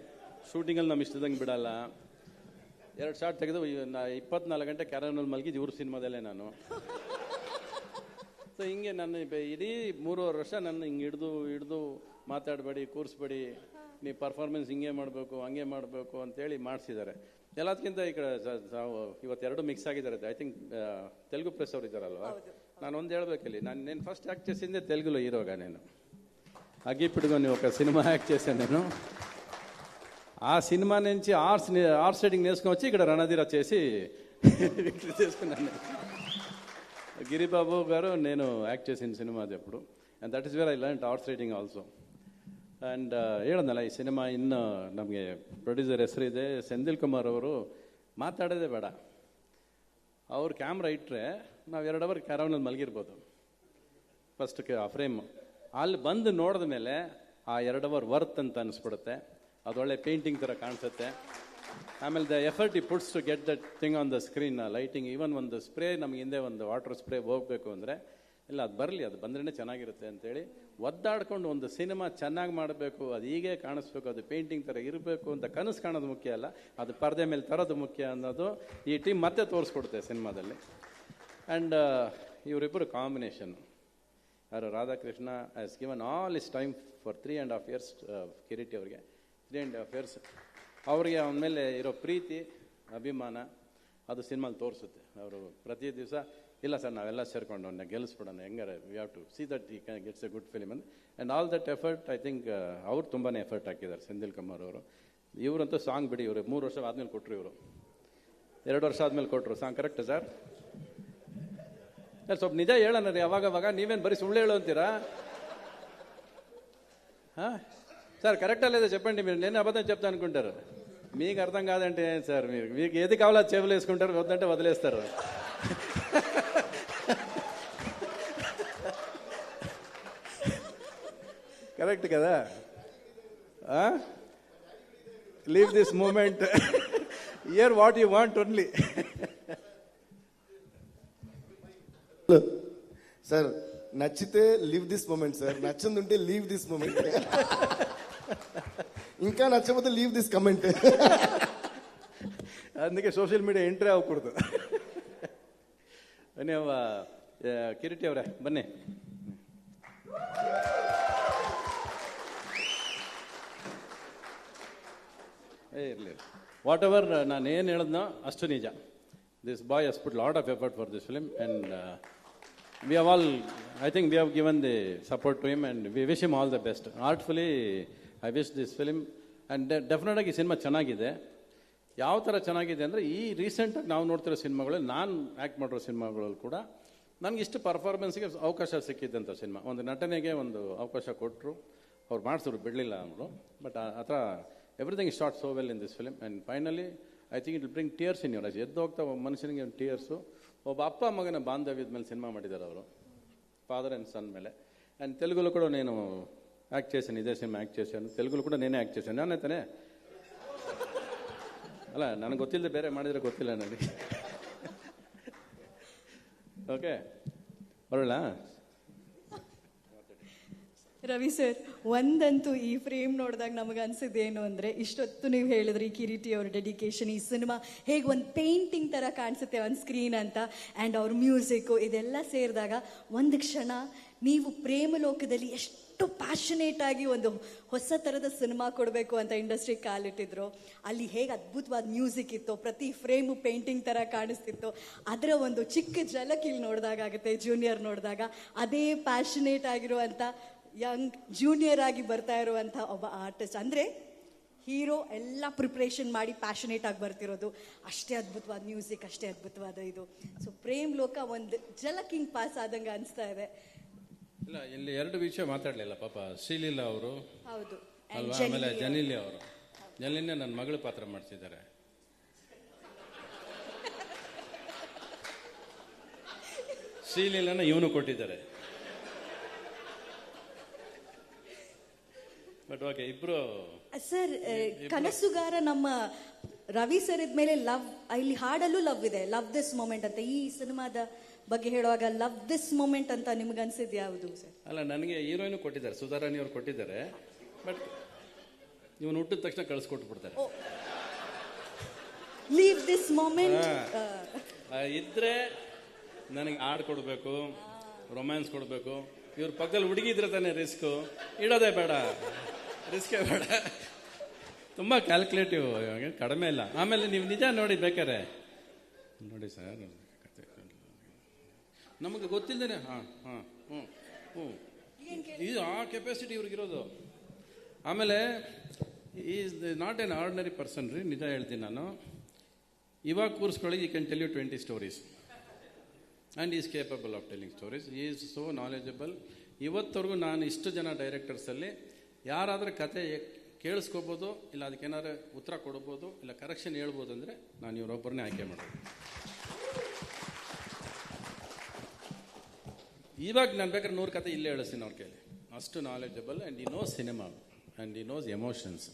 ಶೂಟಿಂಗಲ್ಲಿ ನಮ್ಮ ಇಷ್ಟದಂಗೆ ಬಿಡಲ್ಲ. 2 ಶಾರ್ಟ್ ತೆಗೆದು 24 ಗಂಟೆ ಕ್ಯಾರನಲ್ಲಿ ಮಲಗಿದ್ದು ಇವ್ರ ಸಿನಿಮಾದಲ್ಲೇ ನಾನು. ಸೊ ಹಿಂಗೆ ನನ್ನ ಇಡೀ 3.5 ವರ್ಷ ನನ್ನ ಹಿಂಗೆ ಹಿಡ್ದು ಮಾತಾಡಬೇಡಿ, ಕೂರಿಸ್ಬೇಡಿ, ನೀವು ಪರ್ಫಾರ್ಮೆನ್ಸ್ ಹಿಂಗೆ ಮಾಡಬೇಕು, ಹಂಗೆ ಮಾಡಬೇಕು ಅಂತೇಳಿ ಮಾಡಿಸಿದ್ದಾರೆ. ಎಲ್ಲದಕ್ಕಿಂತ ಈ ಕಡೆ ಇವತ್ತು 2 ಮಿಕ್ಸ್ ಆಗಿದ್ದಾರೆ. ಐ ಥಿಂಕ್ ತೆಲುಗು ಪ್ರೆಸ್ ಅವ್ರು ಇದ್ದಾರಲ್ವಾ. ನಾನು ಒಂದು ಹೇಳ್ಬೇಕಲ್ಲಿ, నేను ఫస్ట్ యాక్ట్ చేసిందే తెలుగులో హీరోగా. నేను అగ్గిపిడుగుని ఒక సినిమా యాక్ట్ చేశాను నేను. ఆ సినిమా నుంచి ఆర్ట్స్ రైటింగ్ నేర్చుకొని వచ్చి ఇక్కడ రణధీర చేసి విక్టరీ చేసుకున్నాను. గిరిబాబు గారు నేను యాక్ట్ చేసిన సినిమా అది అప్పుడు, and that is where I learn arts writing also. And ಹೇಳೋದಲ್ಲ, ಈ ಸಿನಿಮಾ ಇನ್ನು ನಮಗೆ ಪ್ರೊಡ್ಯೂಸರ್ ಹೆಸರಿದೆ ಸೆಂದಿಲ್ ಕುಮಾರ್ ಅವರು. ಮಾತಾಡೋದೇ ಬೇಡ, ಅವ್ರು ಕ್ಯಾಮ್ರಾ ಇಟ್ಟರೆ ನಾವು 2 ಅವರ್ ಕ್ಯಾರವನಲ್ಲಿ ಮಲಗಿರ್ಬೋದು. ಫಸ್ಟ್ ಆ ಫ್ರೇಮ್ ಅಲ್ಲಿ ಬಂದು ನೋಡಿದ ಮೇಲೆ ಆ 2 ಅವರ್ ವರ್ತ್ ಅಂತ ಅನಿಸ್ಬಿಡುತ್ತೆ. ಅದೊಳ್ಳೆ ಪೇಂಟಿಂಗ್ ಥರ ಕಾಣಿಸುತ್ತೆ. ಆಮೇಲೆ the effort he puts to get that thing on the screen, lighting, even ಒಂದು ಸ್ಪ್ರೇ ನಮಗೆ ಹಿಂದೆ ಒಂದು ವಾಟರ್ ಸ್ಪ್ರೇ ಹೋಗಬೇಕು ಅಂದರೆ ಇಲ್ಲ ಅದು ಬರಲಿ, ಅದು ಬಂದ್ರೇ ಚೆನ್ನಾಗಿರುತ್ತೆ ಅಂತೇಳಿ ಒದ್ದಾಡ್ಕೊಂಡು ಒಂದು ಸಿನಿಮಾ ಚೆನ್ನಾಗಿ ಮಾಡಬೇಕು, ಅದು ಹೀಗೆ ಕಾಣಿಸ್ಬೇಕು, ಅದು ಪೇಂಟಿಂಗ್ ಥರ ಇರಬೇಕು ಅಂತ ಕನಸು ಕಾಣೋದು ಮುಖ್ಯ ಅಲ್ಲ, ಅದು ಪರದೆ ಮೇಲೆ ತರೋದು ಮುಖ್ಯ ಅನ್ನೋದು ಈ ಟೀಮ್ ಮತ್ತೆ ತೋರಿಸ್ಕೊಡುತ್ತೆ ಸಿನಿಮಾದಲ್ಲಿ. ಆ್ಯಂಡ್ ಇವರಿಬ್ಬರು ಕಾಂಬಿನೇಷನ್, ಯಾರು Radhakrishna has given all is time for 3.5 years Kiriti ಅವ್ರಿಗೆ. 3.5 years ಅವ್ರಿಗೆ ಅವನ ಮೇಲೆ ಇರೋ ಪ್ರೀತಿ ಅಭಿಮಾನ ಅದು ಸಿನಿಮಾಲಿ ತೋರಿಸುತ್ತೆ. ಅವರು ಪ್ರತಿ ದಿವಸ ಇಲ್ಲ ಸರ್ ನಾವೆಲ್ಲ ಸೇರ್ಕೊಂಡು ಅವನ್ನ ಗೆಲ್ಲಿಸ್ಬಿಡೋಣ, ಹೆಂಗಾರೆ we have to see that he gets a good film and all that effort. I think ಅವ್ರು ತುಂಬಾ ಎಫರ್ಟ್ ಹಾಕಿದ್ದಾರೆ ಸೆಂದಿಲ್ ಕುಮಾರ್ ಅವರು. ಇವರಂತೂ ಸಾಂಗ್ ಬಿಡಿ, ಇವರು 3 ವರ್ಷ ಆದಮೇಲೆ ಕೊಟ್ಟರು, ಇವರು 2 ವರ್ಷ ಆದಮೇಲೆ ಕೊಟ್ಟರು ಸಾಂಗ್. Correct sir? ಸ್ವಲ್ಪ ನಿಜ ಹೇಳೋಣ ರೀ, ಅವಾಗವಾಗ ನೀವೇನು ಬರೀ ಸುಳ್ಳು ಹೇಳು ಅಂತೀರಾ? సార్ కరెక్టా లేదా చెప్పండి. మీరు నేను అబద్ధం చెప్తా అనుకుంటారు, మీకు అర్థం కాదంటే సార్ మీకు ఏది కావాలో అది చెవులు వేసుకుంటారు, వద్దంటే వదిలేస్తారు. కరెక్ట్ కదా? Leave this moment, here what you want only. Sir నచ్చితే లివ్ దిస్ మూమెంట్ సార్, నచ్చిందుంటే లీవ్ దిస్ మూమెంట్, ఇంకా నచ్చకపోతే లీవ్ దిస్ కమెంట్. అందుకే ಸೋಷಿಯಲ್ ಮೀಡಿಯಾ ಎಂಟ್ರಿ ಆಗಕೂಡದು. ನೀವು ಕಿರೀಟಿ ಅವರೇ ಬನ್ನಿ. ಇರಲಿ, ವಾಟ್ ಎವರ್ ನಾನು ಏನು ಹೇಳಿದ್ನೋ ಅಷ್ಟು ನಿಜ. This boy has put lot of effort for this film and we have all, I think we have given the support to him and we wish him all the best. Artfully, I wish this film, and definitely cinema ಚೆನ್ನಾಗಿದೆ. ಯಾವ ಥರ ಚೆನ್ನಾಗಿದೆ ಅಂದರೆ, ಈ ರೀಸೆಂಟಾಗಿ ನಾವು ನೋಡ್ತಿರೋ ಸಿನಿಮಾಗಳಲ್ಲಿ, ನಾನು ಆ್ಯಕ್ಟ್ ಮಾಡಿರೋ ಸಿನಿಮಾಗಳಲ್ಲಿ ಕೂಡ ನನಗೆ ಇಷ್ಟು ಪರ್ಫಾರ್ಮೆನ್ಸ್ಗೆ ಅವಕಾಶ ಸಿಕ್ಕಿದ್ದಂಥ ಸಿನಿಮಾ. ಒಂದು ನಟನೆಗೆ ಒಂದು ಅವಕಾಶ ಕೊಟ್ಟರು, ಅವ್ರು ಮಾಡಿಸಿದ್ರು, ಬಿಡಲಿಲ್ಲ ಅವರು. ಬಟ್ ಆ ಥರ everything is shot so well in this film and finally I think it will bring tears in your eyes. ಎದ್ದು ಹೋಗ್ತಾ ಮನುಷ್ಯನಿಗೆ ಒಂದು ಟಿಯರ್ಸು. ಒಬ್ಬ ಅಪ್ಪ ಮಗನ ಬಾಂಧವ್ಯದ ಮೇಲೆ ಸಿನಿಮಾ ಮಾಡಿದ್ದಾರೆ ಅವರು, ಫಾದರ್ ಆ್ಯಂಡ್ ಸನ್ ಮೇಲೆ. ಆ್ಯಂಡ್ ತೆಲುಗುಲು ಕೂಡ నేను యాక్ట్ చేశాను, ఇదే సినిమా యాక్ట్ చేశాను. తెలుగులో కూడా నేనే యాక్ట్ చేశాను. ನಾನೇ ತಾನೇ? ಅಲ್ಲ, ನನಗೆ ಗೊತ್ತಿಲ್ಲದೆ ಬೇರೆ ಮಾಡಿದರೆ ಗೊತ್ತಿಲ್ಲ ನನಗೆ. ಓಕೆ, ಬರೋಣ. ರವಿ ಸರ್, ಒಂದಂತೂ ಈ ಫ್ರೇಮ್ ನೋಡಿದಾಗ ನಮಗೆ ಅನ್ಸಿದ್ದೇನು ಅಂದರೆ, ಇಷ್ಟೊತ್ತು ನೀವು ಹೇಳಿದ್ರಿ ಕಿರೀಟಿ ಅವ್ರ ಡೆಡಿಕೇಶನ್, ಈ ಸಿನಿಮಾ ಹೇಗೆ ಒಂದು ಪೇಂಟಿಂಗ್ ಥರ ಕಾಣಿಸುತ್ತೆ ಒಂದು ಸ್ಕ್ರೀನ್ ಅಂತ, ಆ್ಯಂಡ್ ಅವ್ರ ಮ್ಯೂಸಿಕ್ಕು ಇದೆಲ್ಲ ಸೇರಿದಾಗ ಒಂದು ಕ್ಷಣ ನೀವು ಪ್ರೇಮ ಲೋಕದಲ್ಲಿ ಎಷ್ಟು ಪ್ಯಾಷನೇಟ್ ಆಗಿ ಒಂದು ಹೊಸ ಥರದ ಸಿನಿಮಾ ಕೊಡಬೇಕು ಅಂತ ಇಂಡಸ್ಟ್ರಿಗೆ ಕಾಲಿಟ್ಟಿದ್ರು. ಅಲ್ಲಿ ಹೇಗೆ ಅದ್ಭುತವಾದ ಮ್ಯೂಸಿಕ್ ಇತ್ತು, ಪ್ರತಿ ಫ್ರೇಮು ಪೇಂಟಿಂಗ್ ಥರ ಕಾಣಿಸ್ತಿತ್ತು. ಅದರ ಒಂದು ಚಿಕ್ಕ ಝಲಕ್ ಇಲ್ಲಿ ನೋಡಿದಾಗ ಆಗುತ್ತೆ. ಜೂನಿಯರ್ ನೋಡಿದಾಗ ಅದೇ ಪ್ಯಾಷನೇಟ್ ಆಗಿರುವಂಥ ಯಂಗ್ ಜೂನಿಯರ್ ಆಗಿ ಬರ್ತಾ ಇರುವಂಥ ಒಬ್ಬ ಆರ್ಟಿಸ್ಟ್. ಅಂದರೆ ಹೀರೋ ಎಲ್ಲ ಪ್ರಿಪ್ರೇಷನ್ ಮಾಡಿ ಪ್ಯಾಷನೇಟ್ ಆಗಿ ಬರ್ತಿರೋದು. ಅಷ್ಟೇ ಅದ್ಭುತವಾದ ಮ್ಯೂಸಿಕ್, ಅಷ್ಟೇ ಅದ್ಭುತವಾದ ಇದು. ಸೊ ಪ್ರೇಮ್ ಲೋಕ ಒಂದು ಜಲಕಿಂಗ್ ಪಾಸ್ ಆದಂಗೆ ಅನಿಸ್ತಾ ಇದೆ. ಇಲ್ಲ, ಇಲ್ಲಿ 2 ವಿಷಯ ಮಾತಾಡಲಿಲ್ಲ ಪಾಪ. ಶ್ರೀಲೀಲಾ ಅವರು ಹೌದು, ಅಲ್ವಾ, ಆಮೇಲೆ ಜನಿಲಿ ಅವರು. ಜನಿಲಿನೇ ನನ್ನ ಮಗಳ ಪಾತ್ರ ಮಾಡ್ತಿದ್ದಾರೆ. ಶ್ರೀಲೀಲಾನ ಇವನು ಕೊಟ್ಟಿದ್ದಾರೆ. ಬಟ್ ಓಕೆ, ಇಬ್ರು ಸರ್. ಕನಸುಗಾರ ನಮ್ಮ ರವಿ ಸರ್ ಇದ್ಮೇಲೆ ಲವ್, ಇಲ್ಲಿ ಹಾಡಲ್ಲೂ ಲವ್ ಇದೆ, ಲವ್ ದಿಸ್ ಮೂಮೆಂಟ್ ಅಂತ. ಈ ಸಿನಿಮಾದ ಬಗ್ಗೆ ಹೇಳುವಾಗ ಲವ್ ದಿಸ್ ಮೂಮೆಂಟ್ ಅಂತ ನಿಮ್ಗೆ ಅನ್ಸಿದ್ ಯಾವುದು ಸರ್? ಅಲ್ಲ, ನನಗೆ ಹೀರೋಯಿನ್ ಕೊಟ್ಟಿದ್ದಾರೆ, ಸುಧಾರಾಣಿ ಅವ್ರು ಕೊಟ್ಟಿದ್ದಾರೆ. ಬಟ್ ಇವನು ಹುಟ್ಟಿದ ತಕ್ಷಣ ಕಳಿಸ್ಕೊಟ್ಬಿಡ್ತಾರೆ. ಲೀವ್ ದಿಸ್ ಮೂಮೆಂಟ್ ಇದ್ರೆ ನನಗೆ ಹಾಡು ಕೊಡಬೇಕು, ರೊಮ್ಯಾನ್ಸ್ ಕೊಡಬೇಕು. ಇವ್ರ ಪಕ್ಕದಲ್ಲಿ ಹುಡುಗಿ ಇದ್ರೆ ತಾನೇ ರಿಸ್ಕು. ಇಡೋದೇ ಬೇಡ, ರಿಸ್ಕೇ ಬೇಡ. ತುಂಬ ಕ್ಯಾಲ್ಕುಲೇಟಿವ್, ಕಡಿಮೆ ಇಲ್ಲ. ಆಮೇಲೆ ನೀವು ನಿಜ ನೋಡಿ ಬೇಕಾರೆ ನೋಡಿ ಸರ್, ನಮಗೆ ಗೊತ್ತಿಲ್ಲದೇನೆ ಇದು ಆ ಕೆಪಾಸಿಟಿ ಇವ್ರಿಗಿರೋದು. ಆಮೇಲೆ is not an ordinary person ರೀ, ನಿಜ ಹೇಳ್ತೀನಿ ನಾನು. ಇವಾಗ ಕೂರಿಸ್ಕೊಳ್ಳಿ, you can tell you 20 stories and is capable of telling stories. Is so knowledgeable. ಇವತ್ತವರೆಗೂ ನಾನು ಇಷ್ಟು ಜನ ಡೈರೆಕ್ಟರ್ಸಲ್ಲಿ ಯಾರಾದರೂ ಕತೆ ಕೇಳಿಸ್ಕೋಬೋದು, ಇಲ್ಲ ಅದಕ್ಕೇನಾದ್ರು ಉತ್ತರ ಕೊಡ್ಬೋದು, ಇಲ್ಲ ಕರೆಕ್ಷನ್ ಹೇಳ್ಬೋದು ಅಂದರೆ ನಾನು ಇವರೊಬ್ಬರನ್ನೇ ಆಯ್ಕೆ ಮಾಡೋದು. ಇವಾಗ ನಾನು ಬೇಕಾದ್ರೆ 100 ಕತೆ ಇಲ್ಲೇ ಹೇಳಿಸ್ತೀನಿ ಅವ್ರ ಕೈಲಿ. ಅಷ್ಟು ನಾಲೆಜಬಲ್ ಆ್ಯಂಡ್ ಈ ನೋಸ್ ಸಿನಿಮಾ ಆ್ಯಂಡ್ ಈ ನೋಸ್ ಎಮೋಷನ್ಸ್.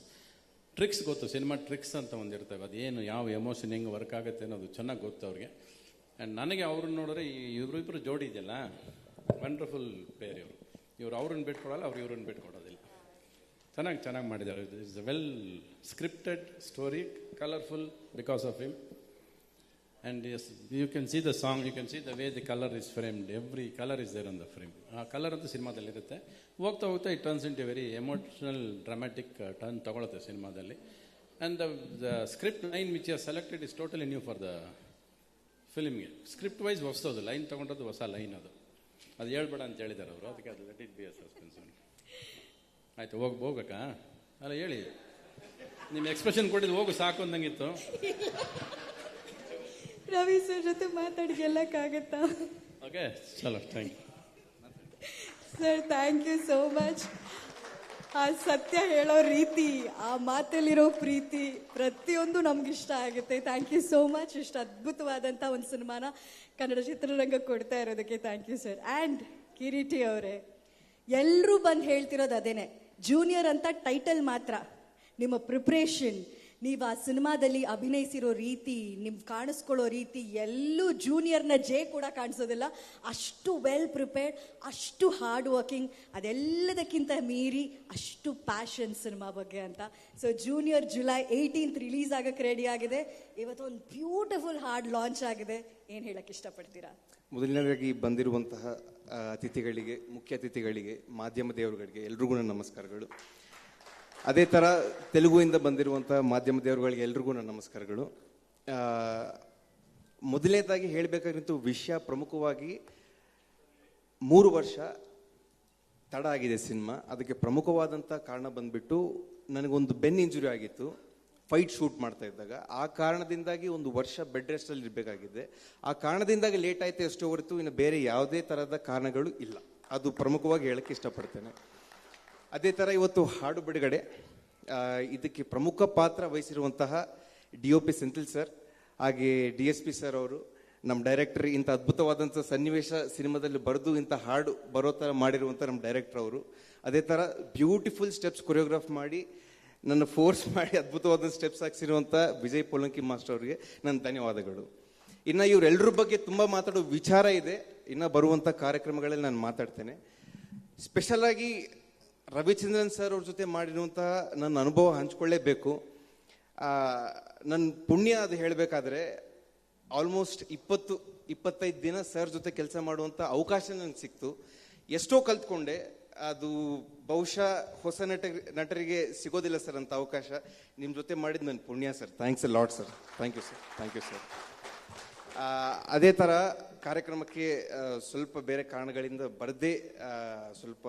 ಟ್ರಿಕ್ಸ್ ಗೊತ್ತು, ಸಿನಿಮಾ ಟ್ರಿಕ್ಸ್ ಅಂತ ಒಂದಿರ್ತವೆ, ಅದೇನು ಯಾವ ಎಮೋಷನ್ ಹೆಂಗೆ ವರ್ಕ್ ಆಗುತ್ತೆ ಅನ್ನೋದು ಚೆನ್ನಾಗಿ ಗೊತ್ತು ಅವ್ರಿಗೆ. ಆ್ಯಂಡ್ ನನಗೆ ಅವ್ರನ್ನ ನೋಡಿದ್ರೆ ಇವರಿಬ್ಬರು ಜೋಡಿ ಇದೆಯಲ್ಲ, ವಂಡರ್ಫುಲ್ ಪೇರ್ ಇವರು. ಇವ್ರು ಅವ್ರನ್ನ ಬಿಟ್ಕೊಡಲ್ಲ, ಅವ್ರು ಇವ್ರನ್ನ ಬಿಟ್ಕೊಡೋದಿಲ್ಲ. ಚೆನ್ನಾಗಿ ಮಾಡಿದ್ದಾರೆ. It's a well scripted story, colourful because of him. And yes, you can see the song, you can see the way the colour is framed, every colour is there on the frame. ಆ colour ಅಂತೂ ಸಿನಿಮಾದಲ್ಲಿರುತ್ತೆ. ಹೋಗ್ತಾ it turns into very emotional dramatic turn ತಗೊಳುತ್ತೆ ಸಿನಿಮಾದಲ್ಲಿ. And the script line which are selected is totally new for the ಫಿಲ್ಮ್ಗೆ. Script wise ಹೊಸದು, line ತೊಗೊಂಡದ್ದು ಹೊಸ ಲೈನ್ ಅದು ಹೇಳ್ಬೇಡ ಅಂತ ಹೇಳಿದ್ದಾರೆ ಅವರು. ಅದಕ್ಕೆ ಅದು let it be a suspense. ಆಯಿತು, ಹೋಗ್ಬೇಕಾ? ಅಲ್ಲ ಹೇಳಿ, ನಿಮ್ಮ ಎಕ್ಸ್ಪ್ರೆಷನ್ ಕೊಟ್ಟಿದ್ದು ಹೋಗು ಸಾಕು ಅಂದಂಗಿತ್ತು. ರವಿ ಸರ್ ಜೊತೆ ಮಾತಾಡಿ ಗೆಲ್ಲಕ್ಕಾಗತ್ತಾ? ಓಕೆ, ಚಲೋ, thank you sir. Thank you so much. ಆ ಸತ್ಯ ಹೇಳೋ ರೀತಿ, ಆ ಮಾತಲ್ಲಿರೋ ಪ್ರೀತಿ, ಪ್ರತಿಯೊಂದು ನಮ್ಗಿಷ್ಟ ಆಗುತ್ತೆ. Thank you so much. ಇಷ್ಟು ಅದ್ಭುತವಾದಂಥ ಒಂದು ಸಿನಿಮಾನ ಕನ್ನಡ ಚಿತ್ರರಂಗಕ್ಕೆ ಕೊಡ್ತಾ ಇರೋದಕ್ಕೆ thank you sir. And Kireeti ಅವರೇ, ಎಲ್ಲರೂ ಬಂದು ಹೇಳ್ತಿರೋದು ಅದೇನೆ, ಜೂನಿಯರ್ ಅಂತ ಟೈಟಲ್ ಮಾತ್ರ. ನಿಮ್ಮ ಪ್ರಿಪ್ರೇಷನ್, ನೀವು ಆ ಸಿನಿಮಾದಲ್ಲಿ ಅಭಿನಯಿಸಿರೋ ರೀತಿ, ನಿಮ್ ಕಾಣಿಸ್ಕೊಳ್ಳೋ ರೀತಿ ಎಲ್ಲೂ ಜೂನಿಯರ್ನ ಜೆ ಕೂಡ ಕಾಣಿಸೋದಿಲ್ಲ. ಅಷ್ಟು ವೆಲ್ ಪ್ರಿಪೇರ್ಡ್, ಅಷ್ಟು ಹಾರ್ಡ್ ವರ್ಕಿಂಗ್, ಅದೆಲ್ಲದಕ್ಕಿಂತ ಮೀರಿ ಅಷ್ಟು ಪ್ಯಾಷನ್ ಸಿನಿಮಾ ಬಗ್ಗೆ ಅಂತ. So junior July 18th release ಆಗಕ್ಕೆ ರೆಡಿ ಆಗಿದೆ. ಇವತ್ತು ಒಂದು ಬ್ಯೂಟಿಫುಲ್ ಹಾರ್ಡ್ ಲಾಂಚ್ ಆಗಿದೆ. ಏನು ಹೇಳಕ್ಕೆ ಇಷ್ಟಪಡ್ತೀರಾ? ಮೊದಲನೇದಾಗಿ ಬಂದಿರುವಂತಹ ಅತಿಥಿಗಳಿಗೆ, ಮುಖ್ಯ ಅತಿಥಿಗಳಿಗೆ, ಮಾಧ್ಯಮ ದೇವರುಗಳಿಗೆ ಎಲ್ರಿಗೂ ನನ್ನ ನಮಸ್ಕಾರಗಳು. ಅದೇ ಥರ ತೆಲುಗುವಿಂದ ಬಂದಿರುವಂಥ ಮಾಧ್ಯಮ ದೇವರುಗಳಿಗೆ ಎಲ್ರಿಗೂ ನನ್ನ ನಮಸ್ಕಾರಗಳು. ಮೊದಲನೇದಾಗಿ ಹೇಳಬೇಕಾಗಿತ್ತು ವಿಷಯ ಪ್ರಮುಖವಾಗಿ 3 ವರ್ಷ ತಡ ಆಗಿದೆ ಸಿನಿಮಾ. ಅದಕ್ಕೆ ಪ್ರಮುಖವಾದಂಥ ಕಾರಣ ಬಂದ್ಬಿಟ್ಟು ನನಗೊಂದು ಬೆನ್ ಇಂಜುರಿ ಆಗಿತ್ತು ಫೈಟ್ ಶೂಟ್ ಮಾಡ್ತಾ ಇದ್ದಾಗ. ಆ ಕಾರಣದಿಂದಾಗಿ 1 ವರ್ಷ ಬೆಡ್ ರೆಸ್ಟಲ್ಲಿ ಇರಬೇಕಾಗಿದೆ. ಆ ಕಾರಣದಿಂದಾಗಿ ಲೇಟ್ ಆಯಿತು ಅಷ್ಟೇ ಹೊರತು ಇನ್ನು ಬೇರೆ ಯಾವುದೇ ಥರದ ಕಾರಣಗಳು ಇಲ್ಲ. ಅದು ಪ್ರಮುಖವಾಗಿ ಹೇಳಕ್ಕೆ ಇಷ್ಟಪಡ್ತೇನೆ. ಅದೇ ಥರ ಇವತ್ತು ಹಾಡು ಬಿಡುಗಡೆ, ಇದಕ್ಕೆ ಪ್ರಮುಖ ಪಾತ್ರ ವಹಿಸಿರುವಂತಹ DOP ಸೆಂಥಿಲ್ ಸರ್, ಹಾಗೆ DSP ಸರ್ ಅವರು, ನಮ್ಮ ಡೈರೆಕ್ಟರ್, ಇಂಥ ಅದ್ಭುತವಾದಂಥ ಸನ್ನಿವೇಶ ಸಿನಿಮಾದಲ್ಲಿ ಬರೆದು ಇಂಥ ಹಾಡು ಬರೋ ಥರ ಮಾಡಿರುವಂಥ ನಮ್ಮ ಡೈರೆಕ್ಟರ್ ಅವರು. ಅದೇ ಥರ ಬ್ಯೂಟಿಫುಲ್ ಸ್ಟೆಪ್ಸ್ ಕೊರಿಯೋಗ್ರಾಫ್ ಮಾಡಿ ನನ್ನ ಫೋರ್ಸ್ ಮಾಡಿ ಅದ್ಭುತವಾದ ಸ್ಟೆಪ್ಸ್ ಹಾಕ್ಸಿರುವಂಥ ವಿಜಯ್ ಪೋಲಂಕಿ ಮಾಸ್ಟರ್ ಅವರಿಗೆ ನನ್ನ ಧನ್ಯವಾದಗಳು. ಇನ್ನು ಇವರೆಲ್ಲರ ಬಗ್ಗೆ ತುಂಬ ಮಾತಾಡೋ ವಿಚಾರ ಇದೆ, ಇನ್ನು ಬರುವಂಥ ಕಾರ್ಯಕ್ರಮಗಳಲ್ಲಿ ನಾನು ಮಾತಾಡ್ತೇನೆ. ಸ್ಪೆಷಲ್ ಆಗಿ ರವಿಚಂದ್ರನ್ ಸರ್ ಅವ್ರ ಜೊತೆ ಮಾಡಿರುವಂತಹ ನನ್ನ ಅನುಭವ ಹಂಚ್ಕೊಳ್ಳೇಬೇಕು. ನನ್ನ ಪುಣ್ಯ ಅದು ಹೇಳಬೇಕಾದ್ರೆ ಆಲ್ಮೋಸ್ಟ್ 20-25 ದಿನ ಸರ್ ಜೊತೆ ಕೆಲಸ ಮಾಡುವಂಥ ಅವಕಾಶ ನನಗೆ ಸಿಕ್ತು. ಎಷ್ಟೋ ಕಲ್ತ್ಕೊಂಡೆ. ಅದು ಬಹುಶಃ ಹೊಸ ನಟರಿಗೆ ಸಿಗೋದಿಲ್ಲ ಸರ್ ಅಂತ ಅವಕಾಶ. ನಿಮ್ಮ ಜೊತೆ ಮಾಡಿದ್ದು ನನ್ನ ಪುಣ್ಯ sir. Thanks a lot sir. Thank you sir. Thank you sir. ಅದೇ ಥರ ಕಾರ್ಯಕ್ರಮಕ್ಕೆ ಸ್ವಲ್ಪ ಬೇರೆ ಕಾರಣಗಳಿಂದ ಬರದೇ ಸ್ವಲ್ಪ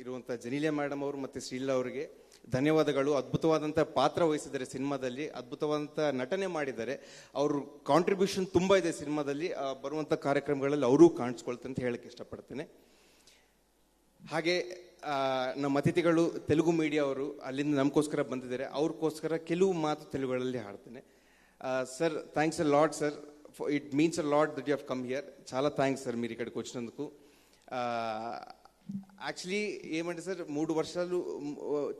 ಇರುವಂಥ ಜನೀಲಿಯಾ ಮೇಡಮ್ ಅವರು ಮತ್ತು ಶ್ರೀಲಾ ಅವರಿಗೆ ಧನ್ಯವಾದಗಳು. ಅದ್ಭುತವಾದಂಥ ಪಾತ್ರ ವಹಿಸಿದ್ದಾರೆ ಸಿನಿಮಾದಲ್ಲಿ, ಅದ್ಭುತವಾದಂಥ ನಟನೆ ಮಾಡಿದ್ದಾರೆ. ಅವ್ರ ಕಾಂಟ್ರಿಬ್ಯೂಷನ್ ತುಂಬ ಇದೆ ಸಿನಿಮಾದಲ್ಲಿ. ಬರುವಂಥ ಕಾರ್ಯಕ್ರಮಗಳಲ್ಲಿ ಅವರೂ ಕಾಣಿಸ್ಕೊಳ್ತಾರೆ ಅಂತ ಹೇಳಕ್ಕೆ ಇಷ್ಟಪಡ್ತೇನೆ. ಹಾಗೆ ನಮ್ಮ ಅತಿಥಿಗಳು ತೆಲುಗು ಮೀಡಿಯಾ ಅವರು ಅಲ್ಲಿಂದ ನಮಗೋಸ್ಕರ ಬಂದಿದ್ದಾರೆ. ಅವ್ರಿಗೋಸ್ಕರ ಕೆಲವು ಮಾತು ತೆಲುಗುಗಳಲ್ಲಿ ಹಾಡ್ತೇನೆ. Sir, thanks a lot sir. It means a lot that you have come here. చాలా థ్యాంక్స్ సార్ మీరు ఇక్కడికి వచ్చినందుకు. యాక్చువల్లీ ఏమంటే సార్, 3 వర్షాలు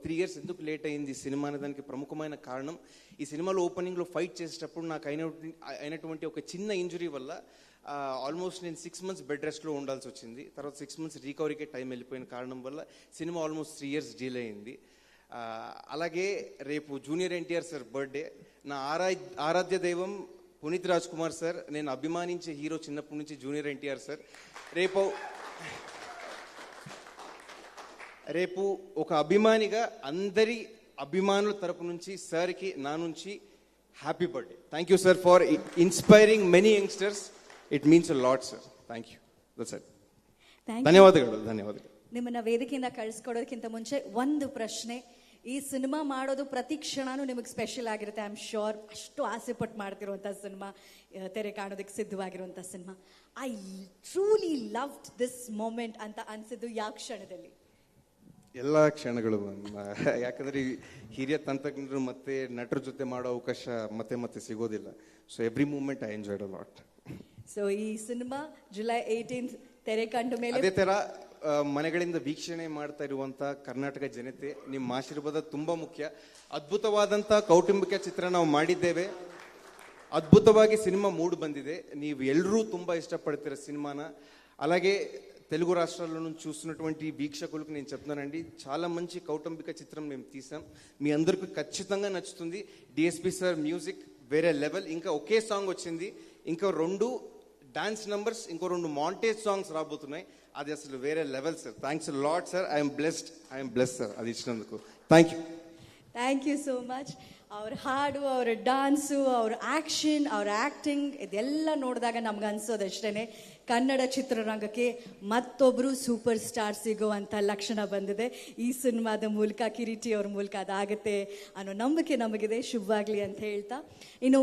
3 years ఎందుకు లేట్ అయింది ఈ సినిమా అనే దానికి ప్రముఖమైన కారణం, ఈ సినిమాలో ఓపెనింగ్లో ఫైట్ చేసేటప్పుడు నాకు అయినటువంటి ఒక చిన్న ఇంజురీ వల్ల ఆల్మోస్ట్ నేను 6 months బెడ్ రెస్ట్లో ఉండాల్సి వచ్చింది. తర్వాత 6 months రికవరీకే టైం వెళ్ళిపోయిన కారణం వల్ల సినిమా ఆల్మోస్ట్ 3 years డిలే అయింది. అలాగే రేపు జూనియర్ ఎన్టీఆర్ సార్ బర్త్డే. నా ఆరాధ్య దైవం పునీత్ రాజ్ కుమార్ సార్, నేను అభిమానించే హీరో చిన్నప్పటి నుంచి జూనియర్ ఎన్టీఆర్ సార్. రేపు ఒక అభిమానిగా అందరి అభిమానుల తరపు నుంచి సార్కి నా నుంచి happy birthday. Thank you sir for inspiring many youngsters. It means a lot sir. Thank you. That's it. ಧನ್ಯವಾದಗಳು. ನಿಮ್ಮನ್ನ ವೇದಿಕೆಯಿಂದ ಕಳಿಸ್ಕೊಡೋದಕ್ಕಿಂತ ಮುಂಚೆ ಒಂದು ಪ್ರಶ್ನೆ. ಈ ಸಿನಿಮಾ ಮಾಡೋದು ಪ್ರತಿ ಕ್ಷಣನೂ ನಿಮಗೆ ಸ್ಪೆಷಲ್ ಆಗಿರುತ್ತೆ. ಐ ಆಮ್ ಶ್ಯೂರ್ ಅಷ್ಟು ಆಸೆ ಪಟ್ಟು ಮಾಡ್ತಿರುವಂಥ ಸಿನಿಮಾ, ತೆರೆ ಕಾಣೋದಕ್ಕೆ ಸಿದ್ಧವಾಗಿರುವಂಥ ಸಿನಿಮಾ. I truly loved this moment ಅಂತ ಅನಿಸಿದ್ದು ಯಾವ ಕ್ಷಣದಲ್ಲಿ? ಎಲ್ಲ ಕ್ಷಣಗಳು ಯಾಕಂದ್ರೆ ಈ ಹಿರಿಯ ತಂತ್ರಜ್ಞರು ಮತ್ತೆ ನಟರ ಜೊತೆ ಮಾಡೋ ಅವಕಾಶ ಮತ್ತೆ ಮತ್ತೆ ಸಿಗೋದಿಲ್ಲ. So every moment I enjoyed a lot. So ಈ ಸಿನಿಮಾ ಜುಲೈ 18 ತೆರೆ ಕಂಡ ಮೇಲೆ ಅದೇ ತರ ಮನೆಗಳಿಂದ ವೀಕ್ಷಣೆ ಮಾಡ್ತಾ ಇರುವಂತ ಕರ್ನಾಟಕ ಜನತೆ, ನಿಮ್ಮ ಆಶೀರ್ವಾದ ತುಂಬಾ ಮುಖ್ಯ. ಅದ್ಭುತವಾದಂತ ಕೌಟುಂಬಿಕ ಚಿತ್ರ ನಾವು ಮಾಡಿದ್ದೇವೆ. ಅದ್ಭುತವಾಗಿ ಸಿನಿಮಾ ಮೂಡ್ ಬಂದಿದೆ. ನೀವು ಎಲ್ಲರೂ ತುಂಬಾ ఇష్టపడతారు సినిమాన. అలాగే తెలుగు రాష్ట్రాల్లో చూస్తున్నటువంటి వీక్షకులకు నేను చెప్తున్నానండి, చాలా మంచి కౌటుంబిక చిత్రం మేము తీసాం. మీ అందరికీ ఖచ్చితంగా నచ్చుతుంది. డిఎస్పి సార్ మ్యూజిక్ వేరే లెవెల్. ఇంకా ఒకే సాంగ్ వచ్చింది, ఇంకా 2 డాన్స్ నంబర్స్, ఇంకో 2 మాంటేజ్ సాంగ్స్ రాబోతున్నాయి. అది అసలు వేరే level sir. Thanks lot sir. I'm blessed sir అది ఇచ్చినందుకు. Thank you so much. ಅವ್ರ ಹಾಡು, ಅವರ ಡ್ಯಾನ್ಸು, ಅವ್ರ ಆ್ಯಕ್ಷನ್, ಅವ್ರ ಆ್ಯಕ್ಟಿಂಗ್ ಇದೆಲ್ಲ ನೋಡಿದಾಗ ನಮ್ಗೆ ಅನ್ಸೋದಷ್ಟೇ ಕನ್ನಡ ಚಿತ್ರರಂಗಕ್ಕೆ ಮತ್ತೊಬ್ಬರು ಸೂಪರ್ ಸ್ಟಾರ್ ಸಿಗುವಂಥ ಲಕ್ಷಣ ಬಂದಿದೆ ಈ ಸಿನಿಮಾದ ಮೂಲಕ. ಕಿರೀಟಿ ಅವ್ರ ಮೂಲಕ ಅದಾಗುತ್ತೆ ಅನ್ನೋ ನಂಬಿಕೆ ನಮಗಿದೆ. ಶುಭವಾಗಲಿ ಅಂತ ಹೇಳ್ತಾ, ಇನ್ನು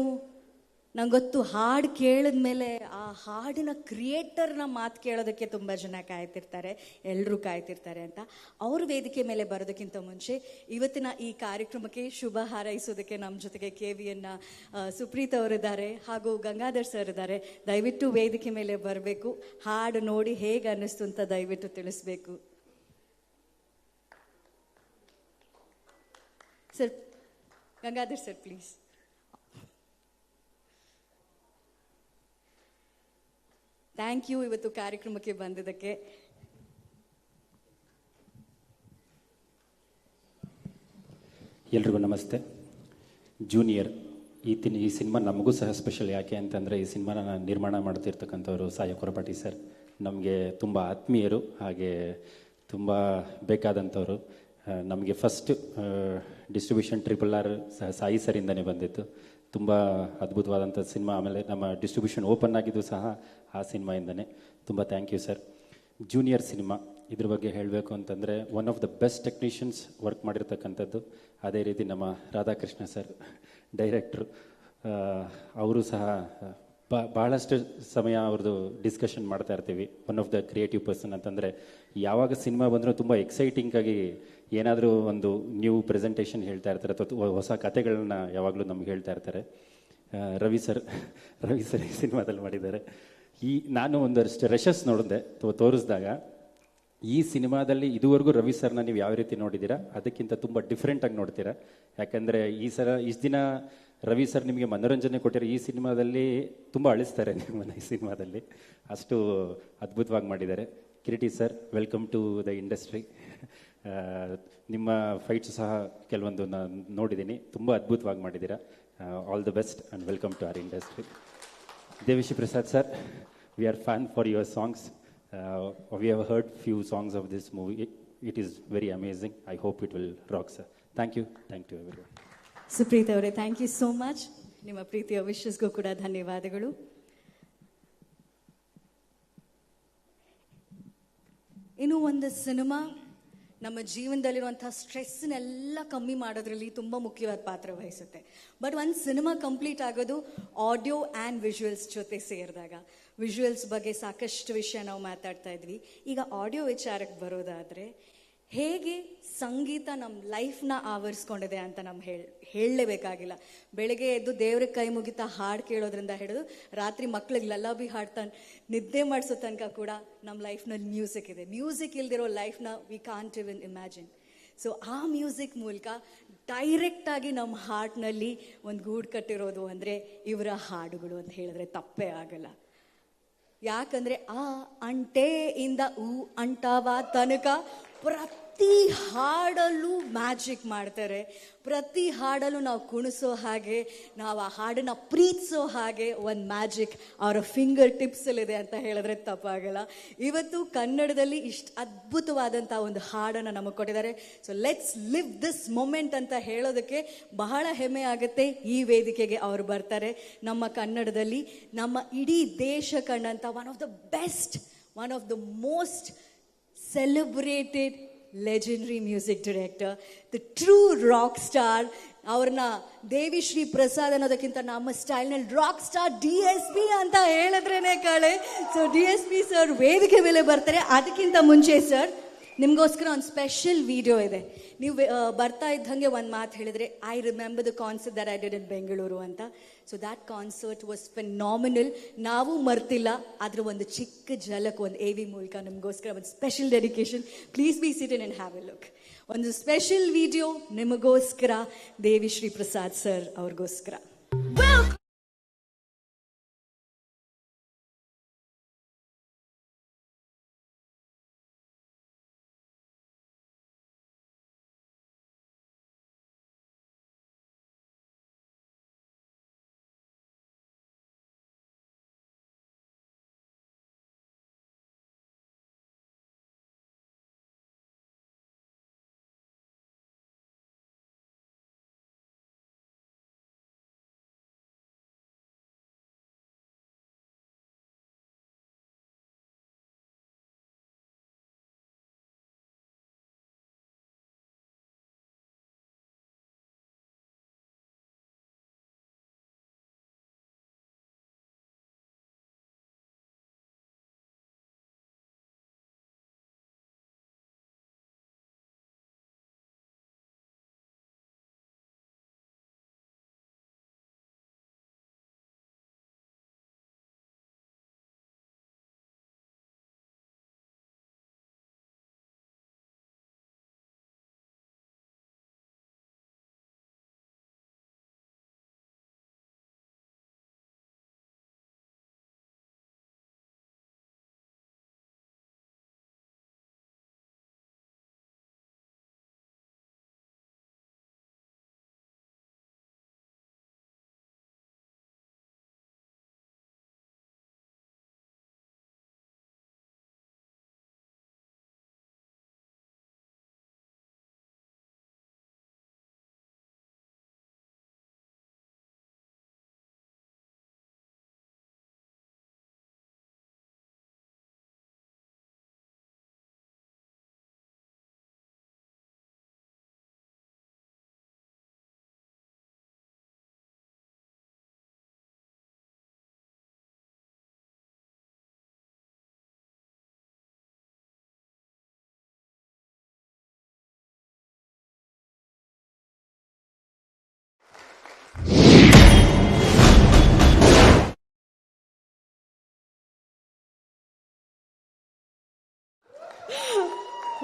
ನಂಗೆ ಗೊತ್ತು ಹಾಡು ಕೇಳಿದ ಮೇಲೆ ಆ ಹಾಡಿನ ಕ್ರಿಯೇಟರ್ನ ಮಾತು ಕೇಳೋದಕ್ಕೆ ತುಂಬ ಜನ ಕಾಯ್ತಿರ್ತಾರೆ, ಎಲ್ಲರೂ ಕಾಯ್ತಿರ್ತಾರೆ ಅಂತ. ಅವ್ರ ವೇದಿಕೆ ಮೇಲೆ ಬರೋದಕ್ಕಿಂತ ಮುಂಚೆ ಇವತ್ತಿನ ಈ ಕಾರ್ಯಕ್ರಮಕ್ಕೆ ಶುಭ ಹಾರೈಸೋದಕ್ಕೆ ನಮ್ಮ ಜೊತೆಗೆ KVN ಸುಪ್ರೀತ್ ಅವರಿದ್ದಾರೆ ಹಾಗೂ ಗಂಗಾಧರ್ ಸರ್ ಇದ್ದಾರೆ. ದಯವಿಟ್ಟು ವೇದಿಕೆ ಮೇಲೆ ಬರಬೇಕು. ಹಾಡು ನೋಡಿ ಹೇಗೆ ಅನ್ನಿಸ್ತು ಅಂತ ದಯವಿಟ್ಟು ತಿಳಿಸ್ಬೇಕು. Sir, Gangadhar sir please. Thank you ಇವತ್ತು ಕಾರ್ಯಕ್ರಮಕ್ಕೆ ಬಂದಿದ್ದಕ್ಕೆ. ಎಲ್ರಿಗೂ ನಮಸ್ತೆ. ಜೂನಿಯರ್ ಈ ಸಿನಿಮಾ ನಮಗೂ ಸಹ ಸ್ಪೆಷಲ್. ಯಾಕೆ ಅಂತಂದರೆ ಈ ಸಿನಿಮಾನ ನಿರ್ಮಾಣ ಮಾಡ್ತಿರ್ತಕ್ಕಂಥವ್ರು ಸಾಯಿ ಕೊರಪಾಟಿ ಸರ್ ನಮಗೆ ತುಂಬ ಆತ್ಮೀಯರು, ಹಾಗೆ ತುಂಬ ಬೇಕಾದಂಥವ್ರು. ನಮಗೆ ಫಸ್ಟ್ ಡಿಸ್ಟ್ರಿಬ್ಯೂಷನ್ RRR ಸಾಯಿ ಸರಿಂದನೇ ಬಂದಿತ್ತು. ತುಂಬ ಅದ್ಭುತವಾದಂಥ ಸಿನಿಮಾ. ಆಮೇಲೆ ನಮ್ಮ ಡಿಸ್ಟ್ರಿಬ್ಯೂಷನ್ ಓಪನ್ ಆಗಿದ್ದು ಸಹ ಆ ಸಿನಿಮಾಯಿಂದನೇ. ತುಂಬ thank you sir. Junior cinema ಇದ್ರ ಬಗ್ಗೆ ಹೇಳಬೇಕು ಅಂತಂದರೆ one of the best technicians work ಮಾಡಿರ್ತಕ್ಕಂಥದ್ದು. ಅದೇ ರೀತಿ ನಮ್ಮ ರಾಧಾಕೃಷ್ಣ ಸರ್ ಡೈರೆಕ್ಟ್ರು, ಅವರು ಸಹ ಭಾಳಷ್ಟು ಸಮಯ ಅವ್ರದ್ದು ಡಿಸ್ಕಷನ್ ಮಾಡ್ತಾ ಇರ್ತೀವಿ. One of the creative person ಅಂತಂದರೆ ಯಾವಾಗ ಸಿನಿಮಾ ಬಂದರೂ ತುಂಬ ಎಕ್ಸೈಟಿಂಗಾಗಿ ಏನಾದರೂ ಒಂದು ನ್ಯೂ ಪ್ರೆಸೆಂಟೇಷನ್ ಹೇಳ್ತಾ ಇರ್ತಾರೆ ಅಥವಾ ಹೊಸ ಕಥೆಗಳನ್ನ ಯಾವಾಗಲೂ ನಮ್ಗೆ ಹೇಳ್ತಾ ಇರ್ತಾರೆ. ರವಿ ಸರ್ ಈ ಸಿನಿಮಾದಲ್ಲಿ ಮಾಡಿದ್ದಾರೆ. ನಾನು ಒಂದಷ್ಟು ರಶಸ್ ನೋಡಿದೆ ತೋರಿಸಿದಾಗ, ಈ ಸಿನಿಮಾದಲ್ಲಿ ಇದುವರೆಗೂ ರವಿ ಸರ್ನ ನೀವು ಯಾವ ರೀತಿ ನೋಡಿದ್ದೀರಾ ಅದಕ್ಕಿಂತ ತುಂಬ ಡಿಫ್ರೆಂಟಾಗಿ ನೋಡ್ತೀರಾ. ಯಾಕಂದರೆ ಇಷ್ಟು ದಿನ ರವಿ ಸರ್ ನಿಮಗೆ ಮನೋರಂಜನೆ ಕೊಟ್ಟಿರೋ ಈ ಸಿನಿಮಾದಲ್ಲಿ ತುಂಬ ಅಳಿಸ್ತಾರೆ ನಿಮ್ಮನ್ನು. ಈ ಸಿನಿಮಾದಲ್ಲಿ ಅಷ್ಟು ಅದ್ಭುತವಾಗಿ ಮಾಡಿದ್ದಾರೆ. Kireeti sir, welcome to the industry. ನಿಮ್ಮ ಫೈಟ್ಸ್ ಸಹ ಕೆಲವೊಂದು ನಾನು ನೋಡಿದ್ದೀನಿ, ತುಂಬ ಅದ್ಭುತವಾಗಿ ಮಾಡಿದ್ದೀರಾ. All the best and welcome to our industry. Devi Sri Prasad sir, we are fan for your songs. We have heard few songs of this movie. It is very amazing. I hope it will rock sir. Thank you everyone. Supreeth ಅವರೇ, thank you so much. ನಿಮ್ಮ ಪ್ರೀತಿಯ ವಿಶಸ್ಗೂ ಕೂಡ ಧನ್ಯವಾದಗಳು. ಇನ್ನು ಒಂದು cinema ನಮ್ಮ ಜೀವನದಲ್ಲಿರುವಂಥ ಸ್ಟ್ರೆಸ್ನೆಲ್ಲ ಕಮ್ಮಿ ಮಾಡೋದ್ರಲ್ಲಿ ತುಂಬ ಮುಖ್ಯವಾದ ಪಾತ್ರ ವಹಿಸುತ್ತೆ. ಬಟ್ ಒಂದು ಸಿನಿಮಾ ಕಂಪ್ಲೀಟ್ ಆಗೋದು ಆಡಿಯೋ ಆ್ಯಂಡ್ ವಿಜುವಲ್ಸ್ ಜೊತೆ ಸೇರಿದಾಗ. ವಿಜುವಲ್ಸ್ ಬಗ್ಗೆ ಸಾಕಷ್ಟು ವಿಷಯ ನಾವು ಮಾತಾಡ್ತಾ ಇದ್ವಿ. ಈಗ ಆಡಿಯೋ ವಿಚಾರಕ್ಕೆ ಬರೋದಾದರೆ, ಹೇಗೆ ಸಂಗೀತ ನಮ್ಮ ಲೈಫ್ನ ಆವರಿಸ್ಕೊಂಡಿದೆ ಅಂತ ಹೇಳಲೇಬೇಕಾಗಿಲ್ಲ. ಬೆಳಗ್ಗೆ ಎದ್ದು ದೇವ್ರಿಗೆ ಕೈ ಮುಗಿತಾ ಹಾಡು ಕೇಳೋದ್ರಿಂದ ಹಿಡಿದು ರಾತ್ರಿ ಮಕ್ಳಿಗೆ ಲಲ್ಲಬಿ ಹಾಡ್ತಾನೆ ನಿದ್ದೆ ಮಾಡಿಸೋ ತನಕ ಕೂಡ ನಮ್ಮ ಲೈಫ್ನಲ್ಲಿ ಮ್ಯೂಸಿಕ್ ಇದೆ. ಮ್ಯೂಸಿಕ್ ಇಲ್ದಿರೋ ಲೈಫ್ನ we can't even imagine. So ಆ ಮ್ಯೂಸಿಕ್ ಮೂಲಕ ಡೈರೆಕ್ಟಾಗಿ ನಮ್ಮ ಹಾರ್ಟ್ನಲ್ಲಿ ಒಂದು ಗೂಡು ಕಟ್ಟಿರೋದು ಅಂದರೆ ಇವರ ಹಾಡುಗಳು ಅಂತ ಹೇಳಿದ್ರೆ ತಪ್ಪೇ ಆಗಲ್ಲ. ಯಾಕಂದರೆ ಆ ಅಂಟೆಯಿಂದ ಅಂಟವ ತನಕ ಪ್ರತಿ ಹಾಡಲ್ಲೂ ಮ್ಯಾಜಿಕ್ ಮಾಡ್ತಾರೆ. ಪ್ರತಿ ಹಾಡಲ್ಲೂ ನಾವು ಕುಣಿಸೋ ಹಾಗೆ, ನಾವು ಆ ಹಾಡನ್ನ ಪ್ರೀತಿಸೋ ಹಾಗೆ ಒಂದು ಮ್ಯಾಜಿಕ್ ಅವರ ಫಿಂಗರ್ ಟಿಪ್ಸಲ್ಲಿದೆ ಅಂತ ಹೇಳಿದ್ರೆ ತಪ್ಪಾಗಲ್ಲ. ಇವತ್ತು ಕನ್ನಡದಲ್ಲಿ ಇಷ್ಟು ಅದ್ಭುತವಾದಂಥ ಒಂದು ಹಾಡನ್ನು ನಮಗೆ ಕೊಟ್ಟಿದ್ದಾರೆ. So let's live this moment ಅಂತ ಹೇಳೋದಕ್ಕೆ ಬಹಳ ಹೆಮ್ಮೆ ಆಗುತ್ತೆ. ಈ ವೇದಿಕೆಗೆ ಅವರು ಬರ್ತಾರೆ. ನಮ್ಮ ಕನ್ನಡದಲ್ಲಿ ನಮ್ಮ ಇಡೀ ದೇಶ ಕಂಡಂಥ one of the best, one of the most celebrated legendary music director, the true rock star. ಅವ್ರನ್ನ ದೇವಿ ಶ್ರೀ ಪ್ರಸಾದ್ ಅನ್ನೋದಕ್ಕಿಂತ ನಮ್ಮ ಸ್ಟೈಲ್ನಲ್ಲಿ ರಾಕ್ ಸ್ಟಾರ್ DSP ಅಂತ ಹೇಳಿದ್ರೇನೆ ಕಳೆ. ಸೊ DSP ಸರ್ ವೇದಿಕೆ ಮೇಲೆ ಬರ್ತಾರೆ. ಅದಕ್ಕಿಂತ ಮುಂಚೆ ಸರ್ ನಿಮಗೋಸ್ಕರ ಒಂದು ಸ್ಪೆಷಲ್ ವಿಡಿಯೋ ಇದೆ. ನೀವು ಬರ್ತಾ ಇದ್ದಂಗೆ ಒಂದು ಮಾತು ಹೇಳಿದ್ರೆ, I remember the concert that I did in Bengaluru ಅಂತ. So that concert was phenomenal. ನಾವು ಮರ್ತಿಲ್ಲ. ಅದರ ಒಂದು ಚಿಕ್ಕ ಝಲಕ್ ಒಂದು AV ಮೂಲಕ ನಿಮಗೋಸ್ಕರ ಒಂದು special dedication. Please be seated and have A look. ಒಂದು ಸ್ಪೆಷಲ್ ವಿಡಿಯೋ ನಿಮಗೋಸ್ಕರ, ದೇವಿ ಶ್ರೀ ಪ್ರಸಾದ್ ಸರ್ ಅವ್ರಿಗೋಸ್ಕರ.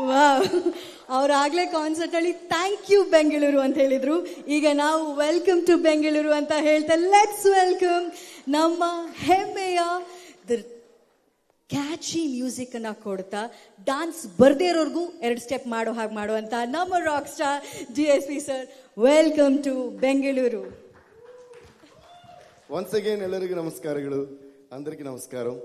ವಾವ್, ಅವರಾಗಲೇ ಕಾನ್ಸರ್ಟಲ್ಲಿ ಥ್ಯಾಂಕ್ ಯು ಬೆಂಗಳೂರು ಅಂತ ಹೇಳಿದ್ರು. ಈಗ ನಾವು ವೆಲ್ಕಮ್ ಟು ಬೆಂಗಳೂರು ಅಂತ ಹೇಳ್ತಾ ಲೆಟ್ಸ್ ವೆಲ್ಕಮ್ ನಮ್ಮ ಹೆಮ್ಮೆಯ ಕ್ಯಾಚಿ ಮ್ಯೂಸಿಕ್ ಅನ್ನ ಕೊಡ್ತಾ ಡಾನ್ಸ್ ಬರ್ದೇ ಇರೋರ್ಗೂ 2 ಸ್ಟೆಪ್ ಮಾಡೋ ಹಾಗೆ ಮಾಡುವಂತ ನಮ್ಮ rock star DSP sir. Welcome to Bengaluru. Once again, ಎಲ್ಲರಿಗೂ ನಮಸ್ಕಾರಗಳು, అందరికీ నమస్కారం.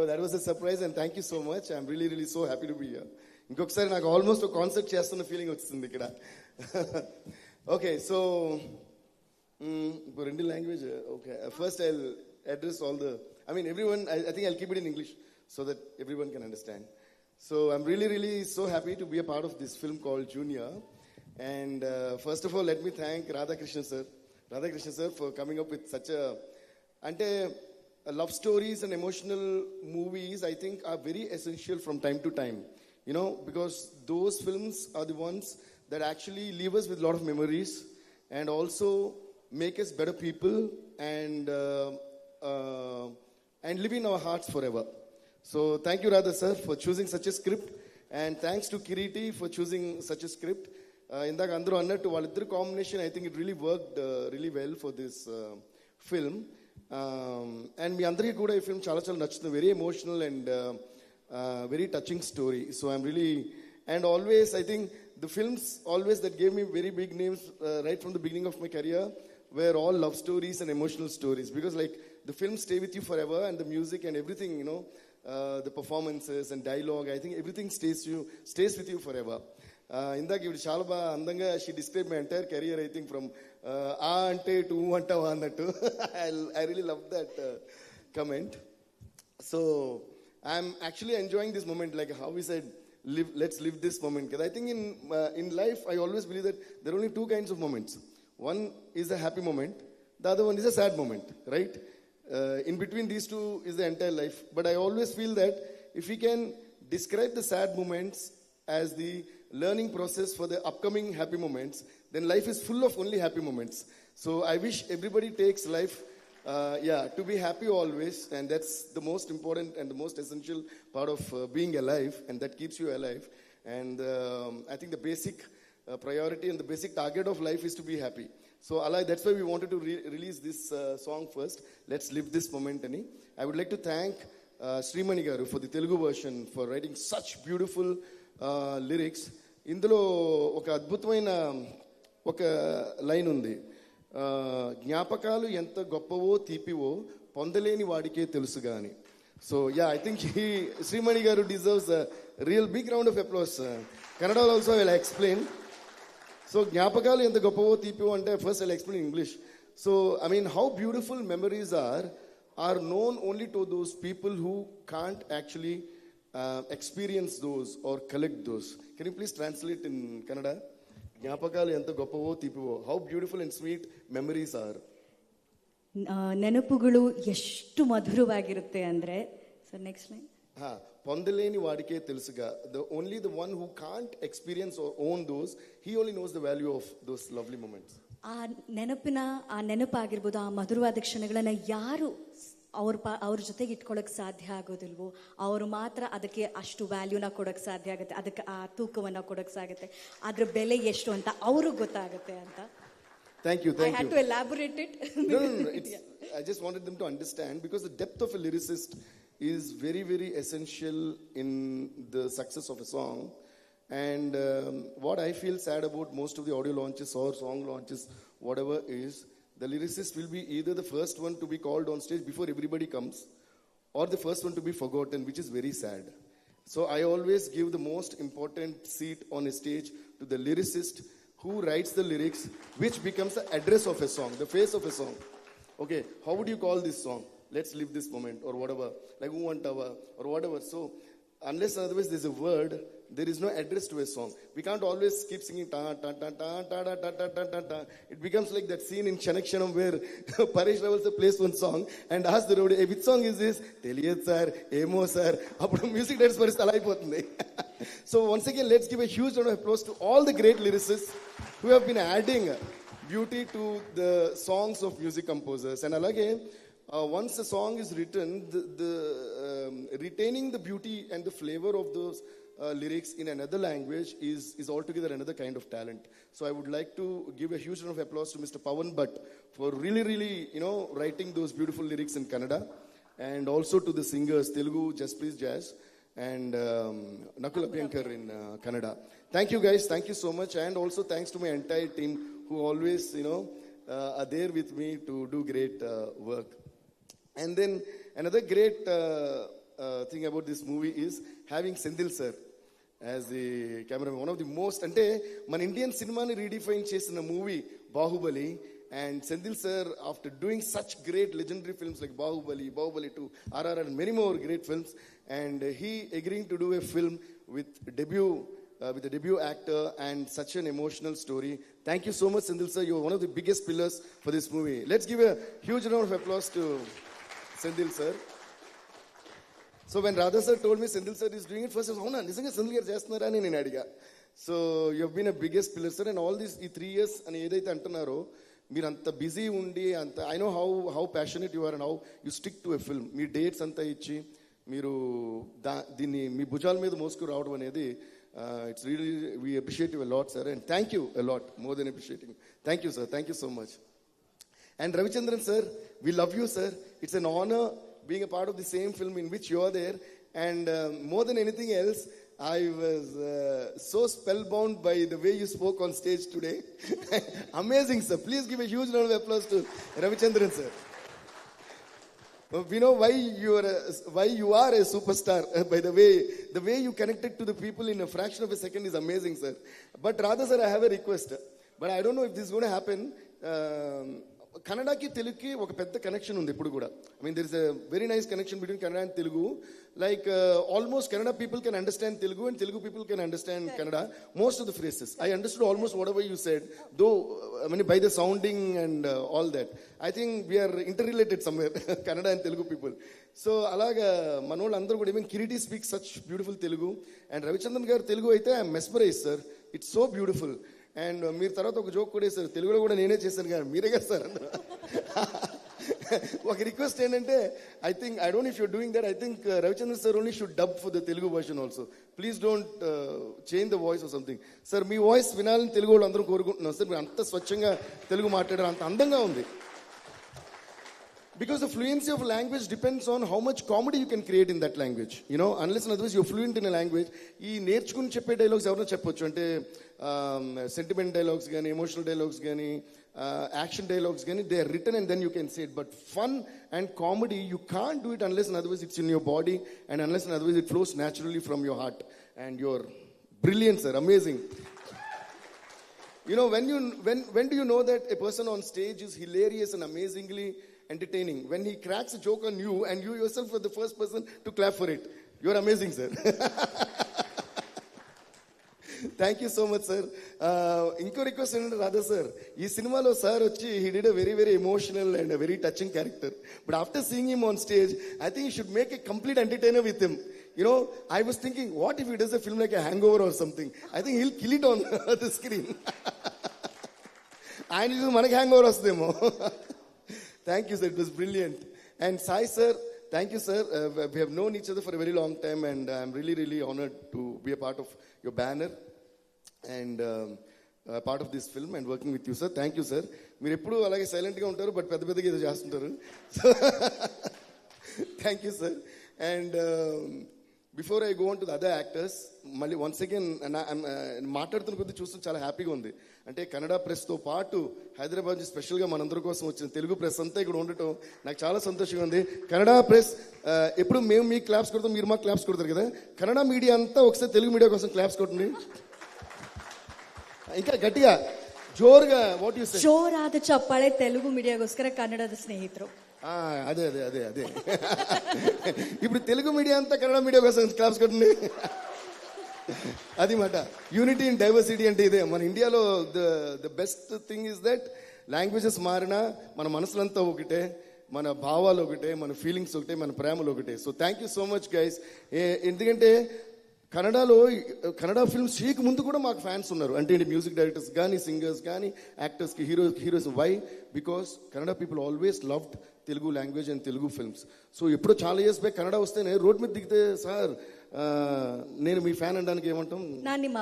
That was a surprise and thank you so much. I'm really so happy to be here. ఇంకొకసారి నాకు ఆల్మోస్ట్ ఒక కాన్సర్ట్ చేస్తున్న ఫీలింగ్ వచ్చింది ఇక్కడ. ఓకే, సో రెండు language. Okay, first I address all the, I mean everyone, I think I'll keep it in English so that everyone can understand. So I'm really so happy to be a part of this film called Junior. And first of all, let me thank Radhakrishnan sir for coming up with such a, ante love stories and emotional movies I think are very essential from time to time, you know, because those films are the ones that actually leave us with a lot of memories and also make us better people and live in our hearts forever. So thank you Radha sir for choosing such a script, and thanks to Kiriti for choosing such a script. ఇందాక అందరూ అన్నట్టు వాళ్ళిద్దరు combination I think it really worked really well for this film. And మీ అందరికీ కూడా ఈ film చాలా నచ్చుతుంది. Very emotional and very touching story. So I'm really, and always I think the films always that gave me very big names right from the beginning of my career were all love stories and emotional stories, because like the films stay with you forever, and the music and everything, you know, the performances and dialogue, I think everything stays with you forever. ఇందాక ఇప్పుడు చాలా బాగా అందంగా she describe my entire career, I think from ఆ అంటే to అంటావా అన్నట్టు. I really love that comment. So I'm actually enjoying this moment, like how we said let's live this moment. Because I think in life, I always believe that there are only two kinds of moments. One is a happy moment, the other one is a sad moment, right? In between these two is the entire life. But I always feel that if we can describe the sad moments as the learning process for the upcoming happy moments, then life is full of only happy moments. So I wish everybody takes life, to be happy always, and that's the most important and the most essential part of being alive, and that keeps you alive. And I think the basic priority and the basic target of life is to be happy. So Allah, that's why we wanted to release this song first. Let's live this moment, Ani. I would like to thank Srimani Garu for the Telugu version, for writing such beautiful lyrics. ఇందులో ఒక అద్భుతమైన ఒక line ఉంది, జ్ఞాపకాలు ఎంత గొప్పవో తీపివో పొందలేని వాడికే తెలుసుగా అని. సో ఐ థింక్ శ్రీమణి గారు deserves a real big round of applause. Kannada also I will explain. So జ్ఞాపకాలు ఎంత గొప్పవో తీపివో అంటే first I'll explain in English. So I mean, how beautiful memories are known only to those people who can't actually experience those or collect those. Can you please translate in Kannada? ಜ್ಞಾಪಕಾలు ఎంత గొప్పవో తీపివో, how beautiful and sweet memories are. ನೆನಪುಗಳು ಎಷ್ಟು ಮಧುರವಾಗಿರುತ್ತೆ ಅಂದ್ರೆ, sir next line. పొందలేని వాడికే తెలుసుగా, the one who can't experience or own those, he only knows the value of those lovely moments. ಆ ನೆನಪಾಗಿರ್ಬೋದು, ಆ ಮಧುರವಾದ ಕ್ಷಣಗಳನ್ನ ಯಾರು ಅವ್ರ ಜೊತೆಗೆ ಇಟ್ಕೊಳಕ್ ಸಾಧ್ಯ ಆಗೋದಿಲ್ವೋ ಅವರು ಮಾತ್ರ ಅದಕ್ಕೆ ಅಷ್ಟು ವ್ಯಾಲ್ಯೂನ ಕೊಡಕ್ ಸಾಧ್ಯ ಆಗುತ್ತೆ, ಅದಕ್ಕೆ ಆ ತೂಕವನ್ನ ಕೊಡಕ್ ಸಾಗುತ್ತೆ, ಅದ್ರ ಬೆಲೆ ಎಷ್ಟು ಅಂತ ಅವ್ರಿಗೆ ಗೊತ್ತಾಗುತ್ತೆ ಅಂತ. Thank you. I had to elaborate it. No. I just wanted them to understand, because the depth of a lyricist is very, very essential in the success of a song. And what I feel sad about most of the audio launches or song launches, whatever is, the lyricist will be either the first one to be called on stage before everybody comes, or the first one to be forgotten, which is very sad. So I always give the most important seat on a stage to the lyricist who writes the lyrics, which becomes the address of a song, the face of a song. Okay, how would you call this song? Let's live this moment, or whatever, like Uvantava, or whatever. So unless otherwise there's a word, there is no address to a song. We can't always keep singing ta ta ta ta ta ta ta ta ta ta. It becomes like that scene in Chanakshanam where Paresh Rawal sir plays one song and asks the roadie, hey, which song is this? Teliyad sir, Emo sir. Appudu music directors paristhiti ala ayipotundi. So once again, let's give a huge round of applause to all the great lyricists who have been adding beauty to the songs of music composers. And alage, once a song is written, the retaining the beauty and the flavor of those lyrics in another language is altogether another kind of talent. So I would like to give a huge round of applause to Mr. Pawan Bhatt for really, writing those beautiful lyrics in Kannada, and also to the singers Telugu, Just Please Jazz, and Nakul Abhyankar in Kannada. Thank you guys, thank you so much, and also thanks to my entire team who always, are there with me to do great work. And then another great thing about this movie is having Sendil sir as the cameraman. One of the most, ante man Indian cinema ni redefine chesina movie Bahubali, and Sendil sir, after doing such great legendary films like Bahubali 2, RRR, and many more great films, and he agreeing to do a film with a debut actor and such an emotional story. Thank you so much, Sendil sir. You are one of the biggest pillars for this movie. Let's give a huge round of applause to Sendil sir. So when Radha sir told me Sendil sir is doing it, first I was, avuna nijanga Sendil garu chestunara ani nenu adiga. So you have been a biggest pillar sir, and all these 3 years ani edaithe antunnaro, meer anta busy undi anta, I know how passionate you are and how you stick to a film. Mee dates anta ichi meeru dinni mee bhujal meeda mosku raavadam anedi, it's really, we appreciate you a lot sir, and thank you a lot, more than appreciating. Thank you sir, thank you so much. And Ravichandran sir, we love you sir. It's an honor being a part of the same film in which you are there, and more than anything else, I was so spellbound by the way you spoke on stage today. Amazing sir. Please give a huge round of applause to Ravichandran sir. We know why you are a superstar. By the way you connected to the people in a fraction of a second is amazing sir. But Radha sir, I have a request, but I don't know if this is going to happen. కన్నడకి తెలుగుకి ఒక పెద్ద connection ఉంది ఇప్పుడు కూడా. I mean there is a very nice connection between Kannada and Telugu. Like almost Kannada people can understand Telugu and Telugu people can understand Kannada. Most of the phrases I understood almost whatever you said, though I mean by the sounding and all that. I think we are interrelated somewhere, Kannada and Telugu people. So అలాగా మనోళ్ళు అందరూ కూడా, even Kiriti speaks such beautiful Telugu, and Ravichandran గారు తెలుగు అయితే I am mesmerized, sir. It's so beautiful. And మీరు తర్వాత ఒక joke కూడా వేశారు, తెలుగులో కూడా నేనే చేశాను కానీ మీరే కదా సార్. ఒక రిక్వెస్ట్ ఏంటంటే, I don't know if you're doing that, I think Ravichandran sir only should dub for the Telugu version also. Please don't change the voice or something. Sir, me voice వినాలని తెలుగు వాళ్ళు అందరూ కోరుకుంటున్నాం sir. మీరు అంత స్వచ్ఛంగా తెలుగు మాట్లాడారు, అంత అందంగా ఉంది. Because the fluency of language depends on how much comedy you can create in that language. You know, unless and otherwise you're fluent in a language. ఈ నేర్చుకుని చెప్పే డైలాగ్స్ ఎవరైనా చెప్పొచ్చు అంటే సెంటిమెంట్ డైలాగ్స్ కానీ, ఎమోషనల్ డైలాగ్స్ కానీ, action dialogues కానీ, they are written and then you can say it. But fun and comedy you can't do it unless and otherwise it's in your body, and unless and otherwise it flows naturally from your heart. And you're brilliant, sir. Amazing. You know, when do you know that a person on stage is hilarious and amazingly entertaining? When he cracks a joke on you and you yourself are the first person to clap for it. You're amazing, sir. Thank you so much, sir. Inko request ఏంటంటే Radha sir, ఈ సినిమాలో sir వచ్చి he did a very very emotional and a very touching character. But after seeing him on stage, I think you should make a complete entertainer with him. You know, I was thinking, what if he does a film like a Hangover or something? I think he'll kill it on the screen. ఆయన చూసి మనకి hang over వస్తుందేమో. Thank you, sir. It was brilliant. And Sai, sir, thank you, sir. We have known each other for a very long time, and I'm really, really honored to be a part of your banner and part of this film and working with you, sir. Thank you, sir. మీరు ఎప్పుడు అలాగే సైలెంట్గా ఉంటారు, but పెద్ద పెద్దగా ఏదో చేస్తుంటారు. Thank you, sir. And before I go on to the other actors, మళ్ళీ వన్స్ అగైన్ మాట్లాడుతున్న కొద్దీ చూస్తూ చాలా హ్యాపీగా ఉంది. అంటే కన్నడ ప్రెస్తో పాటు హైదరాబాద్ నుంచి స్పెషల్గా మనందరి కోసం వచ్చిన తెలుగు ప్రెస్ అంతా ఇక్కడ ఉండటం నాకు చాలా సంతోషంగా ఉంది. కన్నడ ప్రెస్ ఎప్పుడు మేము మీకు క్లాప్స్ కొడతాం, మీరు మాకు క్లాప్స్ కొడతారు కదా. కన్నడ మీడియా అంతా ఒకసారి తెలుగు మీడియా కోసం క్లాప్స్ కొట్టండి ఇంకా ಗಟ್ಟಿಯಾ ಜೋರ್గా. What you say? ಜೋರಾದ ಚಪ್ಪಾಳೆ తెలుగు మీడియాಗೋಸ್ಕರ ಕನ್ನಡದ ಸ್ನೇಹಿತರು. అదే అదే అదే అదే ఇప్పుడు తెలుగు మీడియా అంతా కన్నడ మీడియా కోసం క్లాప్స్ కొట్టండి. అది మాట యూనిటీ ఇన్ డైవర్సిటీ అంటే ఇదే. మన ఇండియాలో the best thing is that languages మారినా మన మనసులంతా ఒకటే, మన భావాలు ఒకటే, మన ఫీలింగ్స్ ఒకటే, మన ప్రేమలు ఒకటే. So thank you so much guys. ఎందుకంటే కన్నడ ఫిల్మ్స్ చేయక ముందు కూడా మాకు ఫ్యాన్స్ ఉన్నారు. అంటే మ్యూజిక్ డైరెక్టర్స్ కానీ, సింగర్స్ కానీ, యాక్టర్స్కి, heroes. Why? Because Kannada people always loved Telugu language and Telugu films. So ఎప్పుడో చాలా ఇయర్స్ బ్యాక్ కన్నడ వస్తేనే రోడ్ మీద దిగితే, సార్ నేను మీ ఫ్యాన్ అనడానికి ఏమంటాం, నా నిమ్మ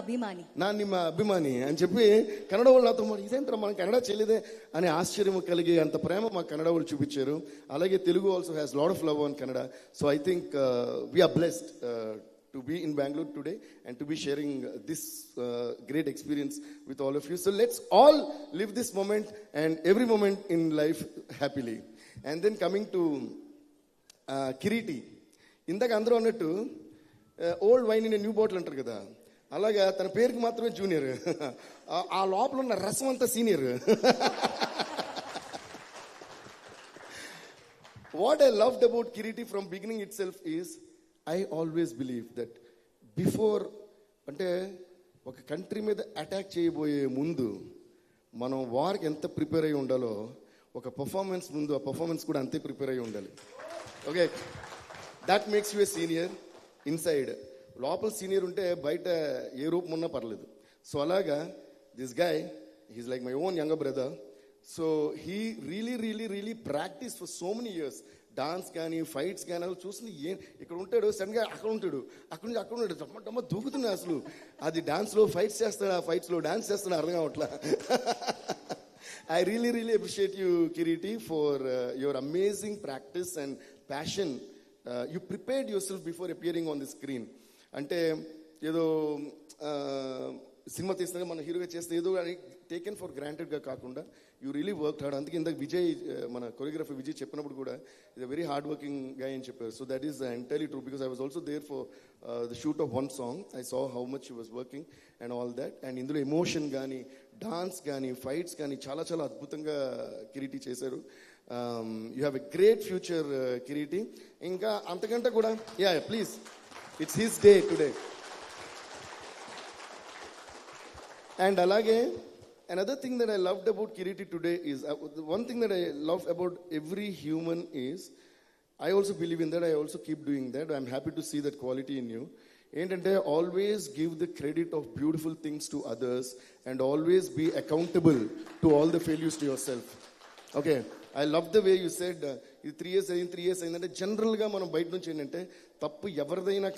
అభిమాని అని చెప్పి కన్నడ వాళ్ళు నాతో మాట, ఇదేంటారా మనం కన్నడ చేయలేదే అని ఆశ్చర్యం కలిగే అంత ప్రేమ మాకు కన్నడ వాళ్ళు చూపించారు. అలాగే Telugu also has lot of love on Kannada. So I think we're blessed to be in Bangalore today and to be sharing this great experience with all of you. So let's all live this moment and every moment in life happily. And then coming to Kiriti, ఇందాక అందరూ అన్నట్టు old wine in new bottle అంటారు కదా, అలాగా తన పేరుకి మాత్రమే junior, ఆ లోపల ఉన్న రసం అంతా senior. What I loved about Kiriti from beginning itself is I always believe that before, అంటే ఒక కంట్రీ మీద అటాక్ చేయబోయే ముందు మనం వార్కి ఎంత ప్రిపేర్ అయి ఉండాలో, ఒక పర్ఫార్మెన్స్ ముందు ఆ పర్ఫార్మెన్స్ కూడా అంతే ప్రిపేర్ అయి ఉండాలి. Okay, that makes you a senior inside. లోపల సీనియర్ ఉంటే బయట ఏ రూపం ఉన్నా పర్లేదు. సో అలాగా this guy, he's like my own younger brother. So he really practice for so many years. Dance కానీ, ఫైట్స్ కానీ, అవి చూసింది ఇక్కడ ఉంటాడు, సడన్గా అక్కడ ఉంటాడు, అక్కడ నుంచి అక్కడ ఉంటాడు, డమ్మ దూకుతున్నాడు. అసలు అది డాన్స్లో ఫైట్స్ చేస్తాడు, ఆ ఫైట్స్లో డాన్స్ చేస్తాడు, అర్థం కావట్లా. I really appreciate you, Kiriti, for your amazing practice and passion. You prepared yourself before appearing on the screen. అంటే ఏదో సినిమా తీస్తే మన హీరోగా చేస్తే ఏదో టేకెన్ ఫర్ గ్రాంటెడ్గా కాకుండా యూ రియలీ వర్క్ హార్డ్. అందుకే ఇందాక విజయ్, మన కొరియోగ్రఫర్ విజయ్ చెప్పినప్పుడు కూడా ఇది వెరీ హార్డ్ వర్కింగ్ గై అని చెప్పారు. So that is entirely true, because I was also there for the shoot of one song. I saw how much you was working and all that. And ఇందులో emotion కానీ, dance కానీ fights కానీ చాలా చాలా అద్భుతంగా కిరీటి చేశారు. You have a great future Kireeti. ఇంకా అంతకంటే కూడా please, it's his day today. And అలాగే another thing that I loved about Kiriti today is, one thing that I love about every human is, I also believe in that, I also keep doing that. I'm happy to see that quality in you. ఏంటంటే always give the credit of beautiful things to others and always be accountable to all the failures to yourself. Okay, I love the way you said ఇది 3 years అయిందంటే జనరల్గా మనం బయట నుంచి ఏంటంటే తప్పు ఎవరిదైనా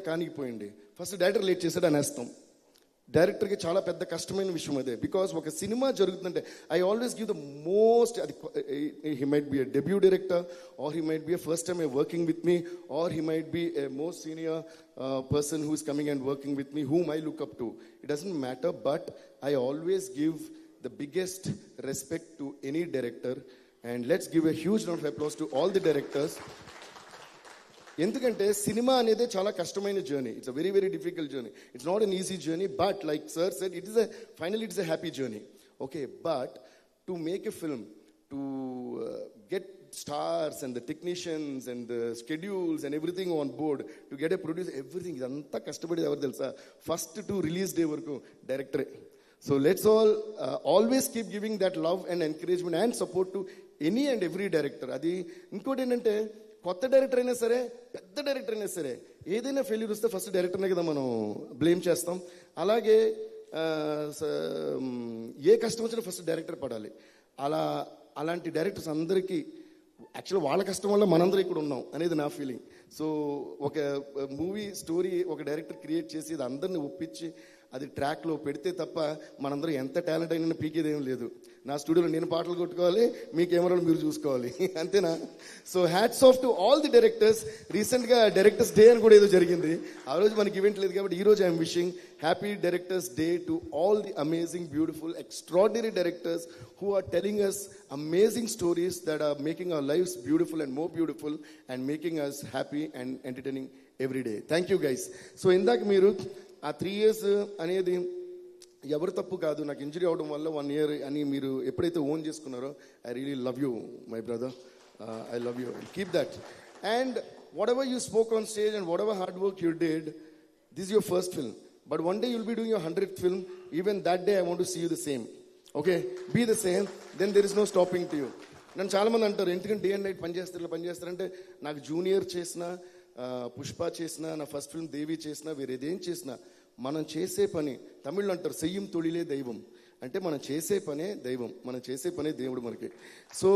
కానిపోయింది ఫస్ట్ డైరెక్టర్ లేట్ చేశాడు అనేస్తాం. డైరెక్టర్కి చాలా పెద్ద కష్టమైన విషయం అదే. బికాస్ ఒక సినిమా జరుగుతుందంటే I always give the most, అది he might be a debut director, or he might be a first time working with me, or he might be a most senior person who is coming and working with me, whom I look up to. It doesn't matter, but I always give the biggest respect to any director. And let's give a huge round of applause to all the directors. ఎందుకంటే cinema అనేది చాలా కష్టమైన journey. It's a very very difficult journey. It's not an easy journey, but like sir said, finally it's a happy journey. Okay, but to make a film, to get stars and the technicians and the schedules and everything on board, to get a producer, everything, idanతా కష్టపడేది ఎవరు తెలుసా? First to release day వరకు డైరెక్టరే. So let's all always keep giving that love and encouragement and support to any and every director. అది ఇంకోటి ఏంటంటే, కొత్త డైరెక్టర్ అయినా సరే, పెద్ద డైరెక్టర్ అయినా సరే, ఏదైనా ఫెయిల్యూర్ వస్తే ఫస్ట్ డైరెక్టర్నే కదా మనం బ్లేమ్ చేస్తాం. అలాగే ఏ కష్టం వచ్చినా ఫస్ట్ డైరెక్టర్ పడాలి. అలాంటి డైరెక్టర్స్ అందరికీ యాక్చువల్గా వాళ్ళ కష్టం వల్ల మనందరం ఇక్కడ ఉన్నాం అనేది నా ఫీలింగ్. సో ఒక మూవీ స్టోరీ ఒక డైరెక్టర్ క్రియేట్ చేసి అది అందరిని ఒప్పించి అది ట్రాక్లో పెడితే తప్ప మనందరం ఎంత టాలెంట్ అయినా పీకేదేం లేదు. నా స్టూడియోలో నేను పాటలు కొట్టుకోవాలి, మీ కెమెరాలు మీరు చూసుకోవాలి, అంతేనా? So hats off to all the directors. రీసెంట్గా డైరెక్టర్స్ డే అని కూడా ఏదో జరిగింది, ఆ రోజు మనకి ఈవెంట్ లేదు కాబట్టి ఈరోజు I'm wishing happy directors day to all the amazing, beautiful, extraordinary directors who are telling us amazing stories that are making our lives beautiful and more beautiful and making us happy and entertaining every day. Thank you guys. So ఇందాక మీరు ఆ 3 years అనేది ఎవరు తప్పు కాదు, నాకు injury అవడం వల్ల 1 year అని మీరు ఎప్పుడైతే ఓన్ చేసుకున్నారో, I really love you my brother, I love you, keep that. And what ever you spoke on stage and what ever hard work you did, this is your first film, but one day you'll be doing your 100th film. Even that day I want to see you the same. Okay, be the same, then there is no stopping to you. నన్ను చాలామంది అంటారు, ఎందుకంటే day and night పనిచేస్తారంటే, నాకు junior చేసినా, పుష్ప చేసినా, నా first film దేవి చేసినా, వేరేదేం చేసినా, మనం చేసే పని, తమిళ్లో అంటారు సెయ్యం తొలిలే దైవం, అంటే మనం చేసే పనే దైవం, మనం చేసే పనే దేవుడు మనకి. సో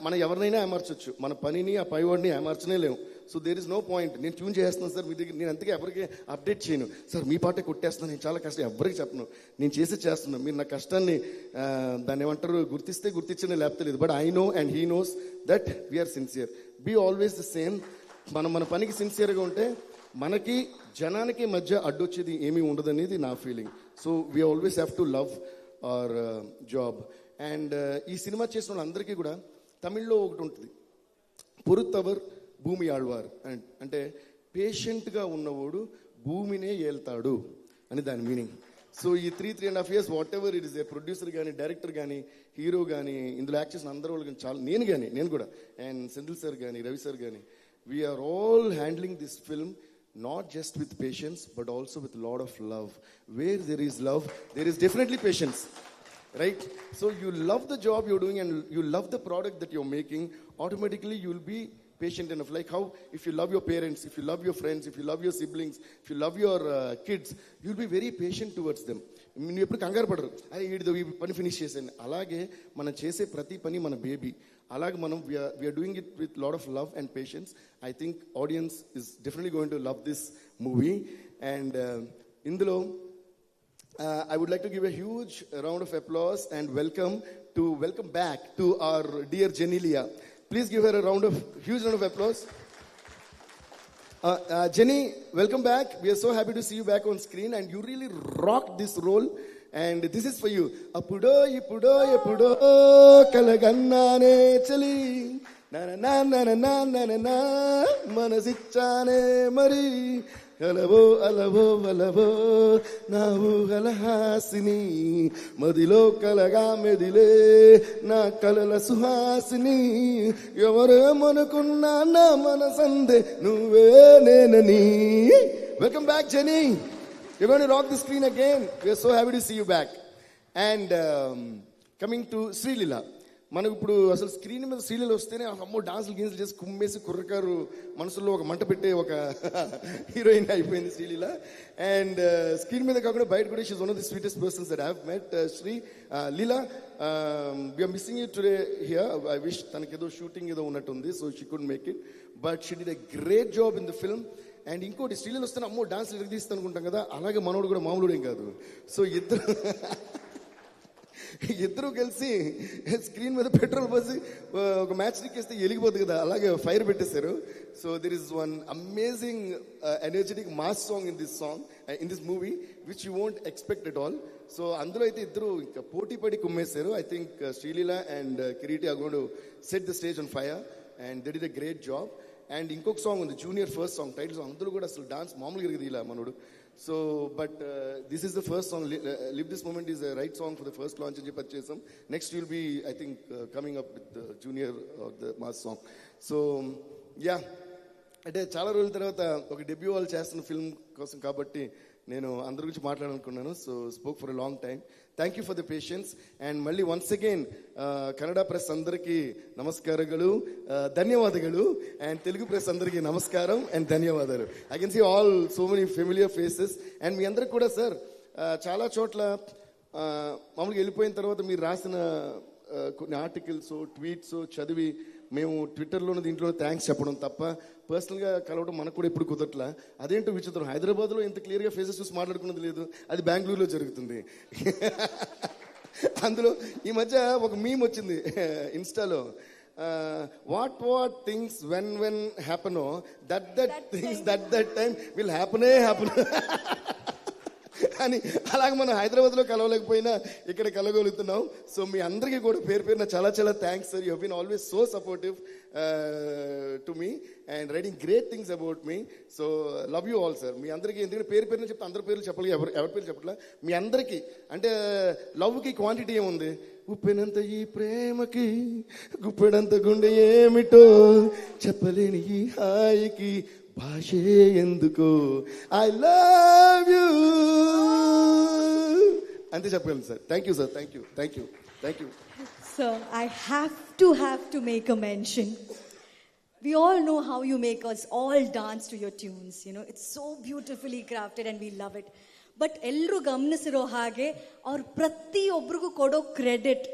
మనం ఎవరినైనా అమర్చొచ్చు, మన పనిని ఆ పైవాడిని అమర్చనే లేము. So there is no point. నేను ట్యూన్ చేస్తున్నాను సార్ మీ దగ్గర, నేను అంతకే ఎవరికి అప్డేట్ చేయను, సార్ మీ పాటే కొట్టేస్తున్నాను, నేను చాలా కష్టం, ఎవరికి చెప్పను, నేను చేస్తున్నాను. మీరు నా కష్టాన్ని దాన్ని ఏమంటారు గుర్తిస్తే గుర్తించనే, లేకపోతే లేదు. But I know and he knows that we're sincere. Be always the same. మనం మన పనికి సిన్సియర్గా ఉంటే మనకి జనానికి మధ్య అడ్డొచ్చేది ఏమీ ఉండదనేది నా feeling. So we always have to love our job. And ఈ సినిమా చేసిన వాళ్ళందరికీ కూడా తమిళ్లో ఒకటి ఉంటుంది, పొరుత్తవర్ భూమి ఆళ్వార్, అంటే పేషెంట్గా ఉన్నవాడు భూమినే ఏల్తాడు అని దాని మీనింగ్. సో ఈ 3.5 years what ever it is, A producer కానీ, డైరెక్టర్ కానీ, హీరో కానీ, ఇందులో యాక్ట్ చేసిన అందరూ వాళ్ళు కానీ, చాలా నేను కూడా అండ్ సెంధిల్ సార్ కానీ, రవి సార్ కానీ, we're all handling this film not just with patience but also with a lot of love. Where there is love, there is definitely patience, right? So you love the job you're doing and you love the product that you're making, automatically you'll be patient enough. Like how if you love your parents, if you love your friends, if you love your siblings, if you love your kids, you'll be very patient towards them. మీరు ఎప్పుడు కంగారు పడరు, అదే ఈ పని finish చేసాను. అలాగే మనం చేసే ప్రతి పని మన బేబీ, అలాగే మనం we're doing it with lot of love and patience. I think audience is definitely going to love this movie. And ఇందులో I would like to give a huge round of applause and welcome back to our dear Jenilia. Please give her a huge round of applause. Jenny, welcome back. We are so happy to see you back on screen and you really rocked this role. And this is for you. Appudo eppudo kalagannane chali na na na na na na na na manasichane mari అలవో అలవో అలవో నా ఊహల హాసిని మదిలో కలగా మెదిలే నా కలల సుహాసిని ఎవరేమనుకున్నా నా మనసందే నువ్వే నేనని. వెల్కమ్ బ్యాక్ జెనీ. You're going to rock the screen again. We are so happy to see you back. And coming to Srilila. మనకు ఇప్పుడు అసలు స్క్రీన్ మీద శ్రీలీల వస్తేనే అమ్మో డాన్సులు గీన్సులు చేసి కుమ్మేసి కుర్రకారు మనసులో ఒక మంట పెట్టే ఒక హీరోయిన్ అయిపోయింది శ్రీలీల. అండ్ స్క్రీన్ మీద కాకుండా బయట కూడా she's one of the sweetest persons that I have met. Sree Leela, we're missing you today here. I wish తనకేదో షూటింగ్ ఏదో ఉన్నట్టుంది, so she could make it, but she did a great job in the film. And ఇంకోటి శ్రీలీల వస్తే అమ్మో dance తీస్తాను అనుకుంటాం కదా, అలాగే మనోడు కూడా మామూలు ఏం కాదు. సో ఇద్దరు కలిసి స్క్రీన్ మీద పెట్రోల్ పోసి ఒక మ్యాచ్ ఎక్కేస్తే వెలిగిపోతుంది కదా, అలాగే ఫైర్ పెట్టేశారు. So there is one amazing energetic mass song in this movie which you won't expect at all. So అందులో అయితే ఇద్దరు ఇంకా పోటీ పడి కుమ్మేశారు. I think Sreeleela and Kireeti are going to set the stage on fire and they did a great job. And ఇంకొక song ఉంది, junior first song, title song. అందులో కూడా అసలు డాన్స్ మామూలుగా ఎరిగింది ఇలా మనోడు. So but this is the first song, live this moment is the right song for the first launch అని చెప్పి వచ్చేసాం. Next will be I think coming up with junior the mass song. So yeah, అంటే చాలా రోజుల తర్వాత ఒక debut వాళ్ళు చేస్తున్న ఫిల్మ్ కోసం కాబట్టి నేను అందరి గురించి మాట్లాడాలనుకున్నాను. So spoke for a long time. Thank you for the patience. And మళ్ళీ వన్స్ అగైన్ కన్నడ ప్రెస్ అందరికీ నమస్కారಗಳು, ధన్యవాదాలు. అండ్ తెలుగు ప్రెస్ అందరికీ నమస్కారం అండ్ ధన్యవాదాలు. I can see all so many familiar faces. And మీ అందరికి కూడా సార్ చాలా చోట్ల మామూలుగా వెళ్ళిపోయిన తర్వాత మీరు రాసిన కొన్ని ఆర్టికల్స్ ట్వీట్స్ చదివి మేము ట్విట్టర్లోనూ దీంట్లో థ్యాంక్స్ చెప్పడం తప్ప పర్సనల్గా కలవడం మనకు కూడా ఎప్పుడు కుదరట్లా. అదేంటో విచిత్రం, హైదరాబాద్లో ఇంత క్లియర్గా ఫేసెస్ చూసి మాట్లాడుకున్నది లేదు, అది బెంగళూరులో జరుగుతుంది. అందులో ఈ మధ్య ఒక మీమ్ వచ్చింది ఇన్స్టాలో, what things when happen that things that time will happen అని. అలాగే మనం హైదరాబాద్లో కలవలేకపోయినా ఇక్కడ కలగలుగుతున్నాం. సో మీ అందరికీ కూడా పేరు పేరున చాలా చాలా thanks sir. You have been always so supportive to me and writing great things about me. So love you all sir. మీ అందరికీ ఎందుకంటే పేరు పేరున చెప్తే అందరి పేర్లు చెప్పాలి, ఎవరి పేరు చెప్పట్లా. మీ అందరికీ అంటే లవ్కి క్వాంటిటీ ఏముంది, ఉప్పెనంత ఈ ప్రేమకి గుప్పెడంత గుండె ఏమిటో చెప్పలేని ఈ హాయికి భాషే ఎందుకు, ఐ లవ్ యూ అంతే చెప్పగలను sir. Thank you sir. Thank you. So I have to make a mention. We all know how you make us all dance to your tunes. You know, it's so beautifully crafted and we love it. But ಎಲ್ಲರೂ ಗಮನಿಸಿರೋ ಹಾಗೆ ಅವ್ರ ಪ್ರತಿಯೊಬ್ಬರಿಗೂ ಕೊಡೋ credit,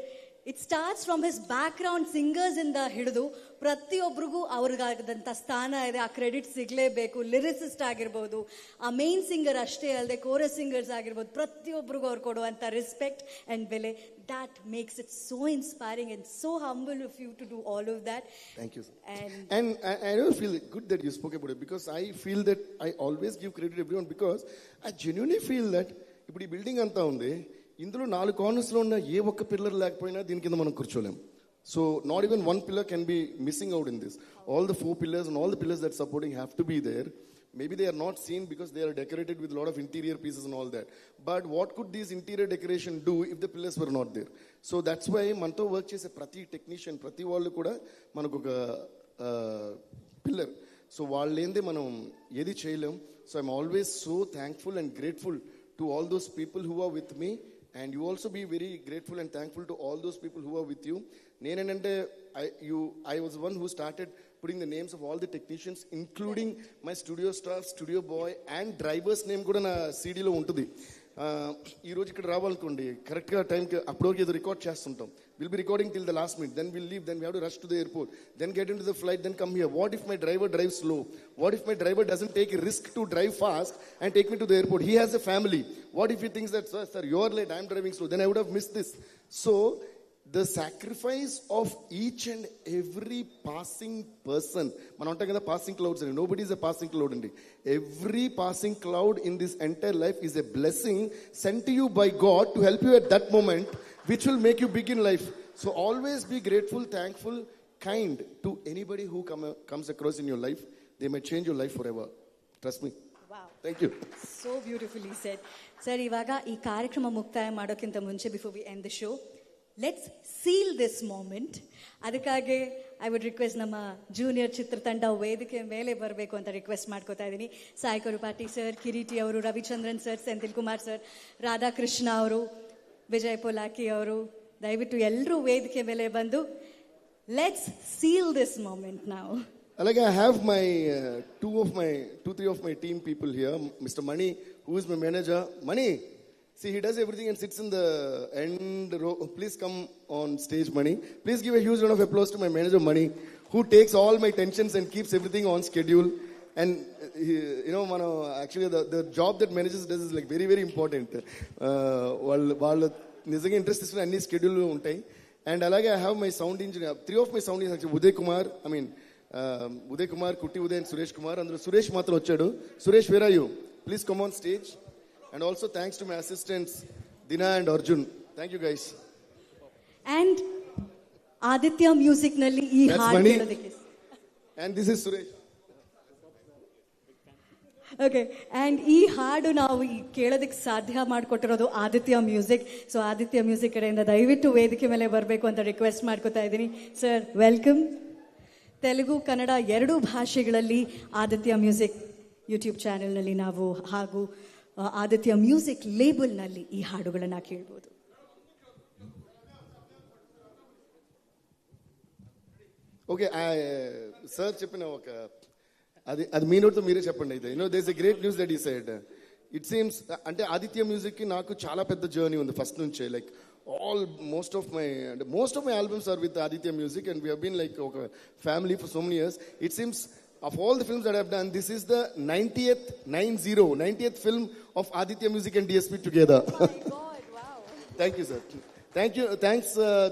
it starts from his back ground singers ಇಂದ ಹಿಡಿದು ಪ್ರತಿಯೊಬ್ಬರಿಗೂ ಅವ್ರಿಗಾದಂಥ ಸ್ಥಾನ ಇದೆ, ಆ ಕ್ರೆಡಿಟ್ ಸಿಗಲೇಬೇಕು. ಲಿರಿಸಿಸ್ಟ್ ಆಗಿರ್ಬೋದು, ಆ ಮೇನ್ ಸಿಂಗರ್ ಅಷ್ಟೇ ಅಲ್ಲದೆ ಕೋರಸ್ ಸಿಂಗರ್ಸ್ ಆಗಿರ್ಬೋದು, ಪ್ರತಿಯೊಬ್ಬರಿಗೂ ಅವ್ರು ಕೊಡುವಂಥ ರೆಸ್ಪೆಕ್ಟ್ ಆ್ಯಂಡ್ ಬೆಲೆ, that makes it so inspiring and so humble of you to do all of that. Thank you sir. And I don't feel good that you spoke about it, because I feel that I always give credit to everyone, because I genuinely feel that ఇప్పుడు ఈ building అంతా ఉంది, ఇందులో 4 కార్నర్స్లో ఉన్న ఏ ఒక్క pillar లేకపోయినా దీని కింద మనం కూర్చోలేం. So not even one pillar can be missing out in this. All the 4 pillars and all the pillars that supporting have to be there. Maybe they are not seen because they are decorated with a lot of interior pieces and all that. But what could these interior decoration do if the pillars were not there? So that's why మనతో work చేసే ప్రతి technician ప్రతి వాళ్ళు కూడా మనకు ఒక pillar. So వాళ్ళు ఏందే మనం ఏది చేయలేం. So I'm always so thankful and grateful to all those people who are with me, and you also be very grateful and thankful to all those people who are with you. Nenanante I was one who started putting the names of all the technicians, including my studio staff, studio boy and driver's name kuda na CD lo untudi. ఈ రోజు ఇక్కడ రావాలనుకోండి, కరెక్ట్గా టైంకి అప్పటివరకు ఏదో record చేస్తుంటాం. Will be recording till the last minute, then will leave, then we have to rush to the airport, then get in to the flight, then come here. What if my driver drive slow? What if my driver doesn't take a risk to drive fast and take me to the airport? He has a family. What if he thinks that sir you are late, I am driving slow, then I would have missed this. So the sacrifice of each and every passing person, మనం అంటాం కదా passing clouds అని, nobody is a passing cloud అండి. Every passing cloud in this entire life is a blessing sent to you by God to help you at that moment, which will make you big in life. So always be grateful, thankful, kind to anybody who comes across in your life. They may change your life forever. Trust me. Wow. Thank you. So beautifully said. Sir, ಇವಾಗ ಈ ಕಾರ್ಯಕ್ರಮ ಮುಕ್ತಾಯ ಮಾಡೋಕ್ಕಿಂತ ಮುಂಚೆ, before we end the show, let's seal this moment. ಅದಕ್ಕಾಗಿ I would request ನಮ್ಮ Junior ಚಿತ್ರತಂಡ ವೇದಿಕೆ ಮೇಲೆ ಬರಬೇಕು ಅಂತ ರಿಕ್ವೆಸ್ಟ್ ಮಾಡ್ಕೋತಾ ಇದ್ದೀನಿ. ಸಾಯಿ ಕೊರಪಾಟಿ ಸರ್, ಕಿರೀಟಿ ಅವರು, ರವಿಚಂದ್ರನ್ ಸರ್, ಸೆಂಥಿಲ್ ಕುಮಾರ್ ಸರ್, ರಾಧಾಕೃಷ್ಣ ಅವರು, ವಿಜಯ್ ಪೊಲಾಕಿ ಅವರು, ದಯವಿಟ್ಟು ಎಲ್ಲರೂ ವೇದಿಕೆ ಮೇಲೆ ಬಂದು ಲೆಟ್ಸ್ ಸೀಲ್ ದಿಸ್ ಮೂಮೆಂಟ್ ನಾವು. Like I have my three of my team people here. Mr. Mani, who is my manager. Mani, see, he does everything and sits in the end row. Please come on stage, Mani. Please give a huge round of applause to my manager, Mani, who takes all my tensions and keeps everything on schedule. And Mano, actually the job that managers does is like very, very important. While nizanga interest is any schedule untai. And like I have my sound engineer. Three of my sound engineers actually Uday Kumar. Uday Kumar, Kutti Uday and Suresh Kumar. And Suresh matra vachadu. Suresh, where are you? Please come on stage. And also thanks to my assistants Dina and Arjun. Thank you guys. And Aditya Music nalli ee haadu kelodike. And this is Suresh. Okay, and ಈ ಹಾಡು ನಾವು ಕೇಳೋದಕ್ಕೆ ಸಾಧ್ಯ ಮಾಡಿಕೊಟ್ಟಿರೋದು Aditya music. So Aditya music ಕಡೆಯಿಂದ ದಯವಿಟ್ಟು ವೇದಿಕೆ ಮೇಲೆ ಬರಬೇಕು ಅಂತ ರಿಕ್ವೆಸ್ಟ್ ಮಾಡ್ಕೋತಾ ಇದ್ದೀನಿ. Sir, welcome. ತೆಲುಗು, ಕನ್ನಡ ಎರಡೂ ಭಾಷೆಗಳಲ್ಲಿ ಆದಿತ್ಯ ಮ್ಯೂಸಿಕ್ ಯೂಟ್ಯೂಬ್ ಚಾನೆಲ್ನಲ್ಲಿ ನಾವು ಹಾಗೂ ಆದಿತ್ಯ ಮ್ಯೂಸಿಕ್ ಲೇಬಲ್ನಲ್ಲಿ ಈ ಹಾಡುಗಳನ್ನು ಕೇಳ್ಬೋದು. ఓకే సార్ చెప్పిన ఒక అది మీ నోటితో మీరే చెప్పండి. అయితే there is a great news that you said. It seems అంటే ఆదిత్య మ్యూజిక్ కి నాకు చాలా పెద్ద జర్నీ ఉంది ఫస్ట్ నుంచే. Like most of my albums are with Aditya Music, and we have been like a family for so many years. It seems of all the films that I have done, this is the 90th film of Aditya Music and DSP together. Oh my God, wow. Thank you, sir. Thank you.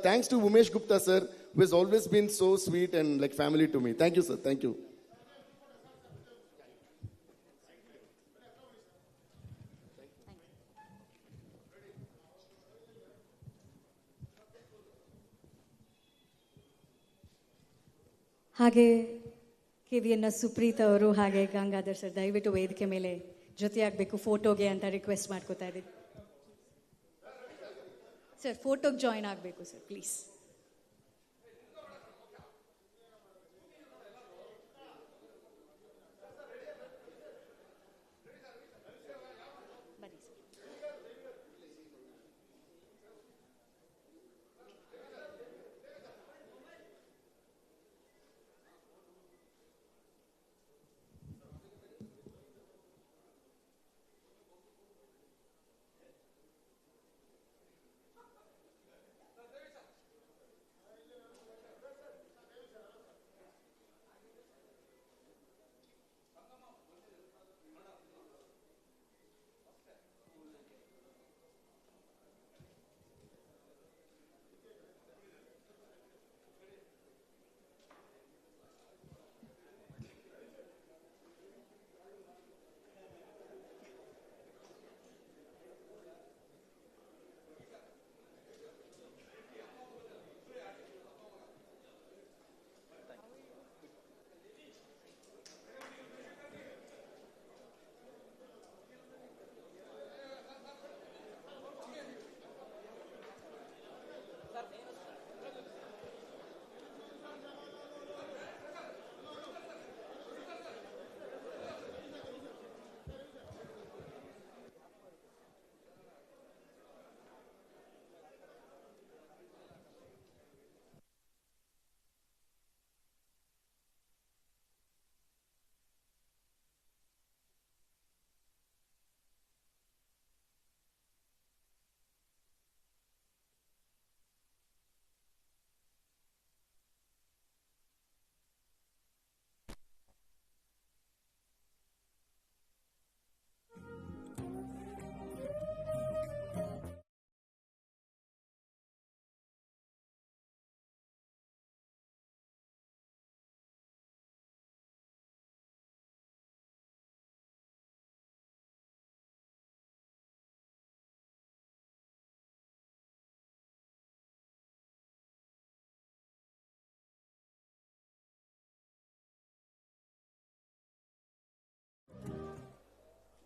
Thanks to Umesh Gupta sir, who has always been so sweet and like family to me. Thank you, sir. Thank you. ಹಾಗೆ KVN Supreeth ಅವರು ಹಾಗೆ Gangadhar sir ದಯವಿಟ್ಟು ವೇದಿಕೆ ಮೇಲೆ ಜೊತೆಯಾಗಬೇಕು ಫೋಟೋಗೆ ಅಂತ request ಮಾಡ್ಕೋತಾ ಇದ್ದೀನಿ. ಸರ್, ಫೋಟೋಗೆ ಜಾಯಿನ್ ಆಗಬೇಕು ಸರ್, ಪ್ಲೀಸ್.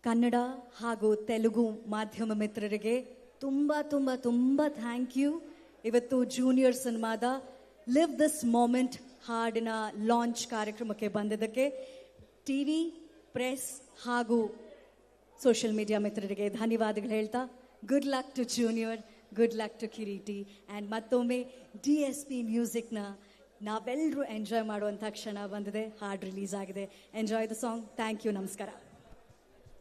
ಕನ್ನಡ ಹಾಗೂ ತೆಲುಗು ಮಾಧ್ಯಮ ಮಿತ್ರರಿಗೆ ತುಂಬ ತುಂಬ ತುಂಬ ಥ್ಯಾಂಕ್ ಯು. ಇವತ್ತು ಜೂನಿಯರ್ ಸಿನಿಮಾದ ಲಿವ್ ದಿಸ್ ಮೊಮೆಂಟ್ ಹಾಡಿನ ಲಾಂಚ್ ಕಾರ್ಯಕ್ರಮಕ್ಕೆ ಬಂದಿದ್ದಕ್ಕೆ ಟಿವಿ, ಪ್ರೆಸ್ ಹಾಗೂ ಸೋಷಿಯಲ್ ಮೀಡಿಯಾ ಮಿತ್ರರಿಗೆ ಧನ್ಯವಾದಗಳು ಹೇಳ್ತಾ, good luck to Junior, good luck to Kireeti. And ಮತ್ತೊಮ್ಮೆ DSP ಮ್ಯೂಸಿಕ್ನ ನಾವೆಲ್ಲರೂ ಎಂಜಾಯ್ ಮಾಡುವಂಥ ಕ್ಷಣ ಬಂದಿದೆ. ಹಾಡು ರಿಲೀಸ್ ಆಗಿದೆ. Enjoy the song. Thank you, ನಮಸ್ಕಾರ.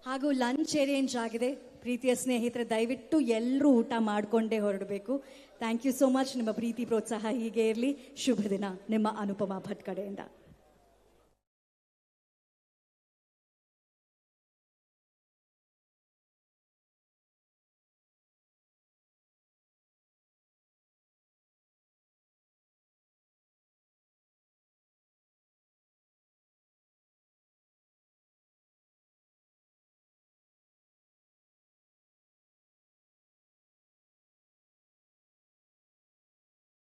ಹಾಗೂ ಲಂಚ್ ಅರೇಂಜ್ ಆಗಿದೆ. ಪ್ರೀತಿಯ ಸ್ನೇಹಿತರೆ, ದಯವಿಟ್ಟು ಎಲ್ಲರೂ ಊಟ ಮಾಡಿಕೊಂಡೇ ಹೊರಡಬೇಕು. Thank you so much. ನಿಮ್ಮ ಪ್ರೀತಿ ಪ್ರೋತ್ಸಾಹ ಹೀಗೆ ಇರಲಿ. ಶುಭ ದಿನ. ನಿಮ್ಮ ಅನುಪಮಾ ಭಟ್ ಕಡೆಯಿಂದ.